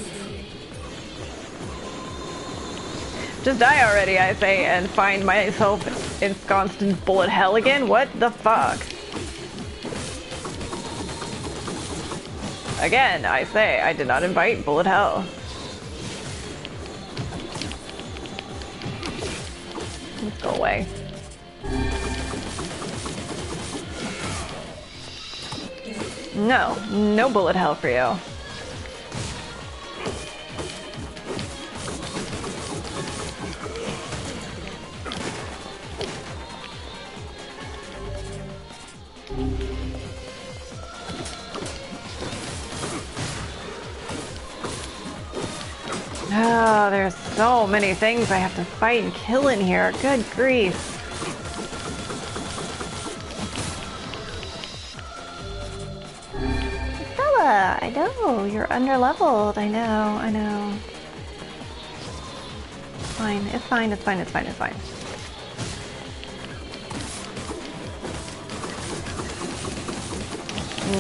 Speaker 7: Just die already, I say, and find myself ensconced in bullet hell again? What the fuck? Again, I say, I did not invite bullet hell. Let's go away. No, no bullet hell for you. Oh, there's so many things I have to fight and kill in here. Good grief. Stella, I know. You're underleveled. I know, I know. It's fine. It's fine. It's fine. It's fine. It's fine.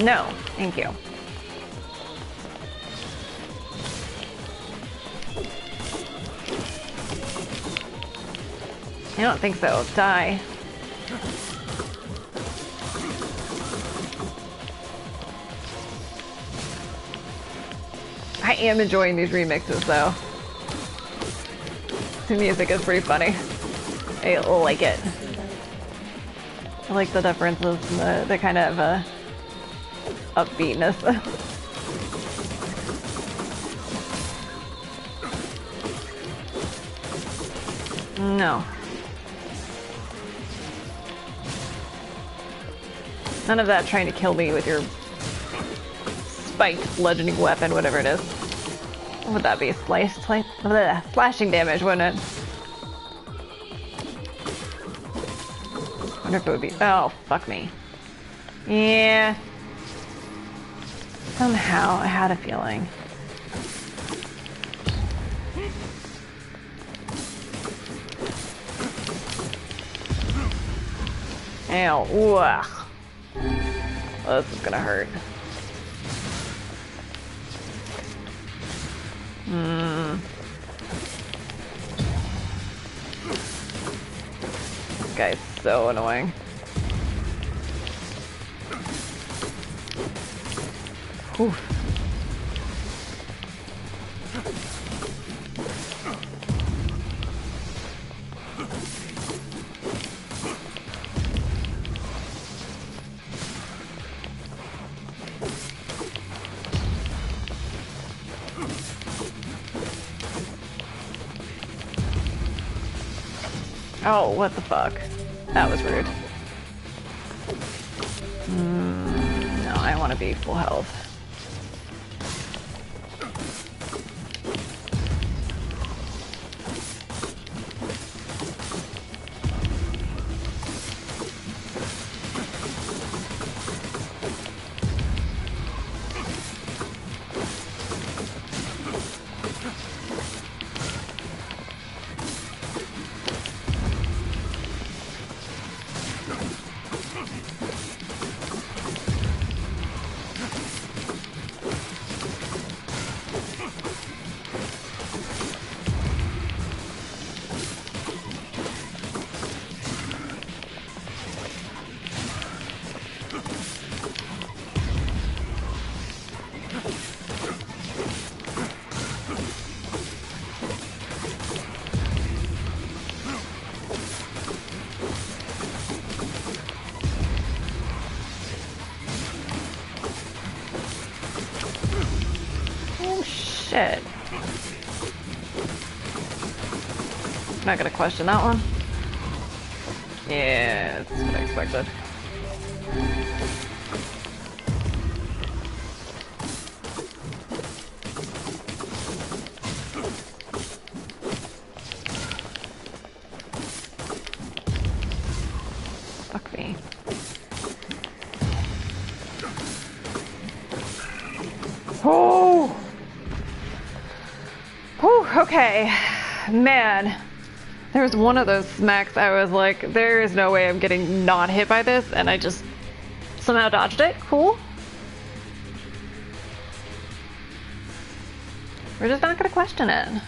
Speaker 7: No, thank you. I don't think so. Die. I am enjoying these remixes, though. The music is pretty funny. I like it. I like the differences and the kind of upbeatness. No. None of that trying to kill me with your spiked bludgeoning weapon, whatever it is. Would that be slashing damage, wouldn't it? Wonder if it would be. Oh, fuck me. Yeah. Somehow I had a feeling. Ow. Ugh. Oh, this is gonna hurt. This guy's so annoying. Oof. Oh, what the fuck? That was rude. No, I want to be full health. Shit. Not gonna question that one. Yeah, that's what I expected. Fuck me. Oh! Whew, okay. Man. There was one of those smacks I was like, there is no way I'm getting not hit by this, and I just somehow dodged it. Cool. We're just not gonna question it.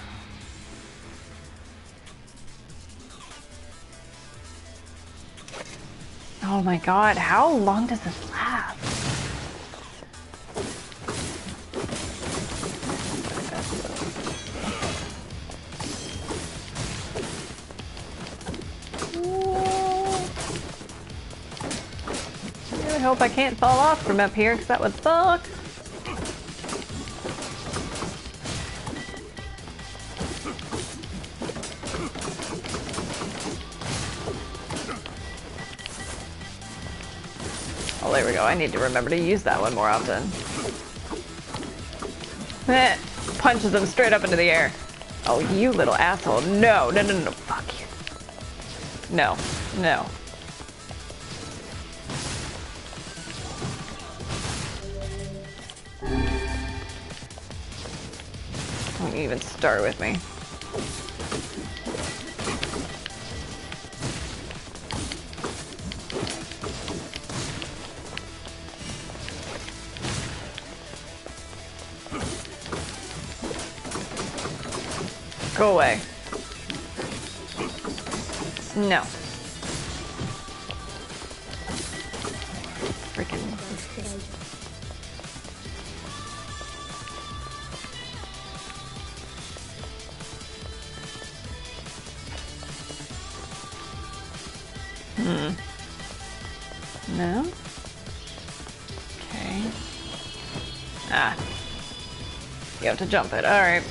Speaker 7: Oh my god, how long does this last? I hope I can't fall off from up here, because that would suck. Oh, there we go. I need to remember to use that one more often. Punches him straight up into the air. Oh, you little asshole. No, no, no, no. Fuck you. No, no. Don't even start with me. Go away. No. Freaking. No? Okay. Ah. You have to jump it. Alright.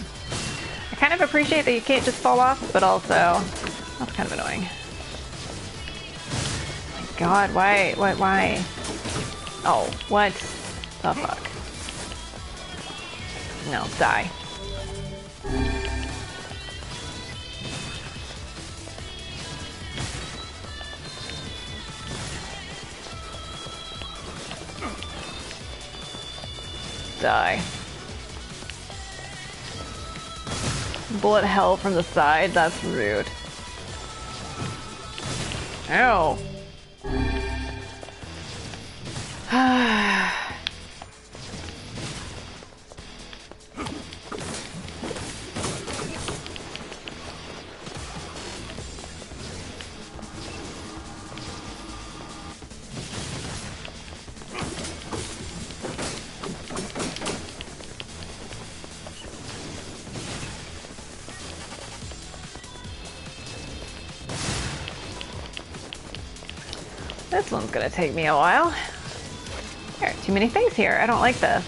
Speaker 7: I kind of appreciate that you can't just fall off, but also that's kind of annoying. Oh my god, why? Why? Oh, what the fuck? No, die. Die. Bullet hell from the side? That's rude. Ow. This one's gonna take me a while. There are too many things here. I don't like this.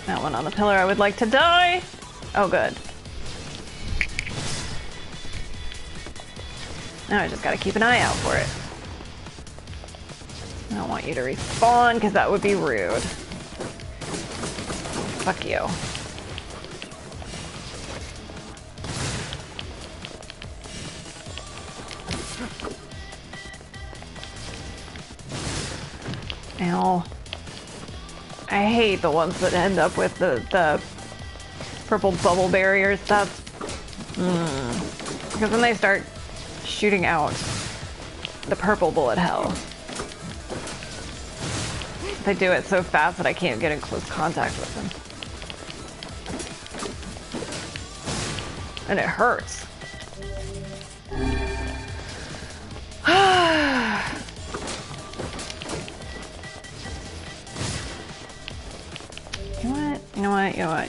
Speaker 7: That one on the pillar, I would like to die. Oh, good. Now I just gotta keep an eye out for it. I don't want you to respawn, because that would be rude. Fuck you. Ow. I hate the ones that end up with the purple bubble barriers. That's... Because then they start shooting out the purple bullet hell. They do it so fast that I can't get in close contact with them. And it hurts. You know what?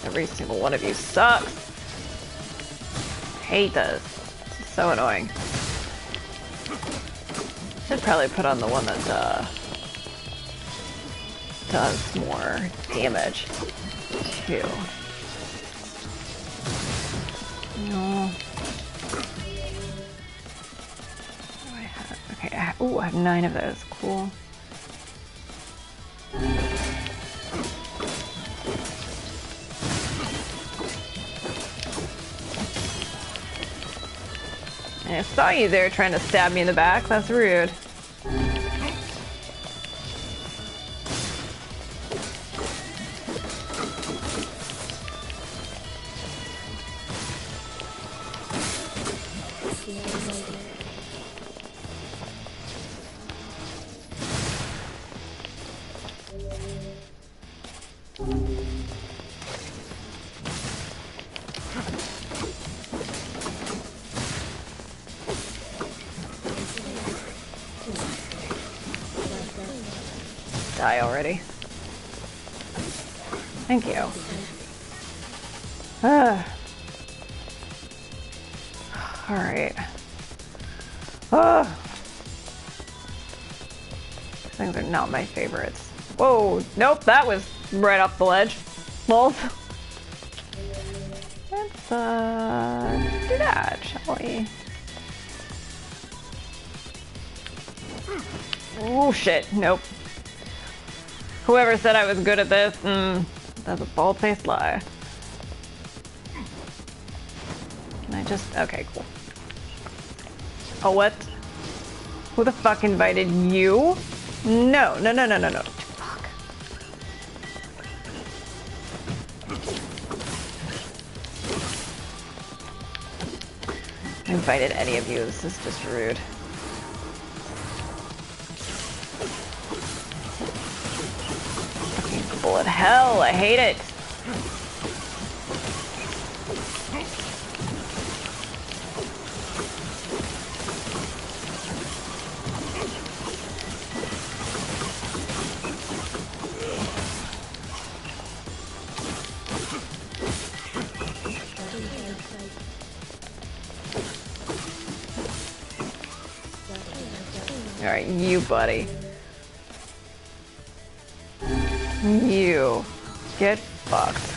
Speaker 7: Every single one of you sucks. Hate this. It's so annoying. Should probably put on the one that does more damage too. No. What do I have? Okay, I have 9 of those. Cool. I saw you there trying to stab me in the back. That's rude. Die already. Thank you. Alright. These things are not my favorites. Whoa, nope, that was right off the ledge. Well, let's do that, shall we? Oh shit, nope. Whoever said I was good at this, that's a bald-faced lie. Can I just... Okay, cool. Oh, what? Who the fuck invited you? No. Fuck. I invited any of you. This is just rude. Bullet hell, I hate it. All right, you buddy. You get fucked.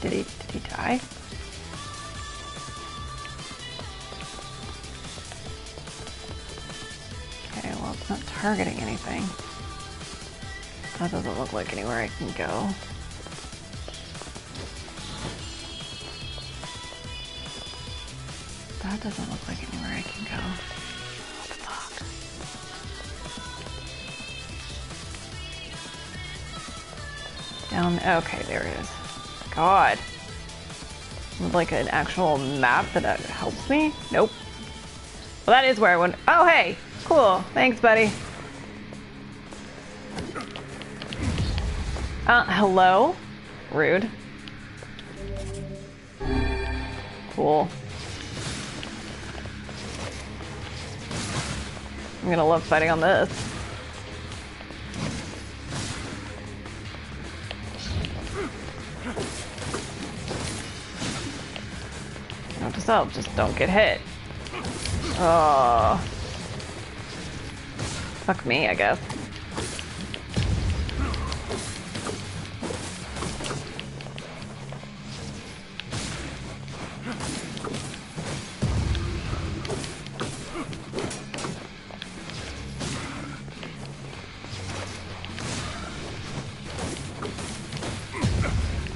Speaker 7: Did he die? Okay, well it's not targeting anything. That doesn't look like anywhere I can go. That doesn't look like anywhere I can go. What the fuck? Down, okay, there it is. God. With like an actual map that helps me? Nope. Well, that is where I went. Oh, hey! Cool. Thanks, buddy. Hello? Rude. Cool. I'm gonna love fighting on this. Note to self, just don't get hit. Oh. Fuck me, I guess.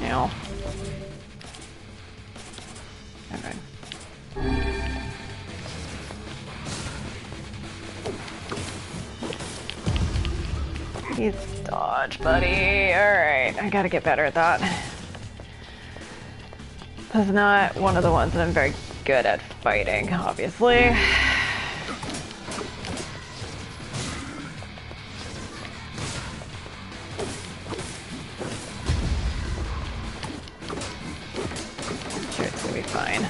Speaker 7: Ow. Okay. Please dodge, buddy. Alright, I gotta get better at that. This is not one of the ones that I'm very good at fighting, obviously. Sure, it's gonna be fine.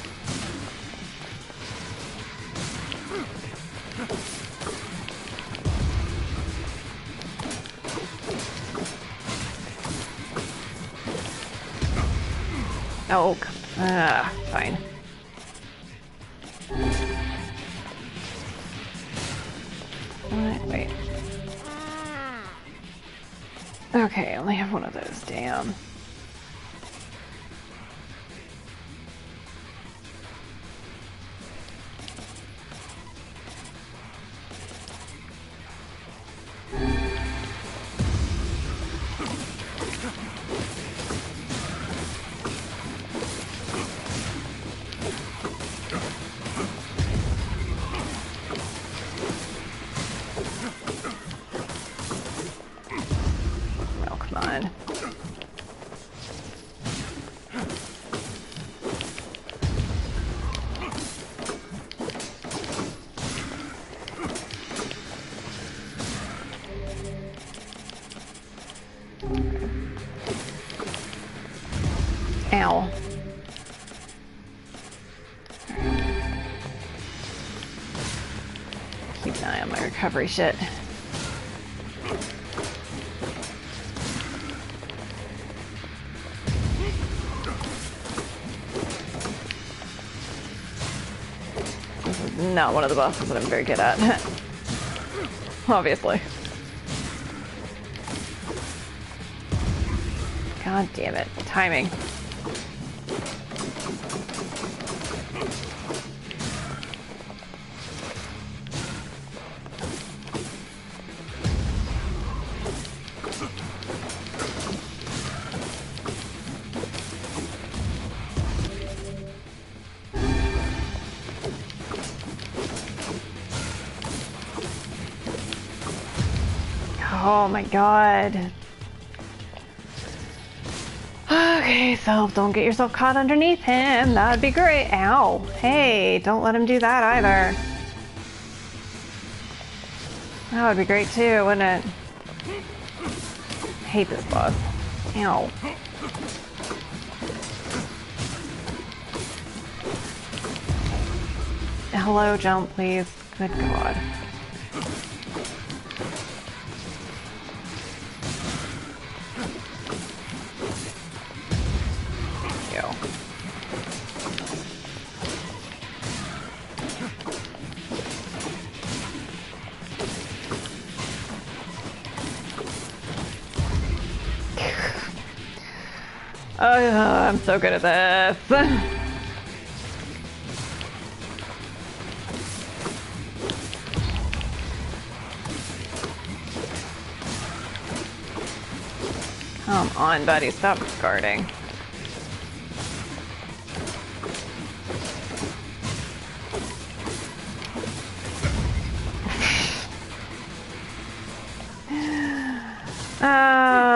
Speaker 7: Oh, fine. Wait. Okay, I only have one of those, damn. Oh, come on. Ow. Keep an eye on my recovery shit. This is not one of the bosses that I'm very good at. Obviously. God damn it. Timing. Oh my god. Okay, so don't get yourself caught underneath him. That'd be great. Ow. Hey, don't let him do that either. That would be great too, wouldn't it? I hate this boss. Ow. Hello, jump, please. Good God. I'm so good at this. Come on, buddy, stop guarding.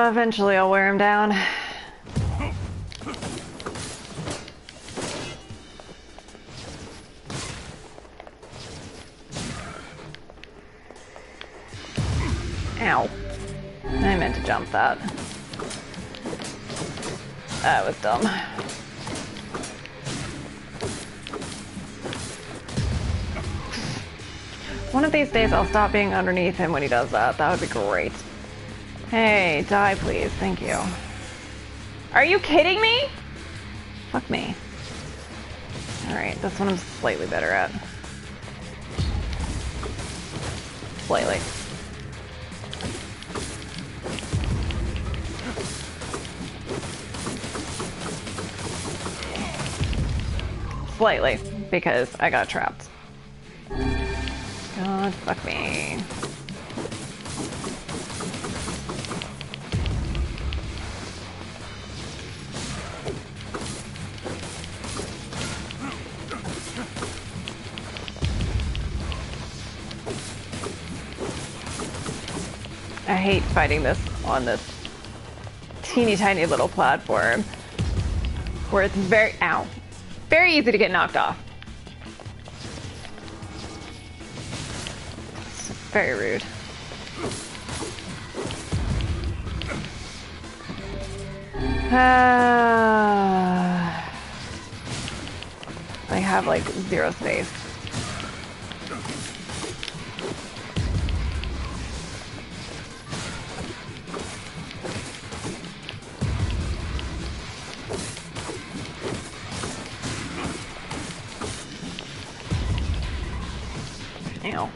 Speaker 7: Eventually I'll wear him down. Ow. I meant to jump that. That was dumb. One of these days I'll stop being underneath him when he does that. That would be great. Hey, die please. Thank you. Are you kidding me? Fuck me. Alright, this one I'm slightly better at. Slightly. Slightly, because I got trapped. God, fuck me. I hate fighting this on this teeny tiny little platform where it's very easy to get knocked off. It's very rude. I have like zero space. Ew.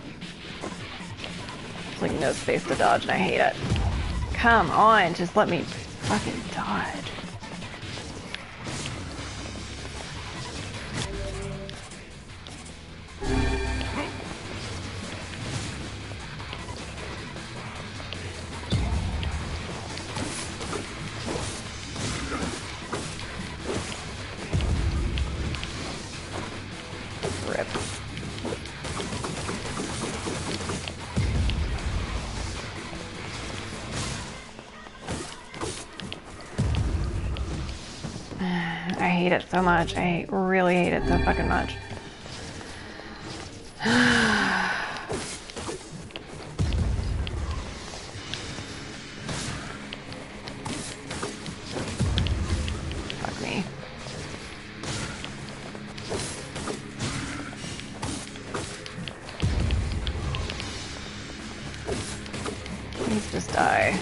Speaker 7: There's like no space to dodge and I hate it. Come on, just let me fucking dodge. Rip. I hate it so much. I really hate it so fucking much. Fuck me. Please just die.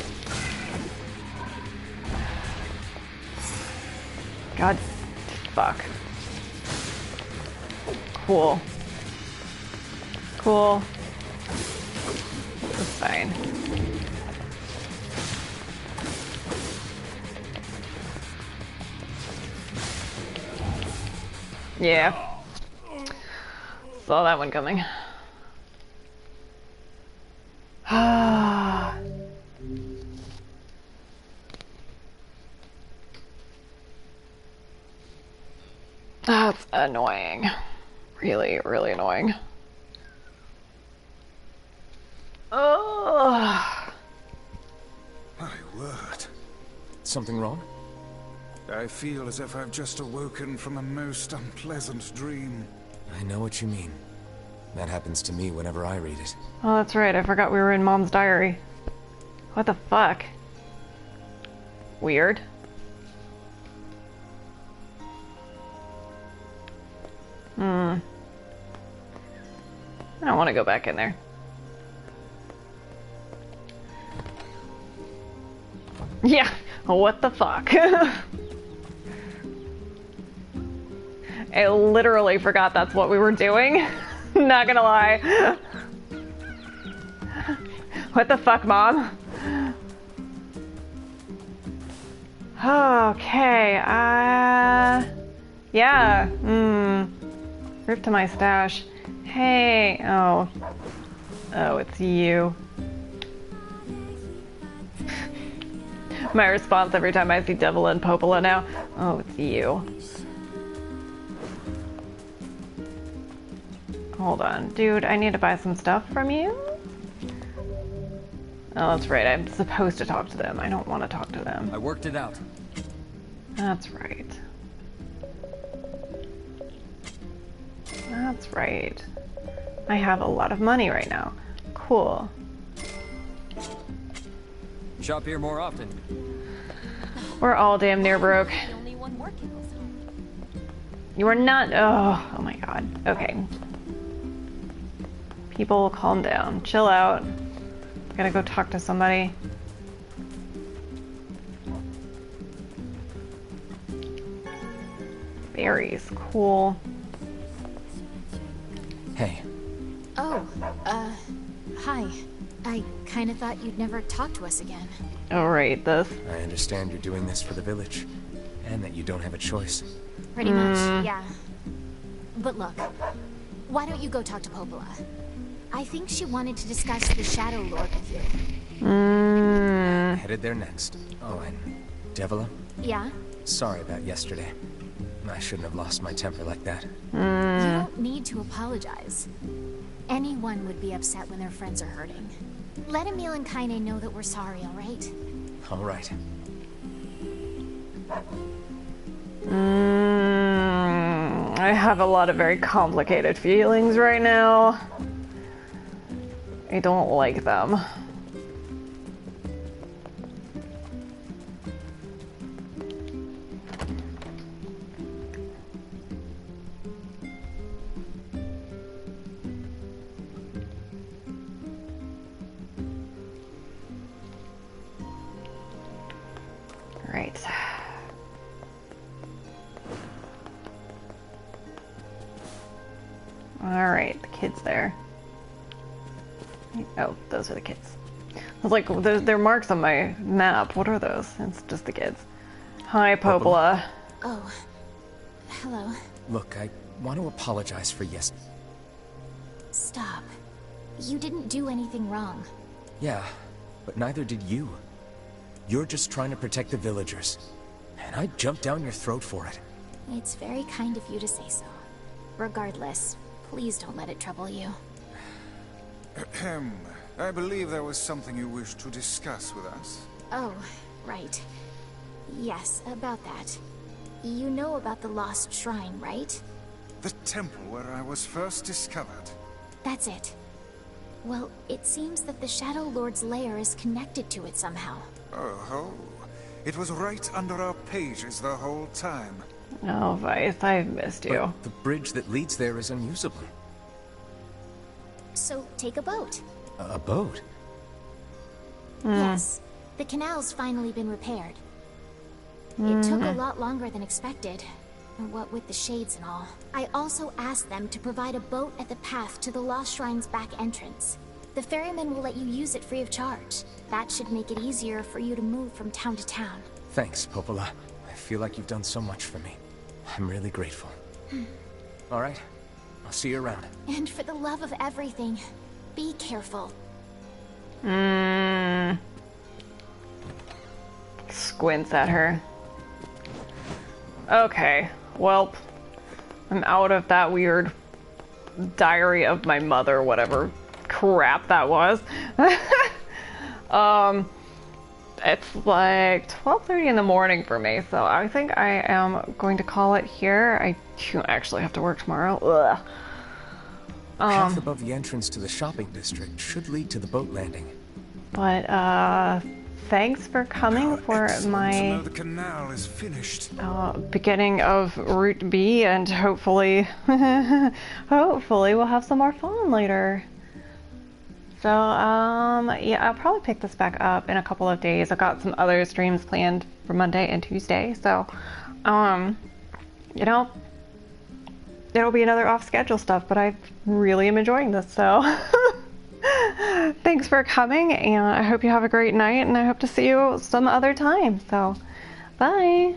Speaker 7: God, fuck. Cool. Cool. It's fine. Yeah. Saw that one coming. That's annoying. Really, really annoying. Oh.
Speaker 4: My word.
Speaker 8: Something wrong?
Speaker 4: I feel as if I've just awoken from a most unpleasant dream.
Speaker 8: I know what you mean. That happens to me whenever I read it.
Speaker 7: Oh, that's right. I forgot we were in Mom's diary. What the fuck? Weird. I don't want to go back in there. Yeah, what the fuck? I literally forgot that's what we were doing. Not gonna lie. What the fuck, Mom? Okay, yeah, rip to my stash. Hey, oh, it's you. My response every time I see Devil and Popola now, oh, it's you. Hold on, dude, I need to buy some stuff from you? Oh, that's right, I'm supposed to talk to them. I don't want to talk to them.
Speaker 8: I worked it out.
Speaker 7: That's right. That's right. I have a lot of money right now. Cool.
Speaker 8: Shop here more often.
Speaker 7: We're all damn near broke. You are not. Oh my god. Okay. People, calm down. Chill out. Gotta go talk to somebody. Berries. Cool.
Speaker 8: Hey.
Speaker 2: Oh, hi. I kinda thought you'd never talk to us again.
Speaker 7: Oh, right, this.
Speaker 8: I understand you're doing this for the village, and that you don't have a choice.
Speaker 2: Pretty much, yeah. But look, why don't you go talk to Popola? I think she wanted to discuss the Shadow Lord with you.
Speaker 8: Headed there next. Oh, and Devila?
Speaker 2: Yeah?
Speaker 8: Sorry about yesterday. I shouldn't have lost my temper like that.
Speaker 2: You don't need to apologize. Anyone would be upset when their friends are hurting. Let Emil and Kaine know that we're sorry, alright?
Speaker 8: Alright.
Speaker 7: I have a lot of very complicated feelings right now. I don't like them. Right. Alright, the kid's there. Oh, those are the kids. I was like, there are marks on my map. What are those? It's just the kids. Hi, Popola.
Speaker 2: Oh, hello.
Speaker 8: Look, I want to apologize for yesterday.
Speaker 2: Stop. You didn't do anything wrong.
Speaker 8: Yeah, but neither did you. You're just trying to protect the villagers. And I jumped down your throat for it.
Speaker 2: It's very kind of you to say so. Regardless, please don't let it trouble you.
Speaker 4: Ahem. I believe there was something you wished to discuss with us.
Speaker 2: Oh, right. Yes, about that. You know about the lost shrine, right?
Speaker 4: The temple where I was first discovered.
Speaker 2: That's it. Well, it seems that the Shadow Lord's lair is connected to it somehow.
Speaker 4: Oh, it was right under our pages the whole time.
Speaker 7: Oh, Vice, I've missed you.
Speaker 8: But the bridge that leads there is unusable.
Speaker 2: So, take a boat.
Speaker 8: A boat?
Speaker 2: Yes. The canal's finally been repaired. It took a lot longer than expected. What with the shades and all. I also asked them to provide a boat at the path to the Lost Shrine's back entrance. The ferryman will let you use it free of charge. That should make it easier for you to move from town to town.
Speaker 8: Thanks, Popola. I feel like you've done so much for me. I'm really grateful. All right, I'll see you around.
Speaker 2: And for the love of everything, be careful.
Speaker 7: Squints at her. Okay, well, I'm out of that weird diary of my mother, whatever crap that was. It's like 12:30 in the morning for me, so I think I am going to call it here. I do actually have to work tomorrow. Ugh.
Speaker 8: Path above the entrance to the shopping district should lead to the boat landing.
Speaker 7: But thanks for coming for my
Speaker 4: the canal is finished.
Speaker 7: beginning of Route B, and hopefully, hopefully we'll have some more fun later. So, yeah, I'll probably pick this back up in a couple of days. I've got some other streams planned for Monday and Tuesday, so, you know, it'll be another off-schedule stuff, but I really am enjoying this, so. Thanks for coming, and I hope you have a great night, and I hope to see you some other time. So, Bye!